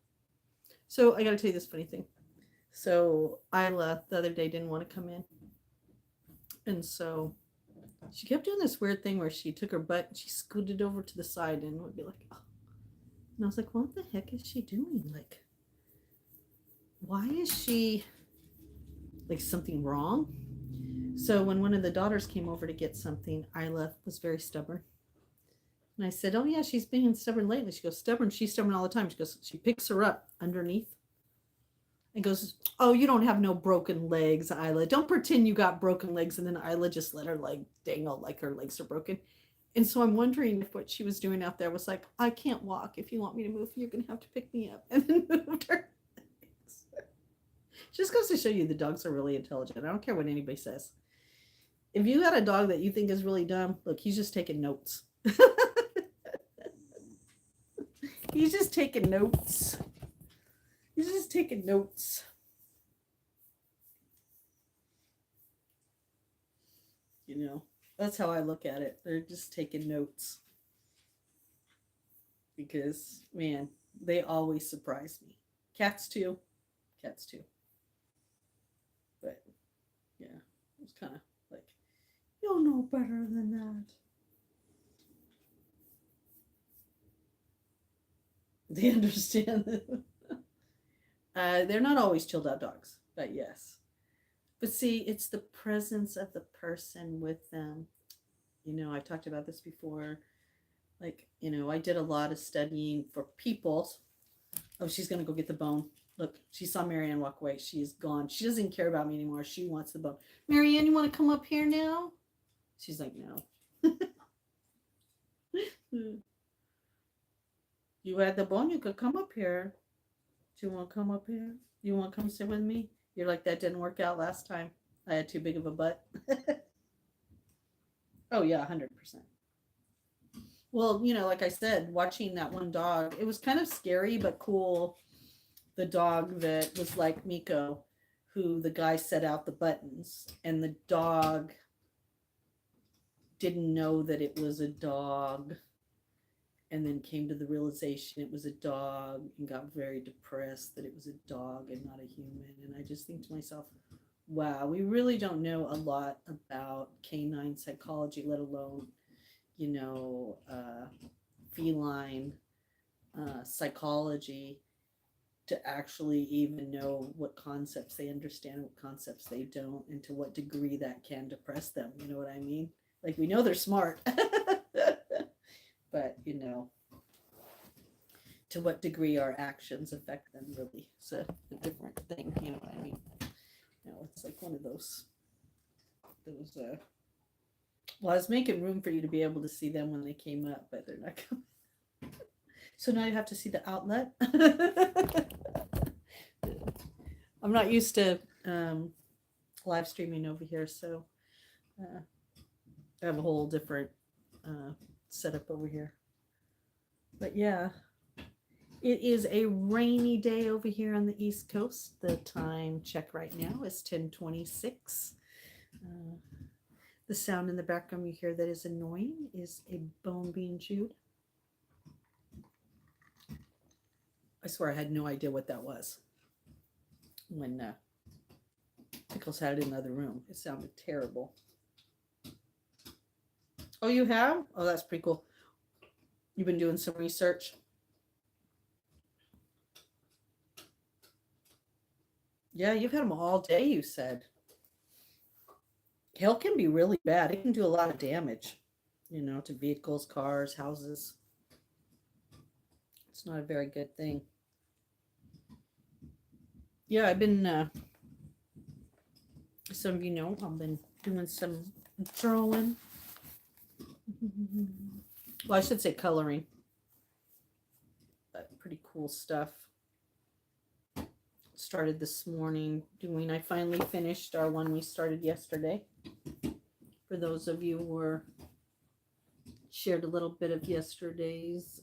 So I gotta tell you this funny thing. So Isla the other day didn't want to come in. And so she kept doing this weird thing where she took her butt and she scooted over to the side and would be like, oh. And I was like, what the heck is she doing? Like, why is she, like, something wrong? So when one of the daughters came over to get something, Isla was very stubborn. And I said, oh yeah, she's being stubborn lately. She goes, stubborn? She's stubborn all the time. She goes, she picks her up underneath and goes, oh, you don't have no broken legs, Isla. Don't pretend you got broken legs. And then Isla just let her leg dangle like her legs are broken. And so I'm wondering if what she was doing out there was like, I can't walk. If you want me to move, you're going to have to pick me up. And then moved her legs. Just goes to show you the dogs are really intelligent. I don't care what anybody says. If you got a dog that you think is really dumb, look, he's just taking notes. He's just taking notes. He's just taking notes. You know, that's how I look at it. They're just taking notes. Because, man, they always surprise me. Cats too. Cats too. But, yeah, it was kind of like, you'll know better than that. They understand. They're not always chilled out dogs, but yes. But see, it's the presence of the person with them. You know, I've talked about this before. Like, you know, I did a lot of studying for people. Oh, she's going to go get the bone. Look, she saw Marianne walk away. She's gone. She doesn't care about me anymore. She wants the bone. Marianne, you want to come up here now? She's like, no. You had the bone, you could come up here. Do you want to come up here? You want to come sit with me? You're like, that didn't work out last time. I had too big of a butt. Oh, yeah, 100%. Well, you know, like I said, watching that one dog, it was kind of scary but cool. The dog that was like Miko, who the guy set out the buttons, and the dog didn't know that it was a dog, and then came to the realization it was a dog and got very depressed that it was a dog and not a human. And I just think to myself, wow, we really don't know a lot about canine psychology, let alone, you know, feline psychology, to actually even know what concepts they understand, what concepts they don't, and to what degree that can depress them. You know what I mean? Like, we know they're smart. But, you know, to what degree our actions affect them really is a different thing. You know what I mean? You know, it's like one of those, well, I was making room for you to be able to see them when they came up, but they're not coming. So now you have to see the outlet. I'm not used to live streaming over here, so I have a whole different setup over here. But yeah, it is a rainy day over here on the East Coast. The time check right now is 10:26. The sound in the background you hear that is annoying is a bone being chewed. I swear I had no idea what that was when Pickles had it in the other room. It sounded terrible. Oh, you have? Oh, that's pretty cool. You've been doing some research. Yeah, you've had them all day, you said. Hail can be really bad. It can do a lot of damage, you know, to vehicles, cars, houses. It's not a very good thing. Yeah, I've been, some of you know, I've been doing some drawing. Well, I should say coloring. But pretty cool stuff. Started this morning doing, I finally finished our one we started yesterday. For those of you who were shared a little bit of yesterday's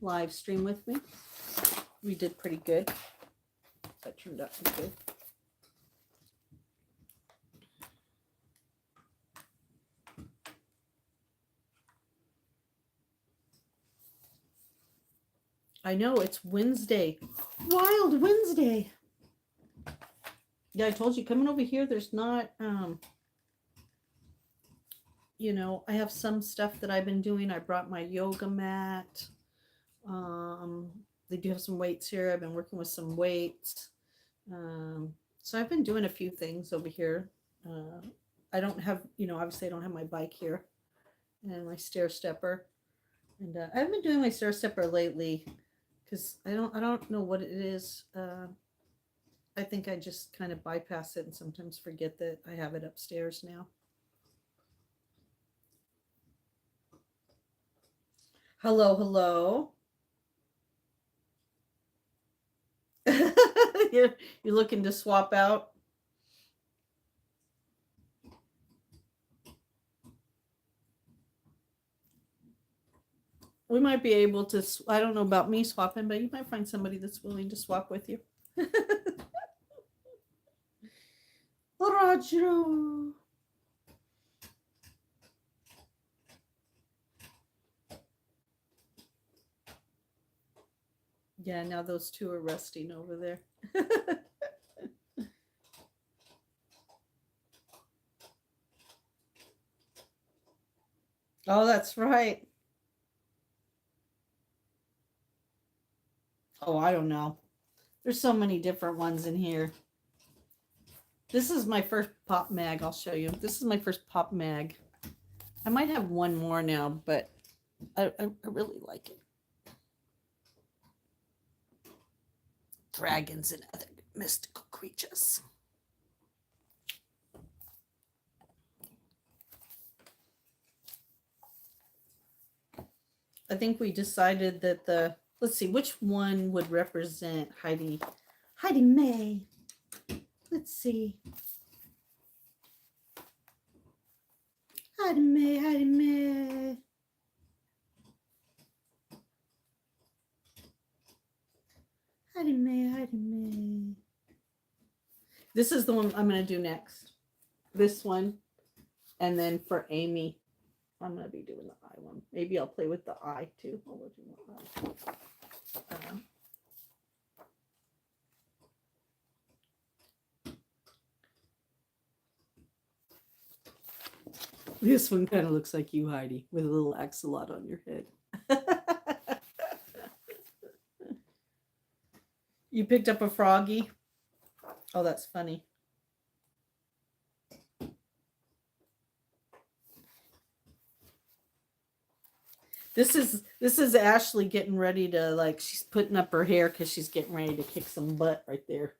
live stream with me, we did pretty good. that turned out to be good. I know, it's Wednesday. Wild Wednesday. Yeah, I told you, coming over here, there's not, you know, I have some stuff that I've been doing. I brought my yoga mat. They do have some weights here. I've been working with some weights. So I've been doing a few things over here. I don't have, you know, obviously I don't have my bike here and my stair stepper. And I haven't been doing my stair stepper lately because I don't know what it is. I think I just kind of bypass it and sometimes forget that I have it upstairs now. Hello, hello. you're, you're looking to swap out? We might be able to, I don't know about me swapping, but you might find somebody that's willing to swap with you. Roger. Yeah, now those two are resting over there. Oh, that's right. Oh, I don't know. There's so many different ones in here. This is my first pop mag. I'll show you. This is my first pop mag. I might have one more now, but I really like it. Dragons and other mystical creatures. I think we decided that let's see, which one would represent Heidi May. Let's see. Heidi May. Heidi May. This is the one I'm going to do next. This one. And then for Amy, I'm going to be doing the eye one. Maybe I'll play with the eye too. This one kind of looks like you, Heidi, with a little axolot on your head. You picked up a froggy? Oh, that's funny. This is Ashley getting ready to, like, she's putting up her hair because she's getting ready to kick some butt right there.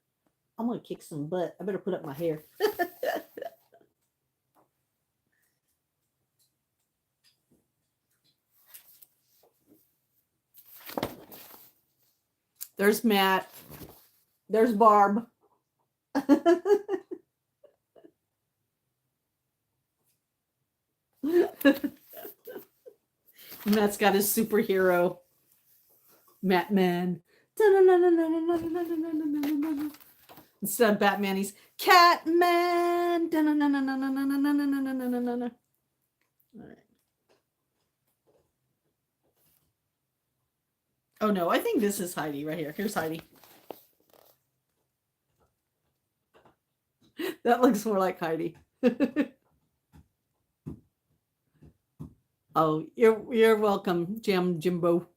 I'm gonna kick some butt. I better put up my hair. There's Matt. There's Barb. Matt's got his superhero Matt Man. Instead of Batman, he's Catman. All right. Oh no, I think this is Heidi right here. Here's Heidi. That looks more like Heidi. Oh, you're welcome, Jam Jimbo.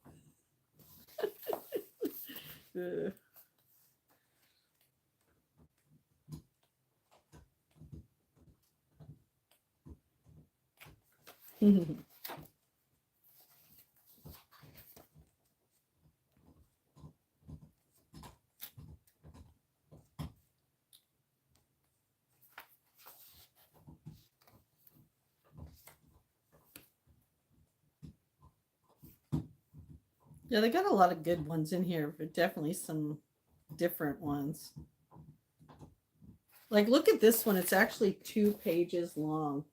Yeah, they got a lot of good ones in here, but definitely some different ones. Like, look at this one. It's actually 2 pages long.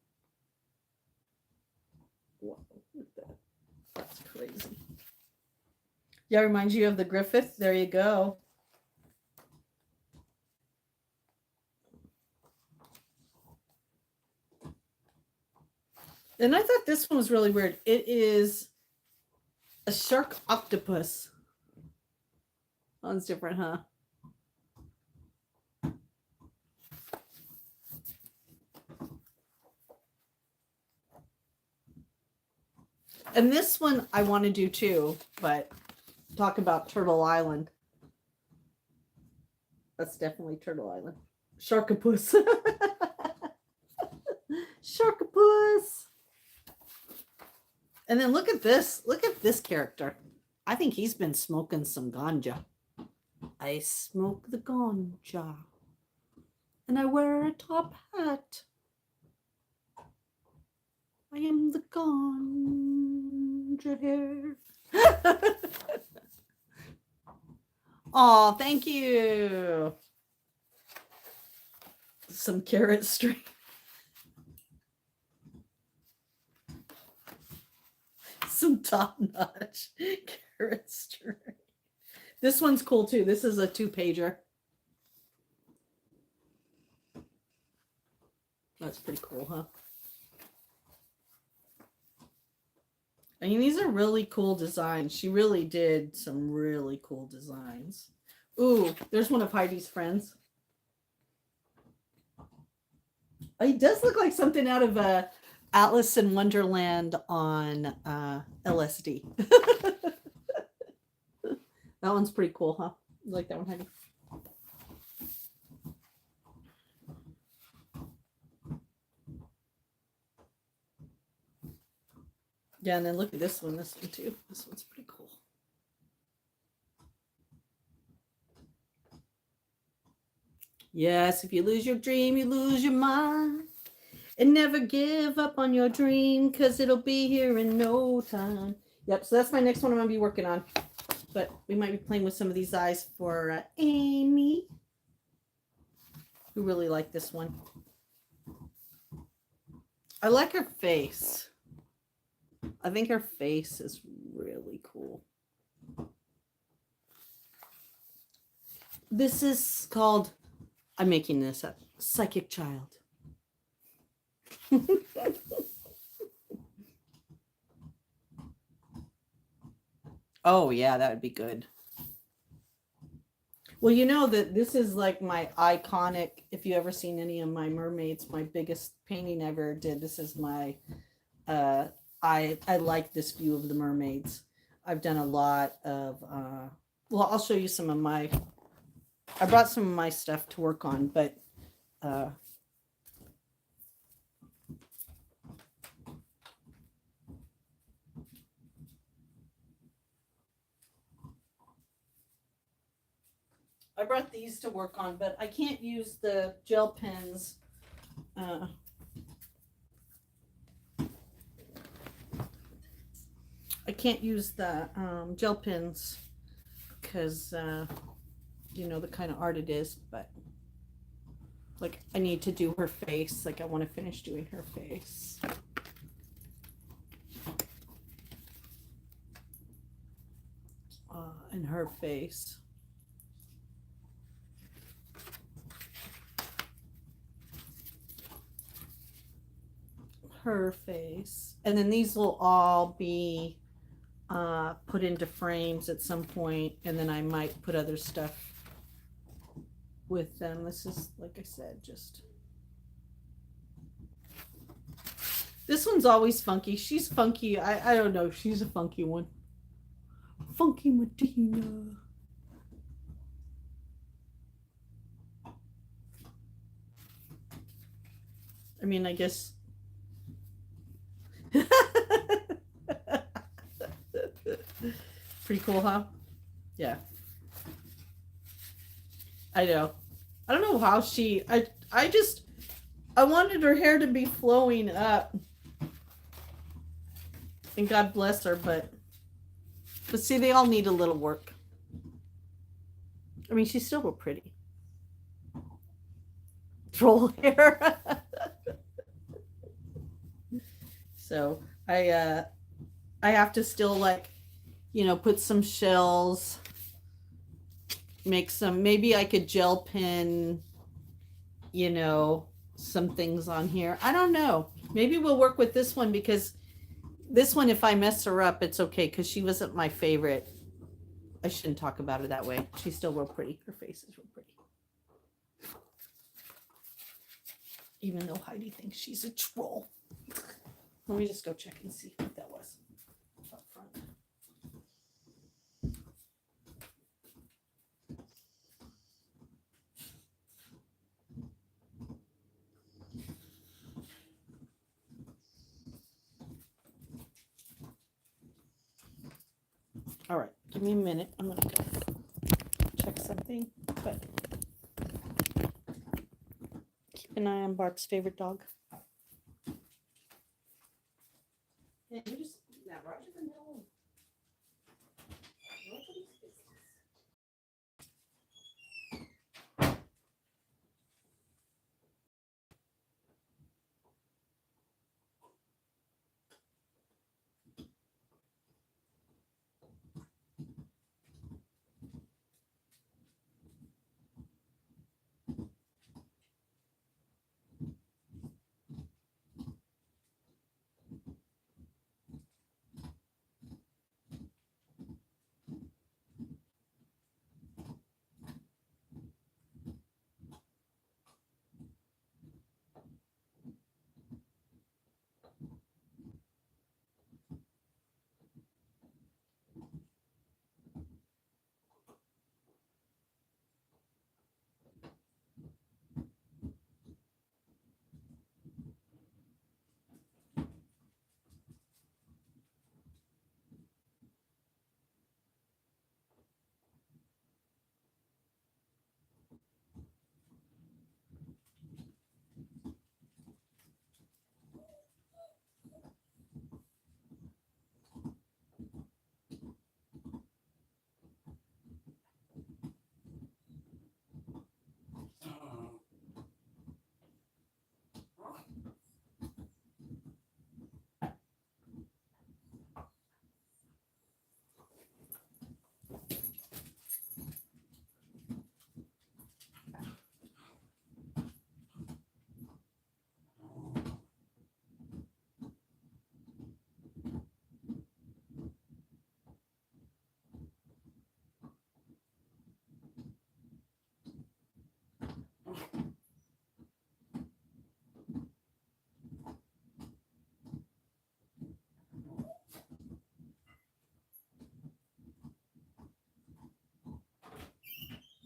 Whoa, look at that. That's crazy. Yeah, reminds you of the Griffith. There you go. And I thought this one was really weird. It is a shark octopus. That one's different, huh? And this one I want to do too, but talk about Turtle Island. That's definitely Turtle Island. Sharkopus. Sharkopus. And then look at this. Look at this character. I think he's been smoking some ganja. I smoke the ganja. And I wear a top hat. I am the ganja hair. Oh, thank you. Some carrot string. Some top-notch carrot string. This one's cool too. This is a 2-pager. That's pretty cool, huh? I mean, these are really cool designs. She really did some really cool designs. Ooh, there's one of Heidi's friends. He does look like something out of Alice in Wonderland on LSD. That one's pretty cool, huh? You like that one, Heidi? Yeah, and then look at this one too. This one's pretty cool. Yes, if you lose your dream, you lose your mind. And never give up on your dream, because it'll be here in no time. Yep, so that's my next one I'm going to be working on. But we might be playing with some of these eyes for Amy, who really liked this one. I like her face. I think her face is really cool. This is called, I'm making this up, Psychic Child. Oh, yeah, that would be good. Well, you know that this is like my iconic, if you ever seen any of my mermaids, my biggest painting I ever did. This is my, I like this view of the mermaids. I've done a lot of, well, I'll show you some of my, I brought some of my stuff to work on, but, I brought these to work on, but I can't use the gel pens. I can't use the gel pens because, you know, the kind of art it is, but like I need to do her face. Like I want to finish doing her face. And her face. Her face. And then these will all be put into frames at some point, and then I might put other stuff with them. This is, like I said, just, this one's always funky. She's funky. I don't know, she's a funky one. Funky Medina. I mean, I guess pretty cool, huh? Yeah. I know. I don't know how she, I wanted her hair to be flowing up. And God bless her, but see, they all need a little work. I mean, she's still real pretty. Troll hair. So I have to still, like, you know, put some shells, make some, maybe I could gel pen, you know, some things on here. I don't know. Maybe we'll work with this one because this one, if I mess her up, it's okay because she wasn't my favorite. I shouldn't talk about her that way. She's still real pretty. Her face is real pretty. Even though Heidi thinks she's a troll. Let me just go check and see what that was up front. All right, give me a minute. I'm gonna go check something, but keep an eye on Barb's favorite dog. Yeah, you just now, Roger can go. Nobody's business.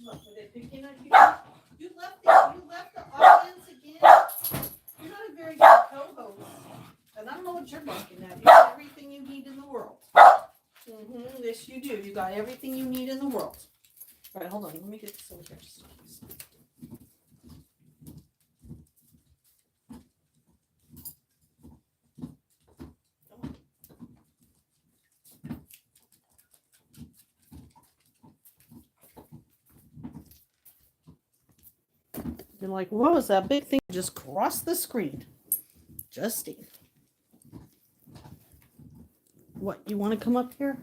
Look, are they picking on you? You left the audience again. You're not a very good co-host, and I don't know what you're barking at. You got everything you need in the world. Yes, you do. You got everything you need in the world. All right, hold on. Let me get this over here. You're like, what was that big thing just crossed the screen? Justine. What, you want to come up here?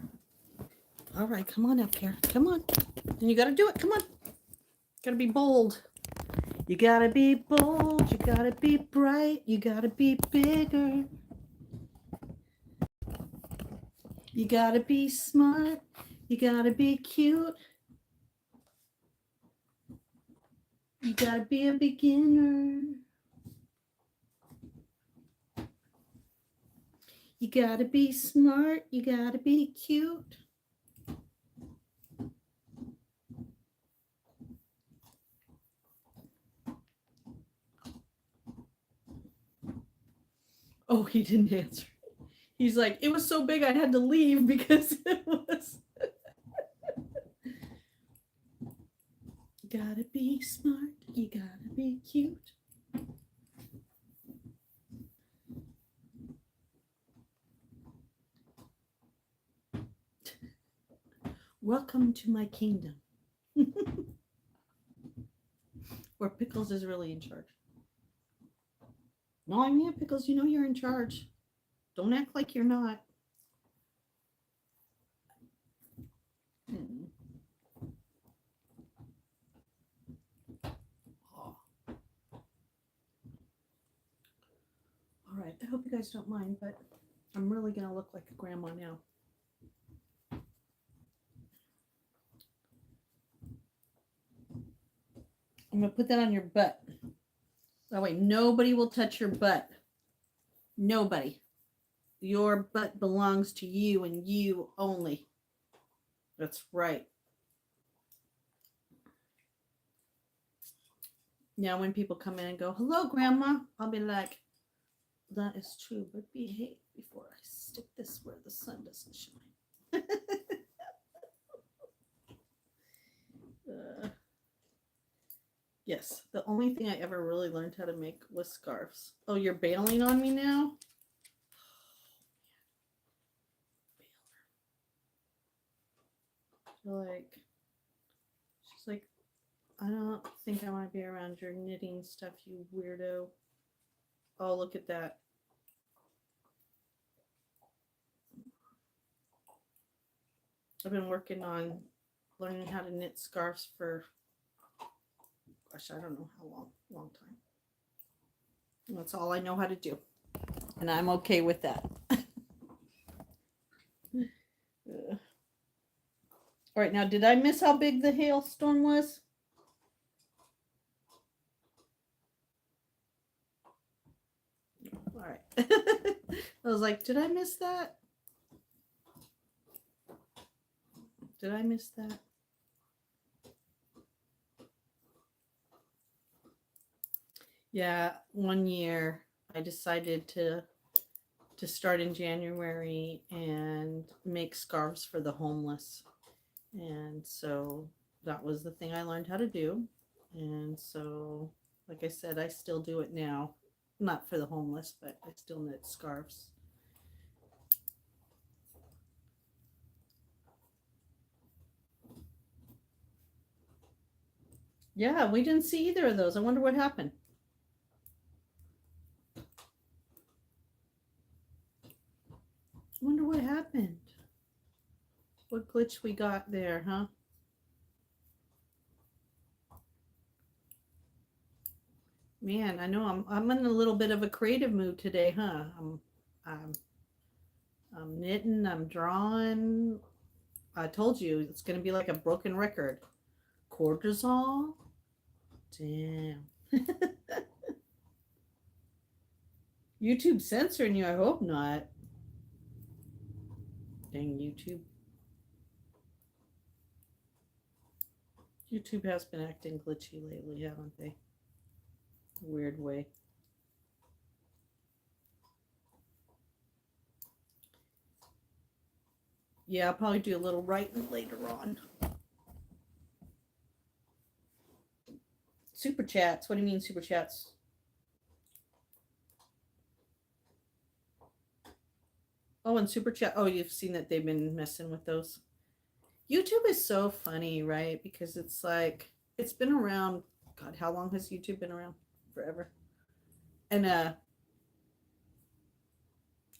All right, come on up here. Come on. And you got to do it. Come on. Got to be bold. You got to be bold. You got to be bright. You got to be bigger. You got to be smart. You got to be cute. You got to be a beginner. You got to be smart. You got to be cute. Oh, he didn't answer. He's like, it was so big I had to leave because it was. You gotta be smart. You gotta be cute. Welcome to my kingdom. Where Pickles is really in charge. No, I mean, Pickles, you know you're in charge. Don't act like you're not. Oh. All right. hope you guys don't mind, but I'm really going to look like a grandma now. I'm going to put that on your butt. That way nobody will touch your butt. Nobody. Your butt belongs to you and you only. That's right. Now when people come in and go, hello, Grandma, I'll be like, that is true, but behave before I stick this where the sun doesn't shine. Yes, the only thing I ever really learned how to make was scarves. Oh, you're bailing on me now? Like, she's like, I don't think I want to be around your knitting stuff, you weirdo. Oh, look at that. I've been working on learning how to knit scarves for, gosh, I don't know how long time. And that's all I know how to do. And I'm okay with that. All right, now, did I miss how big the hailstorm was? All right. I was like, did I miss that? Did I miss that? Yeah, one year I decided to start in January and make scarves for the homeless. And so that was the thing I learned how to do. And so, like I said, I still do it now. Not for the homeless, but I still knit scarves. Yeah, we didn't see either of those. I wonder what happened. I wonder what happened. What glitch we got there, huh? Man, I know I'm in a little bit of a creative mood today, huh? I'm knitting, I'm drawing. I told you it's gonna be like a broken record. Cortisol? Damn. YouTube censoring you? I hope not. Dang YouTube. YouTube has been acting glitchy lately, haven't they? Weird way. Yeah, I'll probably do a little writing later on. Super chats. What do you mean super chats? Oh, and super chat. Oh, you've seen that they've been messing with those. YouTube is so funny, right? Because it's like it's been around. God, how long has YouTube been around? Forever. And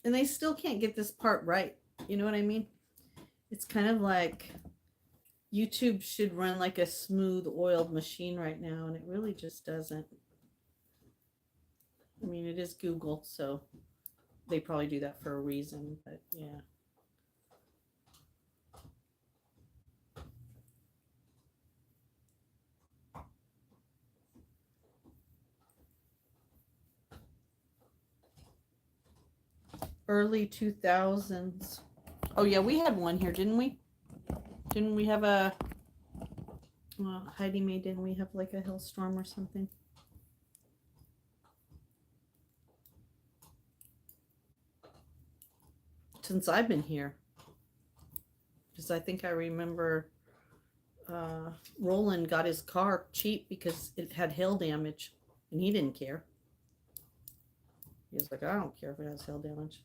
they still can't get this part right. You know what I mean? It's kind of like YouTube should run like a smooth oiled machine right now, and it really just doesn't. I mean, it is Google, so they probably do that for a reason, but yeah. Early 2000s. Oh yeah, we had one here, didn't we? Didn't we have a Heidi Mae, didn't we have like a hailstorm or something? Since I've been here. Because I think I remember Roland got his car cheap because it had hail damage and he didn't care. He was like, I don't care if it has hail damage.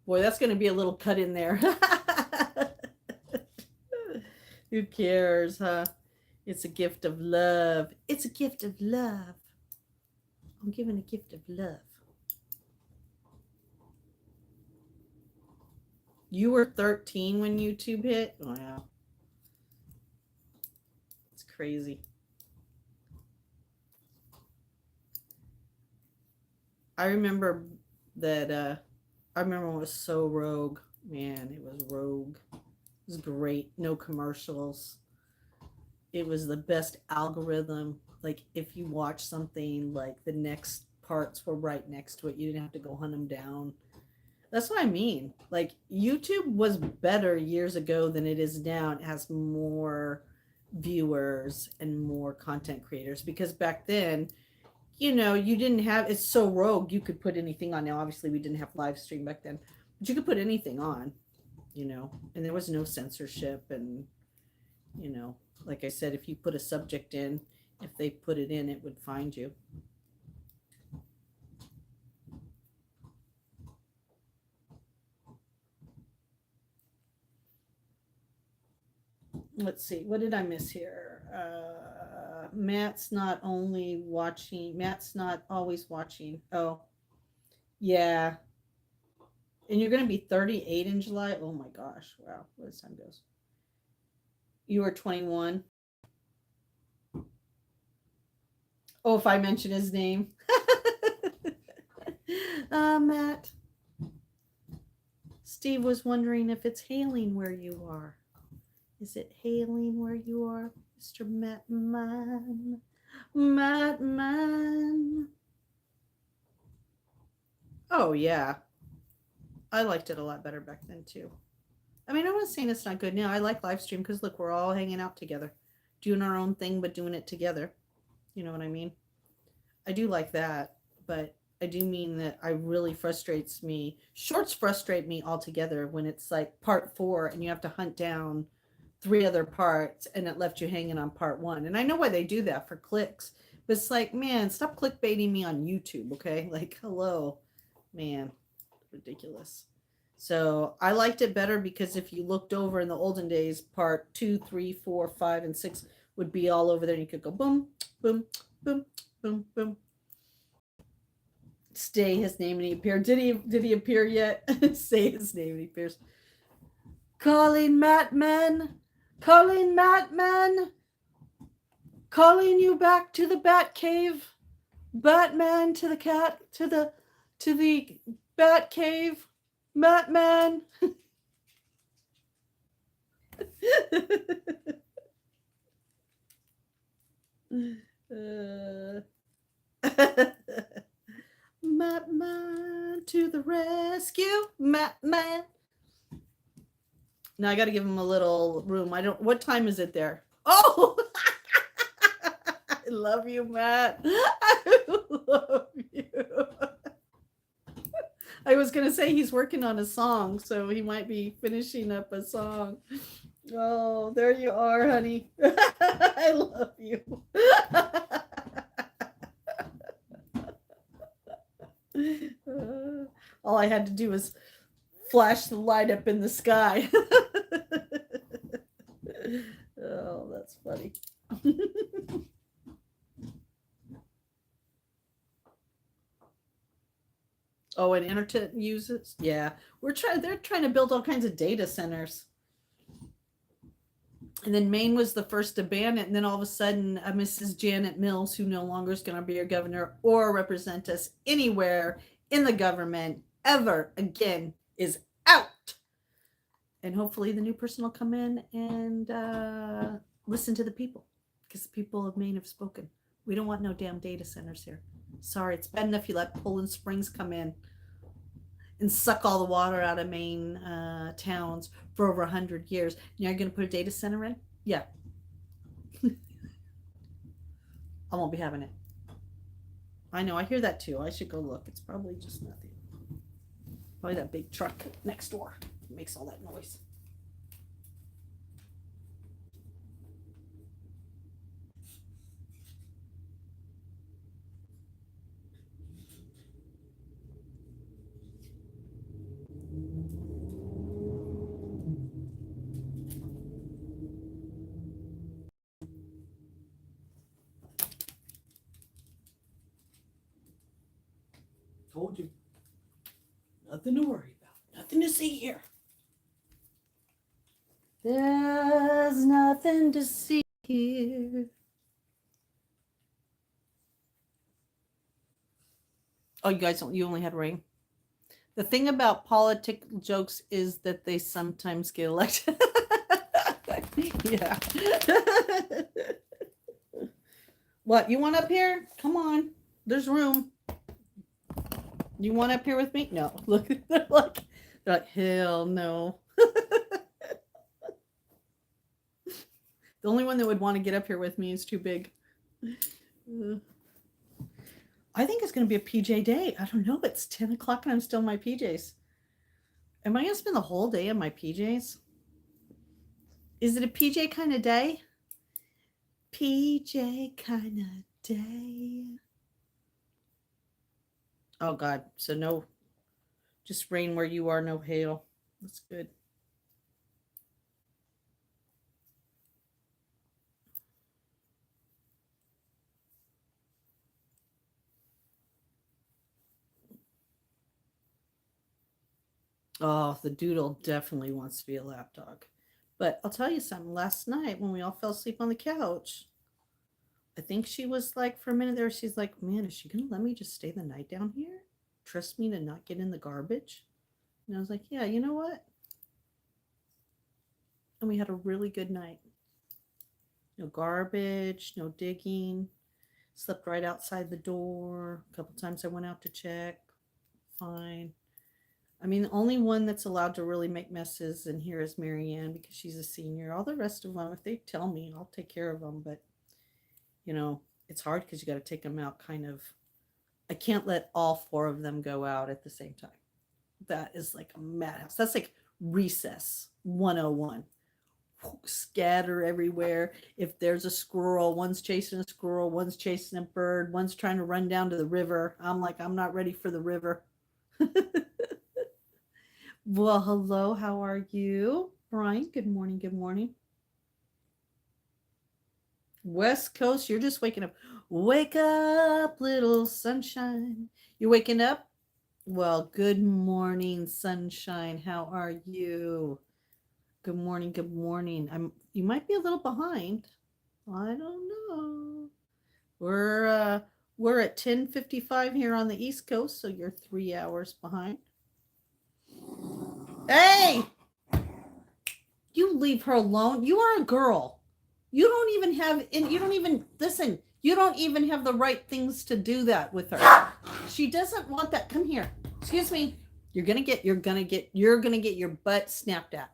Boy, that's going to be a little cut in there. Who cares, huh? It's a gift of love. It's a gift of love. I'm giving a gift of love. You were 13 when YouTube hit? Wow. It's crazy. I remember that I remember when it was so rogue. Man, it was rogue. It was great. No commercials. It was the best algorithm. Like if you watch something, like the next parts were right next to it. You didn't have to go hunt them down. That's what I mean. Like YouTube was better years ago than it is now. It has more viewers and more content creators because back then, you didn't have it's so rogue you could put anything on. Now obviously we didn't have live stream back then, but you could put anything on, and there was no censorship and you know, like I said, if you put a subject in, if they put it in, it would find you. Let's see, what did I miss here? Matt's not only watching, Matt's not always watching. Oh, yeah. And you're going to be 38 in July? Oh my gosh. Wow. What as time goes. You were 21. Oh, if I mention his name. Matt. Steve was wondering if it's hailing where you are. Is it hailing where you are, Mr. Mattman? Mattman. Oh, yeah. I liked it a lot better back then, too. I mean, I'm not saying it's not good now. I like live stream because, look, we're all hanging out together, doing our own thing, but doing it together. You know what I mean? I do like that, but I do mean that I really frustrates me. Shorts frustrate me altogether when it's like part 4 and you have to hunt down 3 other parts and it left you hanging on part 1. And I know why they do that for clicks, but it's like, man, stop clickbaiting me on YouTube, okay? Like, hello, man, ridiculous. So I liked it better because if you looked over in the olden days, part 2, 3, 4, 5, and 6 would be all over there. And you could go boom, boom, boom, boom, boom. Say his name and he appeared. Did he appear yet? Say his name and he appears. Calling Mattman. Calling Mattman. Calling you back to the Bat Cave. Batman to the cat to the Bat Cave. Mattman. Mattman to the rescue. Mattman. Now I got to give him a little room. What time is it there? Oh, I love you, Matt. I love you. I was going to say he's working on a song, so he might be finishing up a song. Oh, there you are, honey. I love you. All I had to do was flash the light up in the sky. Oh, that's funny. Oh, and internet uses? Yeah. They're trying to build all kinds of data centers. And then Maine was the first to ban it. And then all of a sudden, Mrs. Janet Mills, who no longer is going to be our governor or represent us anywhere in the government ever again, is out. And hopefully the new person will come in and listen to the people, because the people of Maine have spoken. We don't want no damn data centers here. Sorry, it's bad enough you let Poland Springs come in and suck all the water out of Maine towns for over 100 years. Now you're going to put a data center in? Yeah. I won't be having it. I know, I hear that too. I should go look. It's probably just nothing. Probably that big truck next door makes all that noise. Told you. Nothing to worry about. Nothing to see here. There's nothing to see here. Oh, you guys you only had rain? The thing about political jokes is that they sometimes get elected. Yeah. What, you want up here? Come on. There's room. You want up here with me? No. Look, they're like, hell no. The only one that would want to get up here with me is too big. I think it's going to be a PJ day. I don't know. It's 10 o'clock and I'm still in my PJs. Am I going to spend the whole day in my PJs? Is it a PJ kind of day? PJ kind of day. Oh, God. So no, just rain where you are, no hail. That's good. Oh, the doodle definitely wants to be a lap dog. But I'll tell you something. Last night when we all fell asleep on the couch, I think she was like, for a minute there, she's like, man, is she going to let me just stay the night down here? Trust me to not get in the garbage? And I was like, yeah, you know what? And we had a really good night. No garbage, no digging. Slept right outside the door. A couple times I went out to check. Fine. I mean, the only one that's allowed to really make messes in here is Marianne because she's a senior. All the rest of them, if they tell me, I'll take care of them. But, you know, it's hard because you got to take them out kind of. I can't let all 4 of them go out at the same time. That is like a madhouse. That's like recess 101. Scatter everywhere. If there's a squirrel, one's chasing a squirrel, one's chasing a bird, one's trying to run down to the river. I'm like, I'm not ready for the river. Well, hello, how are you? Brian, good morning, good morning. West Coast, you're just waking up. Wake up, little sunshine. You're waking up? Well, good morning, sunshine. How are you? Good morning, good morning. You might be a little behind. I don't know. We're at 10:55 here on the East Coast, so you're 3 hours behind. Hey! You leave her alone. You are a girl. You don't even have the right things to do that with her. She doesn't want that. Come here. Excuse me. You're gonna get your butt snapped at.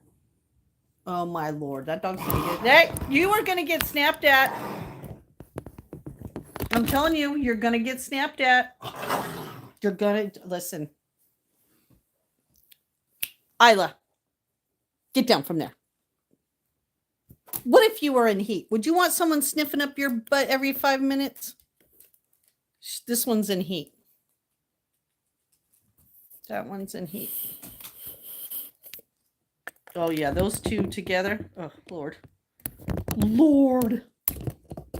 Oh my Lord, that dog's gonna get. Hey, you are gonna get snapped at. I'm telling you, you're gonna get snapped at. You're gonna listen. Isla, get down from there. What if you were in heat? Would you want someone sniffing up your butt every 5 minutes? This one's in heat. That one's in heat. Oh, yeah, those two together. Oh, Lord. Lord.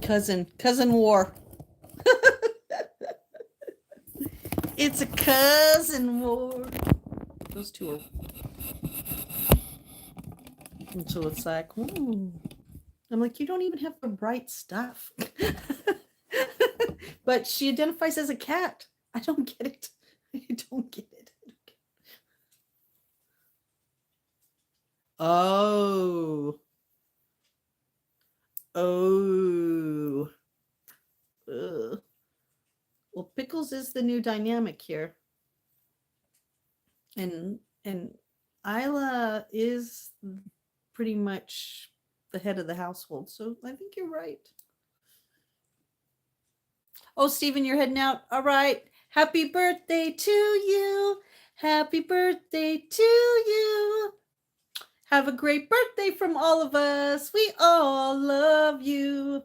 Cousin war. It's a cousin war. Those two are. And so it's like, ooh. I'm like, you don't even have the right stuff. But she identifies as a cat. I don't get it. I don't get it. Oh. Ugh. Well, Pickles is the new dynamic here. And Isla is pretty much the head of the household. So I think you're right. Oh, Stephen, you're heading out. All right. Happy birthday to you. Happy birthday to you. Have a great birthday from all of us. We all love you.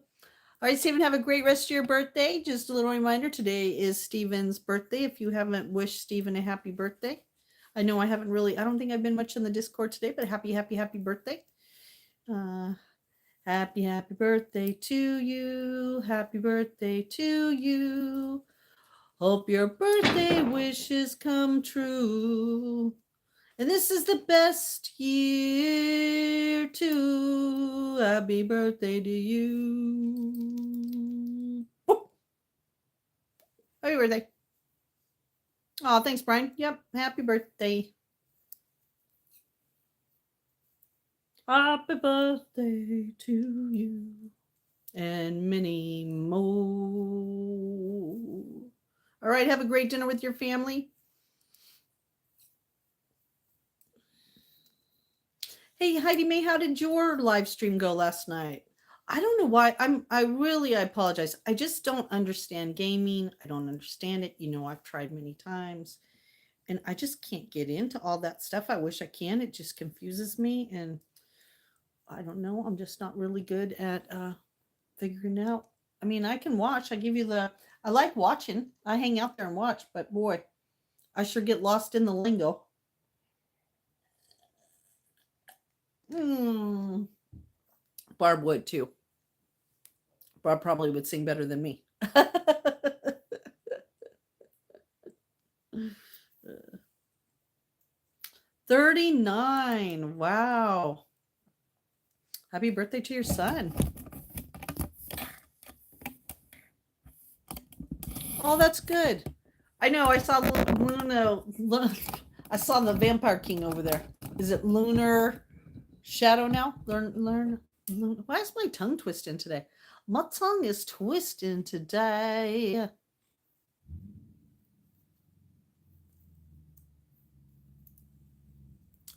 All right, Stephen, have a great rest of your birthday. Just a little reminder, today is Stephen's birthday. If you haven't wished Stephen a happy birthday. I know I don't think I've been much in the Discord today, but happy birthday. Happy birthday to you. Happy birthday to you. Hope your birthday wishes come true. And this is the best year too. Happy birthday to you. Woo! Happy birthday. Oh, thanks, Brian. Yep. Happy birthday. Happy birthday to you. And many more. All right. Have a great dinner with your family. Hey, Heidi May, how did your live stream go last night? I don't know why. I apologize. I just don't understand gaming. I don't understand it. You know, I've tried many times and I just can't get into all that stuff. I wish I can. It just confuses me and I don't know. I'm just not really good at figuring out. I mean, I can watch. I like watching. I hang out there and watch, but boy, I sure get lost in the lingo. Hmm. Barb would too. Barb probably would sing better than me. 39. Wow. Happy birthday to your son. Oh, that's good. I know. I saw Luna. I saw the Vampire King over there. Is it Lunar Shadow now? Learn. Why is my tongue twisting today? My tongue is twisting today.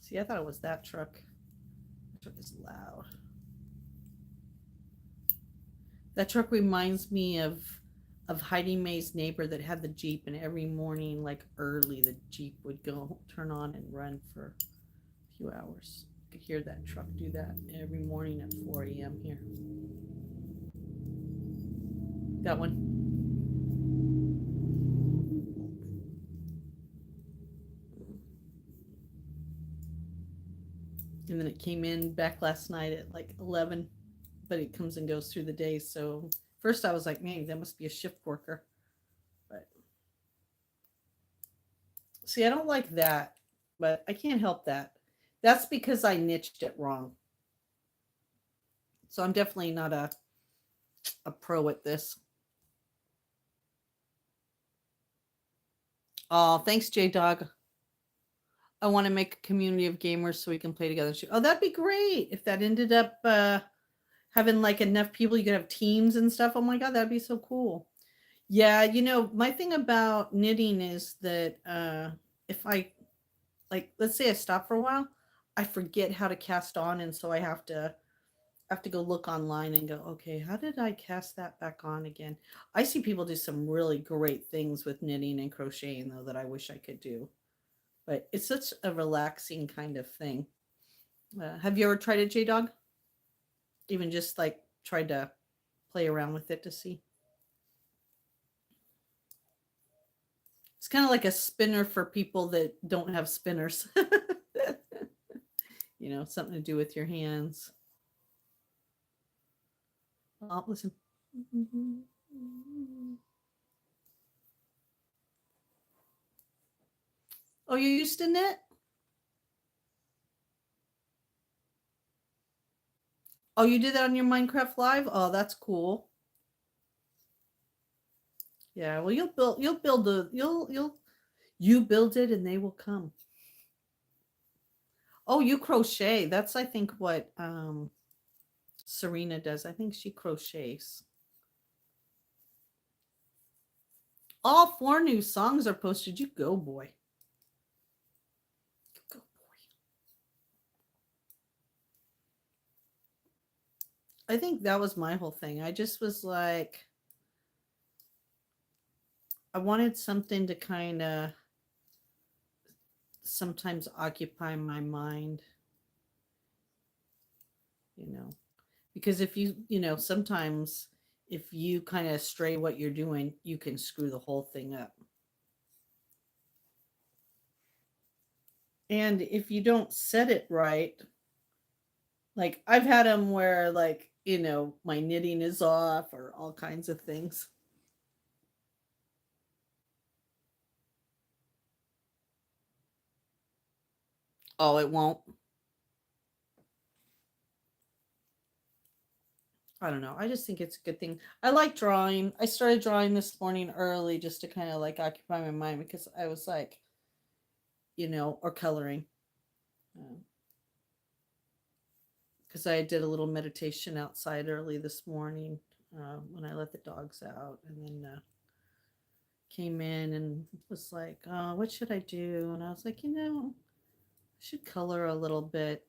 See, I thought it was that truck. That truck is loud. That truck reminds me of Heidi Mae's neighbor that had the Jeep, and every morning, like early, the Jeep would go turn on and run for a few hours. You could hear that truck do that every morning at 4 a.m. here. That one. And then it came in back last night at like 11, but it comes and goes through the day. So first I was like, man, that must be a shift worker. But see, I don't like that, but I can't help that. That's because I niched it wrong. So I'm definitely not a pro at this. Oh, thanks, J Dog. I want to make a community of gamers so we can play together. Oh, that'd be great if that ended up having like enough people you could have teams and stuff. Oh my god, that'd be so cool. Yeah, you know, my thing about knitting is that if I like, let's say I stop for a while, I forget how to cast on, and so I have to go look online and go, okay, how did I cast that back on again? I see people do some really great things with knitting and crocheting though that I wish I could do, but it's such a relaxing kind of thing. Have you ever tried it, J Dog? Even just like tried to play around with it to see? It's kind of like a spinner for people that don't have spinners. You know, something to do with your hands. Oh, listen. Oh, you used to knit? Oh, you did that on your Minecraft Live? Oh, that's cool. Yeah, well, you build it and they will come. Oh, you crochet. That's I think what Serena does. I think she crochets. All 4 new songs are posted. You go, boy. Go, boy. I think that was my whole thing. I just was like, I wanted something to kind of sometimes occupy my mind, you know. Because if sometimes if you kind of stray what you're doing, you can screw the whole thing up. And if you don't set it right, like I've had them where like, my knitting is off or all kinds of things. Oh, it won't. I don't know. I just think it's a good thing. I like drawing. I started drawing this morning early just to kind of like occupy my mind because I was like, or coloring. Because I did a little meditation outside early this morning when I let the dogs out, and then came in and was like, "Oh, what should I do?" And I was like, I should color a little bit,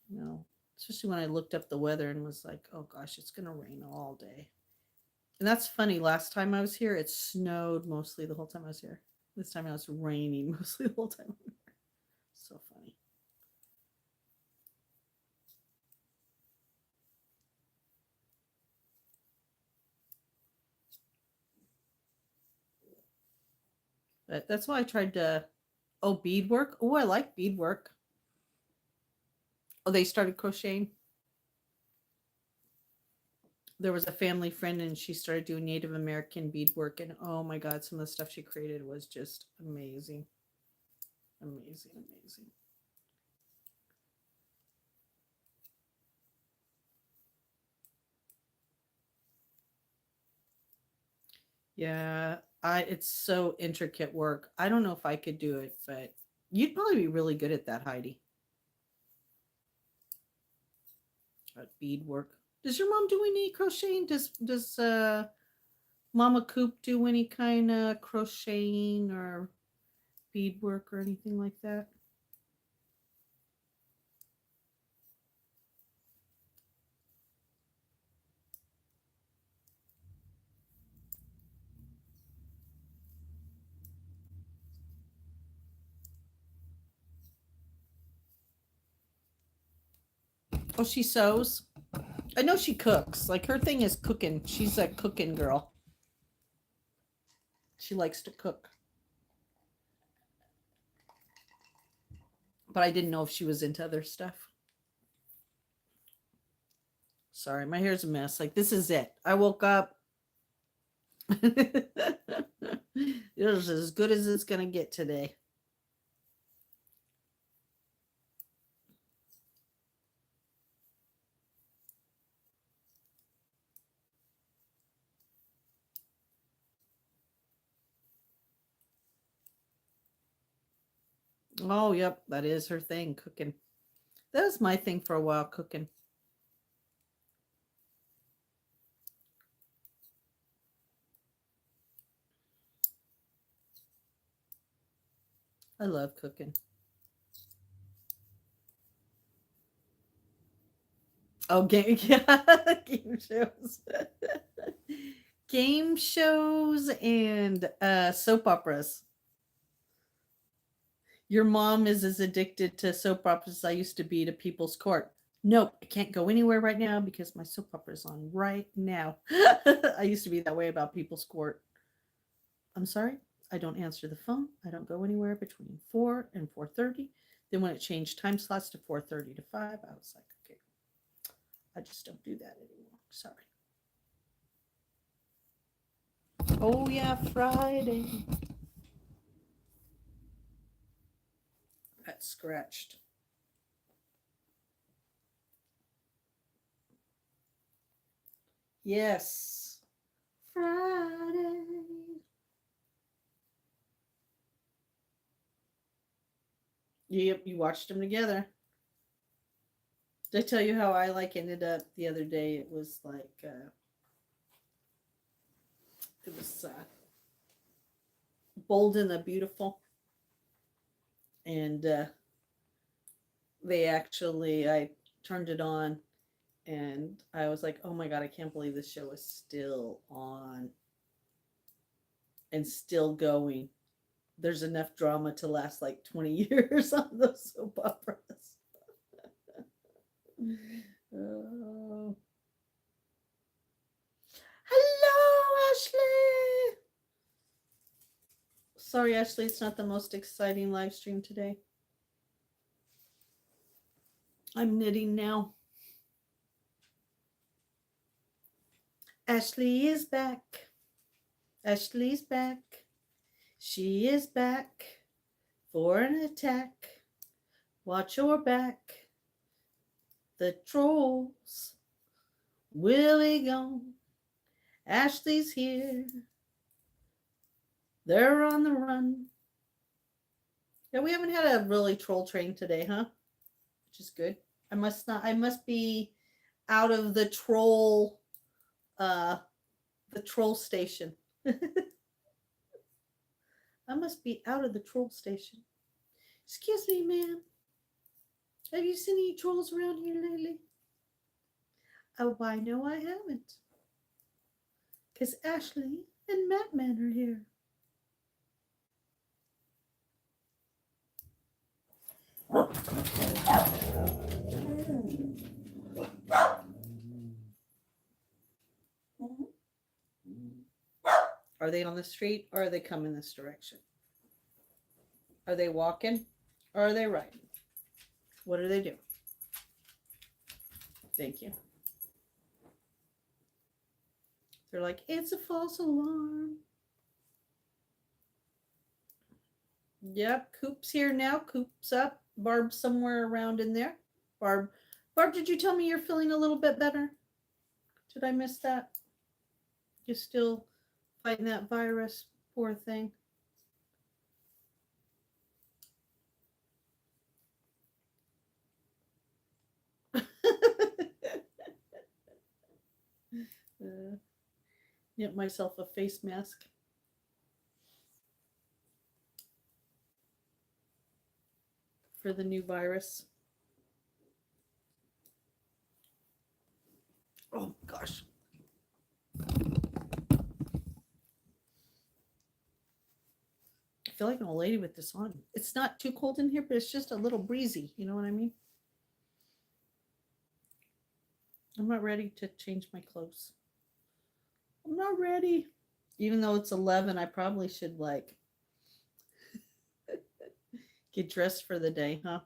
you know, especially when I looked up the weather and was like, "Oh gosh, it's gonna rain all day." And that's funny. Last time I was here, it snowed mostly the whole time I was here. This time it was raining mostly the whole time I'm here. So funny. But that's why I tried to. Oh, beadwork. Oh, I like beadwork. Oh, they started crocheting. There was a family friend and she started doing Native American beadwork, and oh my god, some of the stuff she created was just amazing. Amazing, amazing. Yeah, I it's so intricate work. I don't know if I could do it, but you'd probably be really good at that, Heidi. At beadwork. Does your mom do any crocheting? Does Mama Coop do any kind of crocheting or beadwork or anything like that? Oh, she sews. I know she cooks. Like her thing is cooking. She's a cooking girl. She likes to cook. But I didn't know if she was into other stuff. Sorry, my hair's a mess. Like this is it. I woke up. It was as good as it's gonna get today. Oh, yep, that is her thing, cooking. That was my thing for a while, cooking. I love cooking. Oh, game, yeah, game shows, game shows, and soap operas. Your mom is as addicted to soap operas as I used to be to People's Court. Nope, I can't go anywhere right now because my soap opera is on right now. I used to be that way about People's Court. I'm sorry, I don't answer the phone. I don't go anywhere between 4 and 4:30. Then when it changed time slots to 4:30 to 5, I was like, okay, I just don't do that anymore. Sorry. Oh yeah, Friday. Got scratched. Yes. Friday. Yep, you watched them together. Did I tell you how I like ended up the other day? It was like it was Bold and the Beautiful, and they actually I turned it on, and I was like, oh my god, I can't believe this show is still on and still going. There's enough drama to last like 20 years on those soap operas. Oh. Hello, Ashley. Sorry, Ashley, it's not the most exciting live stream today. I'm knitting now. Ashley is back. Ashley's back. She is back for an attack. Watch your back. The trolls Willie gone. Ashley's here. They're on the run. Yeah, we haven't had a really troll train today, huh? Which is good. I must be out of uh the troll station. I must be out of the troll station. Excuse me, ma'am. Have you seen any trolls around here lately? Oh, why no I haven't. Because Ashley and Matman are here. Are they on the street or are they coming this direction? Are they walking or are they riding? What are they doing? Thank you. They're like, it's a false alarm. Yep, Coop's here now. Coop's up. Barb's somewhere around in there. Barb, did you tell me you're feeling a little bit better? Did I miss that? You're still fighting that virus, poor thing. Get myself a face mask. For the new virus. Oh gosh. I feel like an old lady with this on. It's not too cold in here, but it's just a little breezy. You know what I mean? I'm not ready to change my clothes. I'm not ready. Even though it's 11, I probably should like get dressed for the day, huh?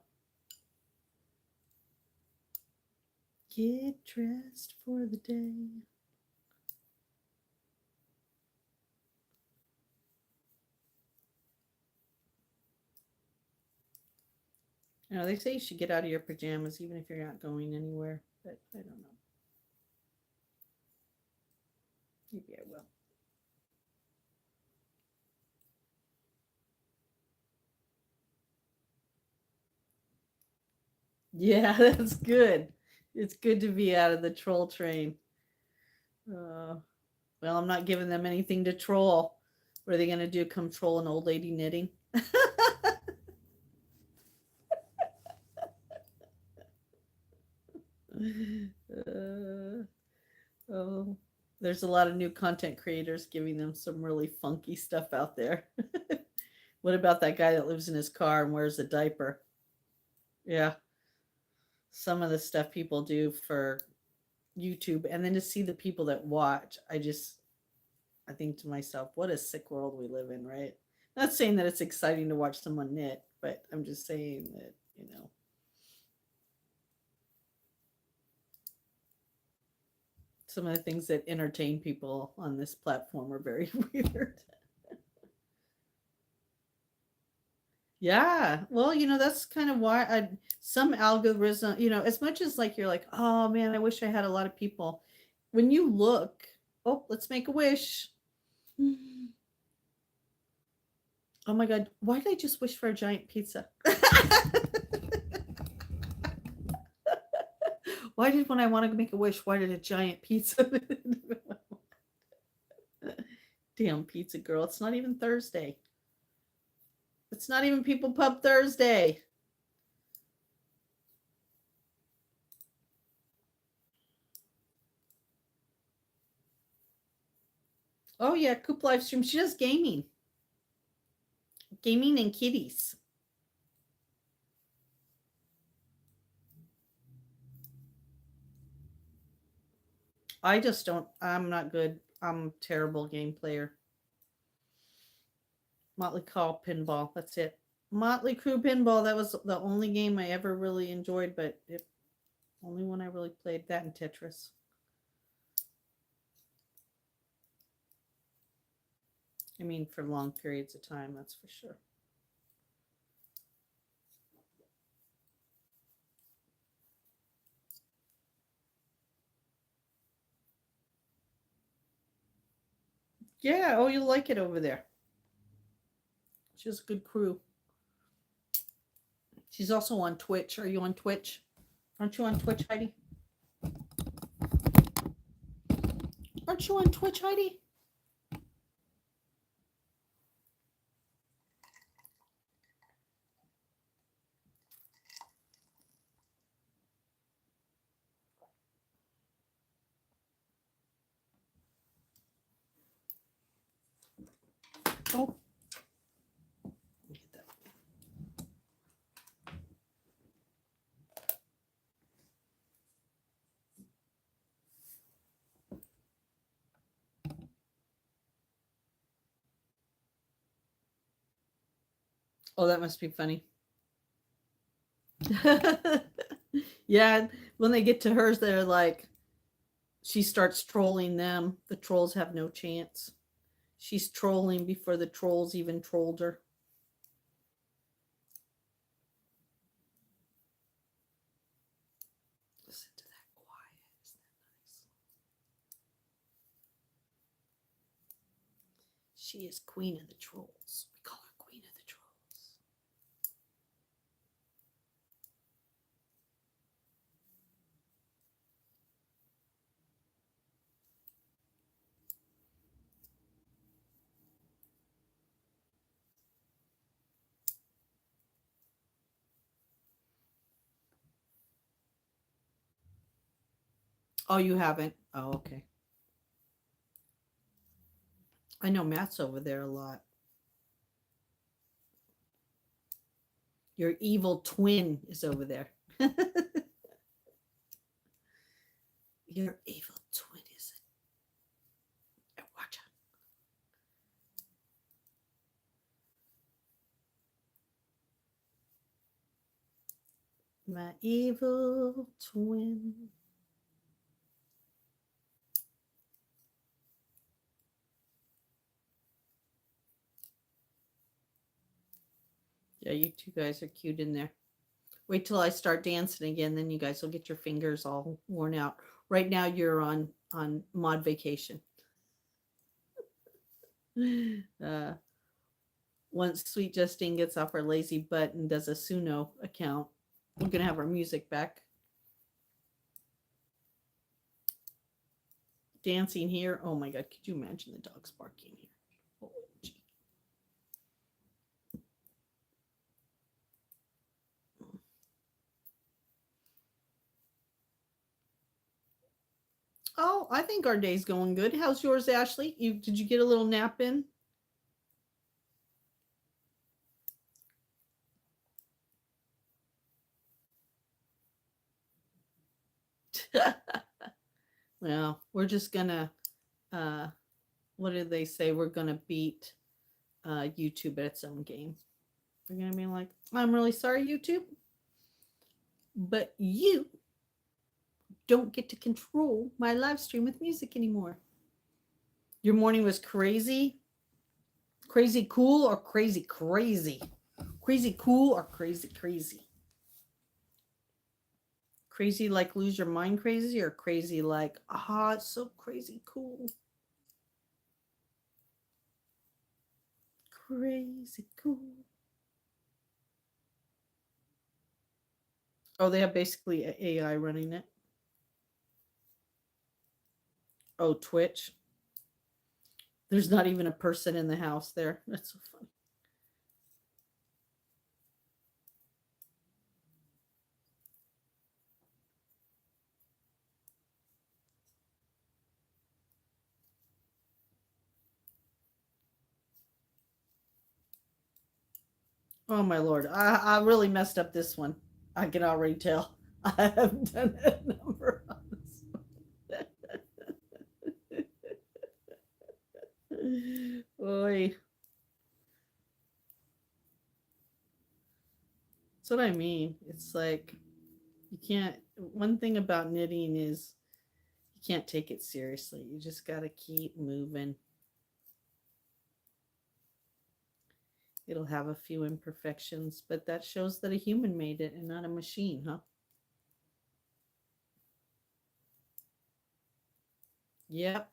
Get dressed for the day. You know, they say you should get out of your pajamas even if you're not going anywhere, but I don't know. Maybe I will. Yeah, that's good. It's good to be out of the troll train. Well, I'm not giving them anything to troll. What are they going to do? Come troll an old lady knitting? Oh, there's a lot of new content creators giving them some really funky stuff out there. What about that guy that lives in his car and wears a diaper? Yeah, some of the stuff people do for YouTube, and then to see the people that watch, I think to myself, what a sick world we live in, right? Not saying that it's exciting to watch someone knit, but I'm just saying that, some of the things that entertain people on this platform are very weird. Yeah. Well, that's kind of why some algorithm, as much as like you're like, oh man, I wish I had a lot of people. When you look, oh, let's make a wish. Oh my God, why did I just wish for a giant pizza? Why did when I want to make a wish, why did a giant pizza? Damn pizza girl. It's not even Thursday. It's not even People Pub Thursday. Oh yeah, Coop live stream. She does gaming. Gaming and kitties. I just don't. I'm not good. I'm a terrible game player. Motley Crue Pinball. That's it. Motley Crue Pinball. That was the only game I ever really enjoyed, but only one I really played. That and Tetris. I mean, for long periods of time, that's for sure. Yeah, oh, you'll like it over there. She has a good crew. She's also on Twitch. Are you on Twitch? Aren't you on Twitch, Heidi? Aren't you on Twitch, Heidi? Oh. Get that. Oh, that must be funny. Yeah, when they get to hers, they're like, she starts trolling them. The trolls have no chance. She's trolling before the trolls even trolled her. Listen to that quiet. Isn't that nice? She is queen of the trolls. We call her queen of the trolls. Oh, you haven't? Oh, okay. I know Matt's over there a lot. Your evil twin is over there. Your evil twin is it? Watch out. My evil twin. Yeah, you two guys are cute in there. Wait till I start dancing again, then you guys will get your fingers all worn out. Right now you're on mod vacation. Once Sweet Justine gets off her lazy butt and does a Suno account, we're gonna have our music back. Dancing here. Oh my god, could you imagine the dogs barking here? Oh, gee. Oh, I think our day's going good. How's yours, Ashley? Did you get a little nap in? Well, we're just gonna what did they say? We're gonna beat YouTube at its own game. We're gonna be like, I'm really sorry, YouTube, but you don't get to control my live stream with music anymore. Your morning was crazy, crazy cool, or crazy crazy, crazy cool, or crazy crazy. Crazy like lose your mind crazy, or crazy like it's so crazy cool. Crazy cool. Oh, they have basically AI running it. Oh, Twitch. There's not even a person in the house there. That's so funny. Oh my lord. I really messed up this one. I can already tell. I haven't done a number on this one. Oy. That's what I mean. It's like you can't one thing about knitting is you can't take it seriously. You just gotta keep moving. It'll have a few imperfections, but that shows that a human made it and not a machine, huh? Yep.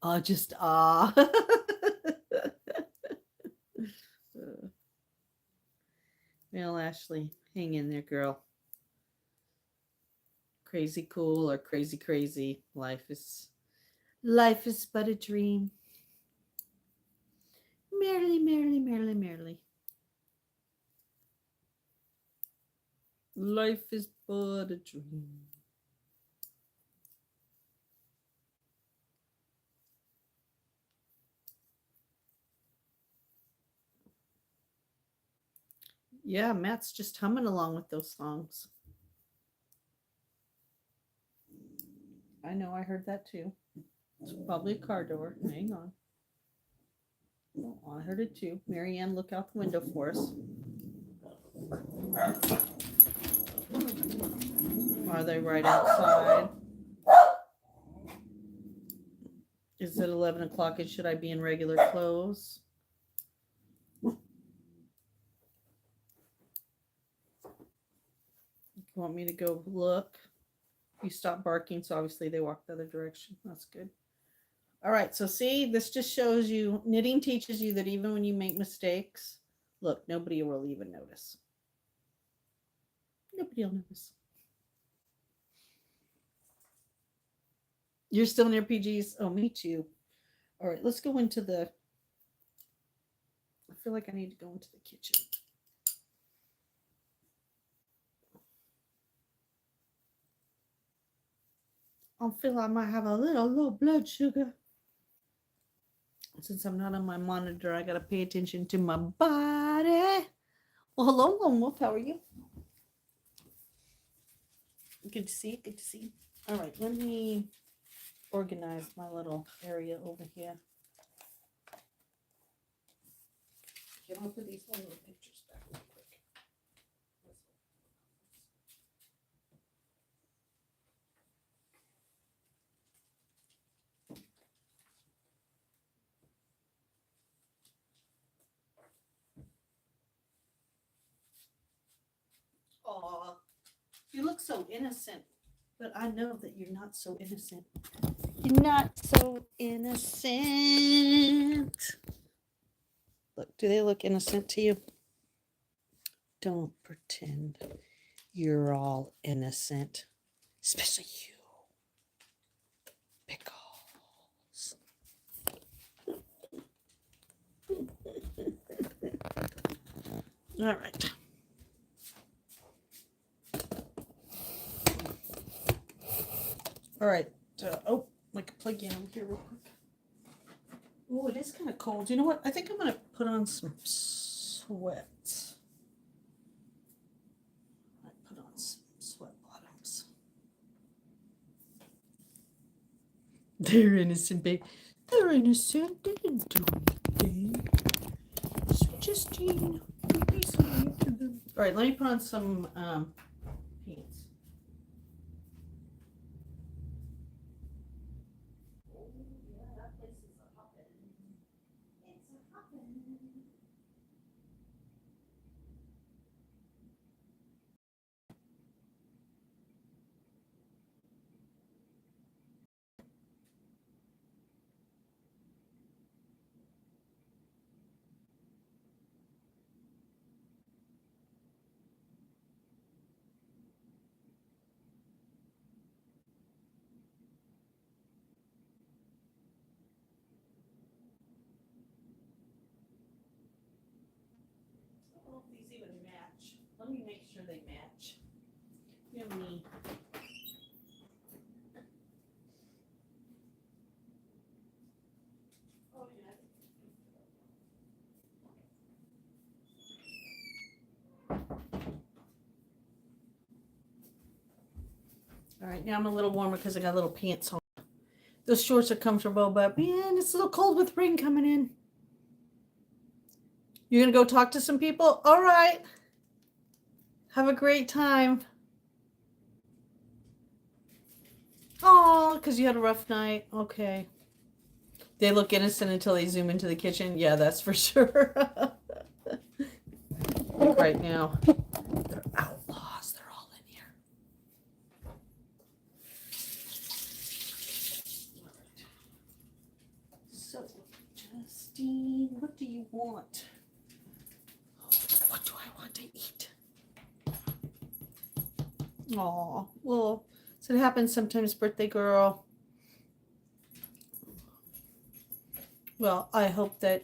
Oh, just ah. Well, Ashley, hang in there, girl. Crazy cool or crazy crazy. Life is but a dream. Merrily, merrily, merrily, merrily. Life is but a dream. Yeah, Matt's just humming along with those songs. I know, I heard that too. It's probably a car door. Hang on. Oh, I heard it too. Marianne, look out the window for us. Are they right outside? Is it 11 o'clock and should I be in regular clothes? You want me to go look? You stop barking, so obviously they walk the other direction. That's good. All right, so see, this just shows you, knitting teaches you that even when you make mistakes, look, nobody will even notice. Nobody will notice. You're still near PG's? Oh, me too. All right, let's go into the, I feel like I need to go into the kitchen. I feel I might have a little low blood sugar. Since I'm not on my monitor, I got to pay attention to my body. Well, hello, Lone Wolf. How are you? Good to see you. Good to see you. All right, let me organize my little area over here. Get off of these little pictures back real quick. Aw, you look so innocent, but I know that you're not so innocent. You're not so innocent. Look, do they look innocent to you? Don't pretend you're all innocent, especially you. Pickles. All right. All right. Oh, I can plug in over here real quick. Oh, it is kind of cold. You know what? I think I'm going to put on some sweats. I put on some sweat bottoms. They're innocent, babe. They're innocent. They didn't do anything. Sweet Justine. Be so mean to them. All right, let me put on some pants. I don't know if these even match. Let me make sure they match. You have any? Oh, yeah. All right, now I'm a little warmer because I got little pants on. Those shorts are comfortable, but man, it's a little cold with rain coming in. You're going to go talk to some people? All right. Have a great time. Oh, because you had a rough night. Okay. They look innocent until they zoom into the kitchen. Yeah, that's for sure. Right now, they're outlaws. They're all in here. want? What do I want to eat? Oh, well, so it happens sometimes, birthday girl. Well, I hope that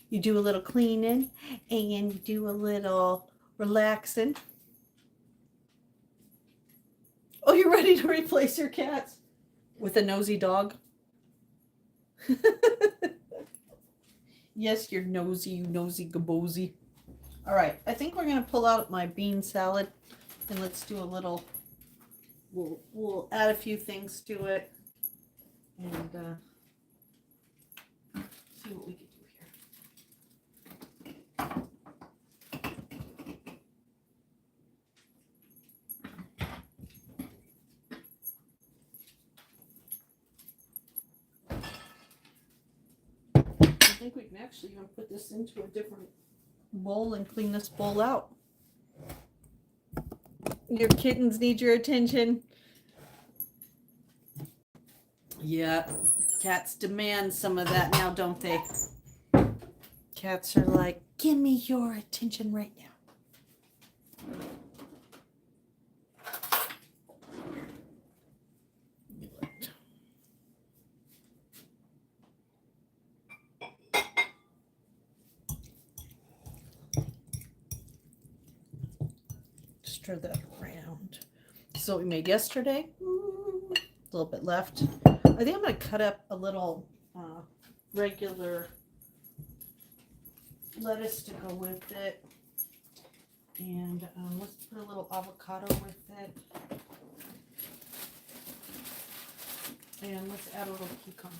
you do a little cleaning and you do a little relaxing. Oh, you're ready to replace your cats with a nosy dog? Yes, you're nosy, you nosy gabozy. All right, I think we're going to pull out my bean salad and let's do a little, we'll add a few things to it and see what we can do here. I think we can actually even put this into a different bowl and clean this bowl out. Your kittens need your attention. Yeah, cats demand some of that now, don't they? Cats are like, give me your attention right now. Stir that around. So what we made yesterday, a little bit left. I think I'm going to cut up a little regular lettuce to go with it. And let's put a little avocado with it. And let's add a little cucumber.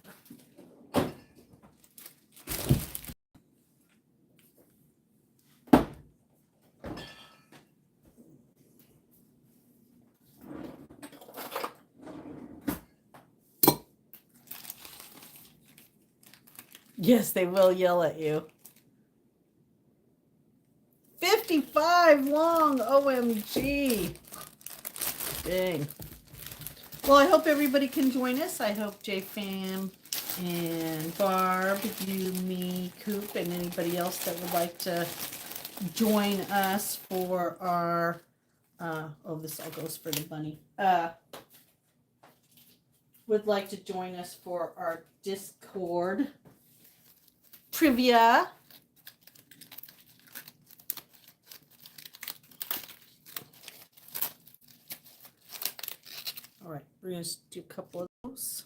Yes, they will yell at you. 55 long, OMG. Dang. Well, I hope everybody can join us. I hope JFam and Barb, you, me, Coop, and anybody else that would like to join us for our, oh, this all goes for the bunny, would like to join us for our Discord trivia. All right, we're going to do a couple of those.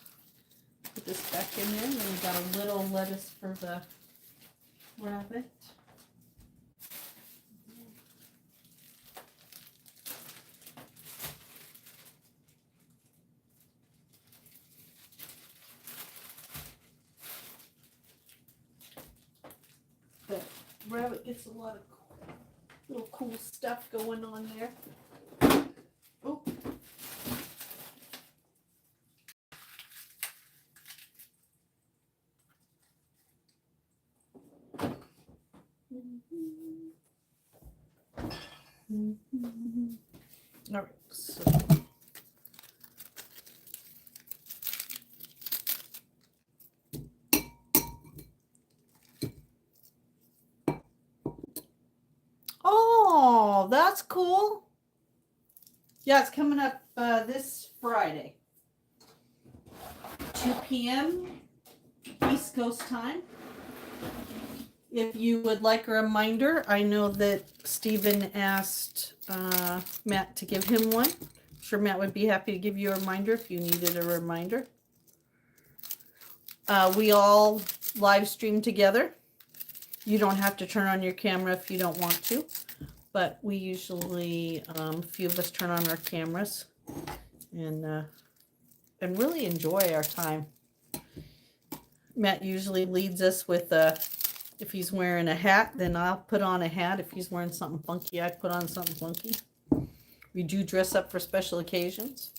Put this back in there, and then we got a little lettuce for the rabbit. The rabbit gets a lot of little cool stuff going on there. Oh. All right, so oh, that's cool. Yeah, it's coming up this Friday, 2 p.m. East Coast time. If you would like a reminder, I know that Stephen asked Matt to give him one. I'm sure Matt would be happy to give you a reminder if you needed a reminder. We all live stream together. You don't have to turn on your camera if you don't want to, but we usually, a few of us turn on our cameras and really enjoy our time. Matt usually leads us with if he's wearing a hat, then I'll put on a hat. If he's wearing something funky, I put on something funky. We do dress up for special occasions.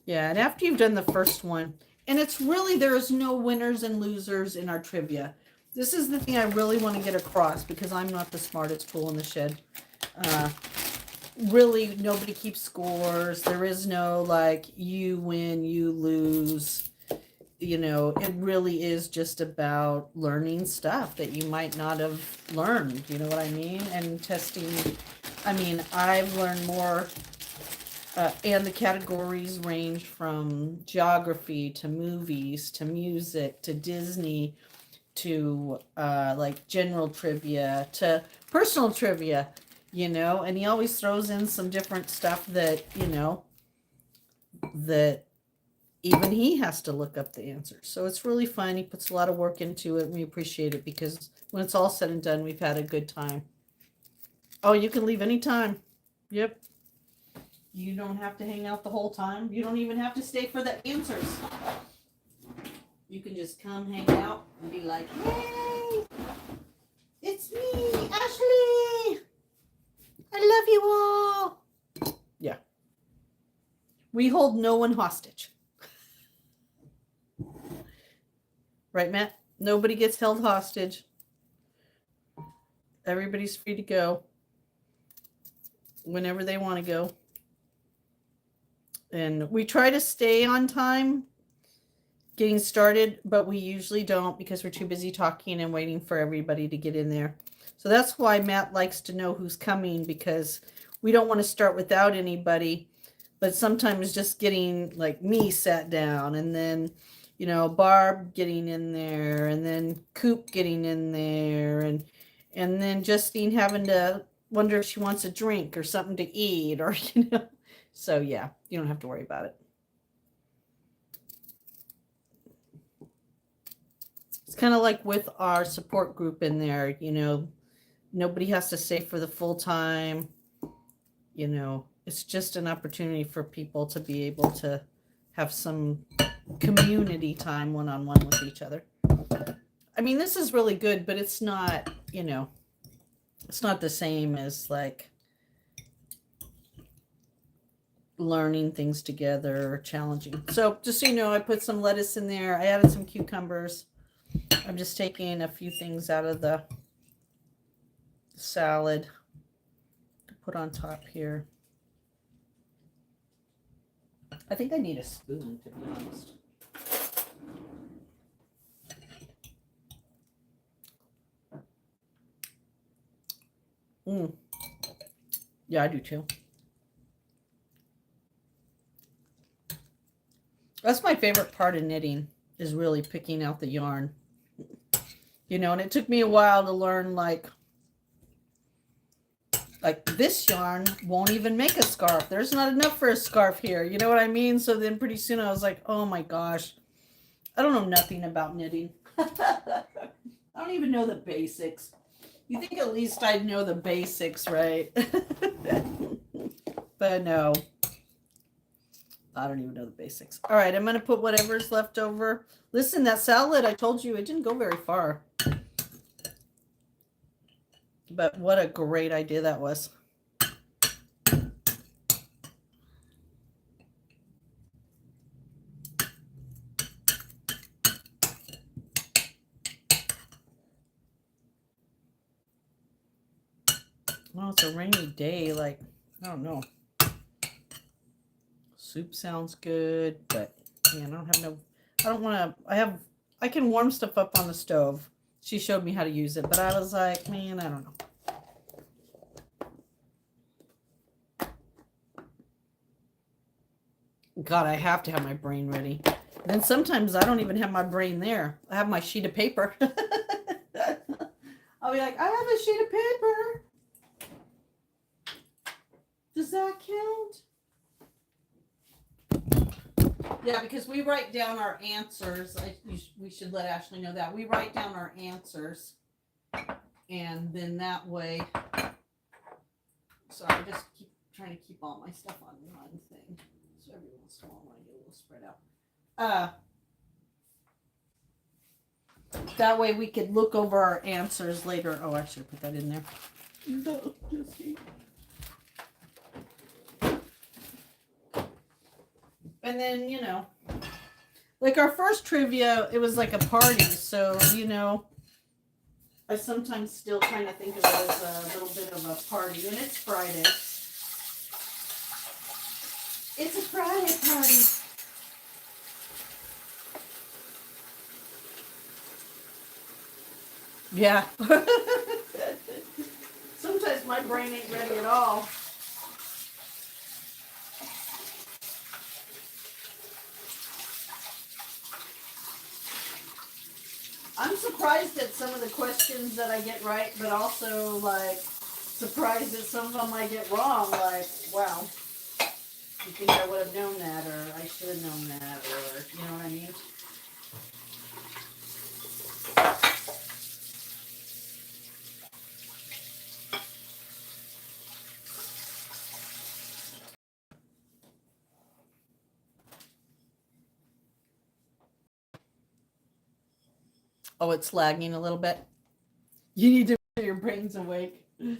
Yeah, and after you've done the first one, and it's really, there is no winners and losers in our trivia. This is the thing I really want to get across because I'm not the smartest tool in the shed. Really, nobody keeps scores. There is no, like, you win, you lose. you know, it really is just about learning stuff that you might not have learned, you know what I mean? And testing. I mean, I've learned more, and the categories range from geography to movies to music to Disney to like general trivia to personal trivia, you know, and he always throws in some different stuff that, you know, that even he has to look up the answers. So it's really fun. He puts a lot of work into it, and we appreciate it because when it's all said and done, we've had a good time. Oh, you can leave anytime. Yep. You don't have to hang out the whole time. You don't even have to stay for the answers. You can just come hang out and be like, hey, it's me, Ashley. I love you all. Yeah. We hold no one hostage. Right, Matt? Nobody gets held hostage. Everybody's free to go whenever they want to go. And we try to stay on time getting started, but we usually don't because we're too busy talking and waiting for everybody to get in there. So that's why Matt likes to know who's coming, because we don't want to start without anybody, but sometimes just getting like me sat down and then, you know, Barb getting in there and then Coop getting in there and then Justine having to wonder if she wants a drink or something to eat or, you know. So yeah, you don't have to worry about it. It's kind of like with our support group in there, you know, nobody has to stay for the full time. You know, it's just an opportunity for people to be able to have some community time one-on-one with each other. I mean, this is really good, but it's not, you know, it's not the same as like learning things together or challenging. So just so you know, I put some lettuce in there. I added some cucumbers. I'm just taking a few things out of the salad to put on top here. I think I need a spoon, to be honest. Yeah, I do too. That's my favorite part of knitting, is really picking out the yarn. You know, and it took me a while to learn, like this yarn won't even make a scarf. There's not enough for a scarf here. You know what I mean? So then pretty soon I was like, oh my gosh, I don't know nothing about knitting. I don't even know the basics. You think at least I'd know the basics, right? But no, I don't even know the basics. All right, I'm going to put whatever's left over. Listen, that salad, I told you, it didn't go very far. But what a great idea that was. Well, it's a rainy day, like, I don't know. Soup sounds good, but yeah, I don't want to, I can warm stuff up on the stove. She showed me how to use it, but I was like, man, I don't know. God, I have to have my brain ready. And then sometimes I don't even have my brain there. I have my sheet of paper. I'll be like, I have a sheet of paper. Does that count? Yeah, because we write down our answers. We should let Ashley know that. We write down our answers. And then that way, so I just keep trying to keep all my stuff on one thing. So every once in a while I get a little spread out. That way we could look over our answers later. Oh, I should put that in there. No, just see. And then, you know, like our first trivia, it was like a party. So, you know, I sometimes still kind of think of it as a little bit of a party. And it's Friday. It's a Friday party. Yeah. Sometimes my brain ain't ready at all. I'm surprised at some of the questions that I get right, but also like surprised that some of them I get wrong. Like, wow, you think I would have known that, or I should have known that, or you know what I mean? Oh, it's lagging a little bit. You need to make sure your brain's awake. I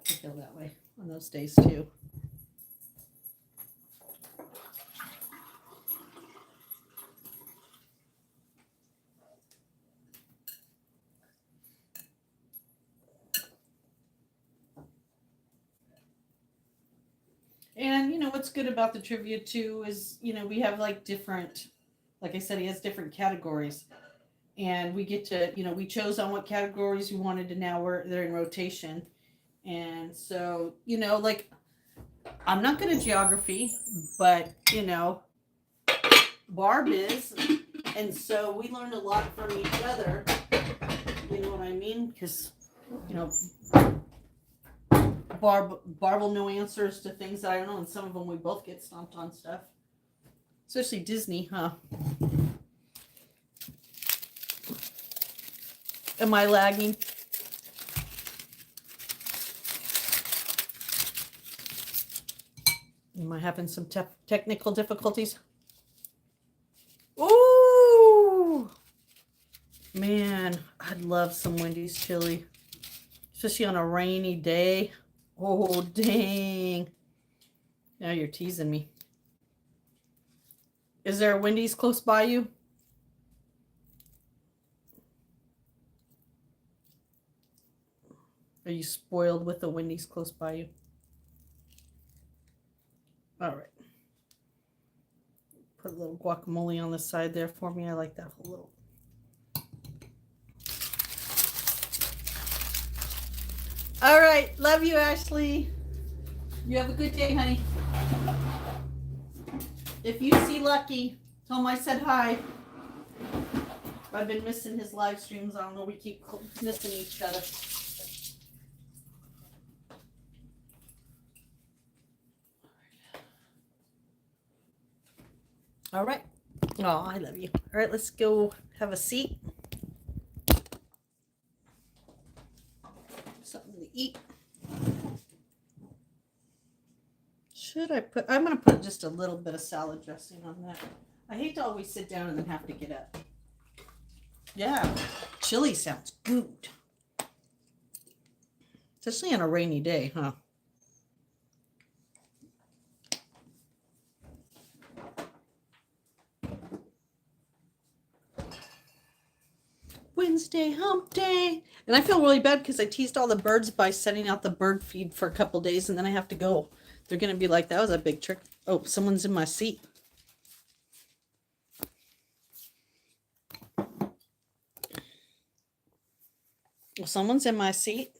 feel that way on those days too. And you know what's good about the trivia too is, you know, we have like different, like I said, he has different categories. And we get to, you know, we chose on what categories we wanted, to now they're in rotation. And so, you know, like I'm not good at geography, but you know, Barb is, and so we learned a lot from each other. You know what I mean? Because you know, Barb will know answers to things that I don't know, and some of them we both get stumped on stuff. Especially Disney, huh? Am I lagging? Am I having some technical difficulties? Ooh, man, I'd love some Wendy's chili, especially on a rainy day. Oh, dang. Now you're teasing me. Is there a Wendy's close by you? Are you spoiled with the Wendy's close by you? All right. Put a little guacamole on the side there for me. I like that whole little. All right. Love you, Ashley. You have a good day, honey. If you see Lucky, tell him I said hi. I've been missing his live streams. I don't know. We keep missing each other. All right. Oh, I love you. All right, let's go have a seat. Something to eat. Should I put, I'm going to put just a little bit of salad dressing on that. I hate to always sit down and then have to get up. Yeah, chili sounds good. Especially on a rainy day, huh? Wednesday hump day. And I feel really bad because I teased all the birds by setting out the bird feed for a couple days, and then I have to go. They're going to be like, that was a big trick. Oh, someone's in my seat. Well, someone's in my seat.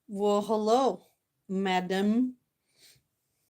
Well, hello, madam.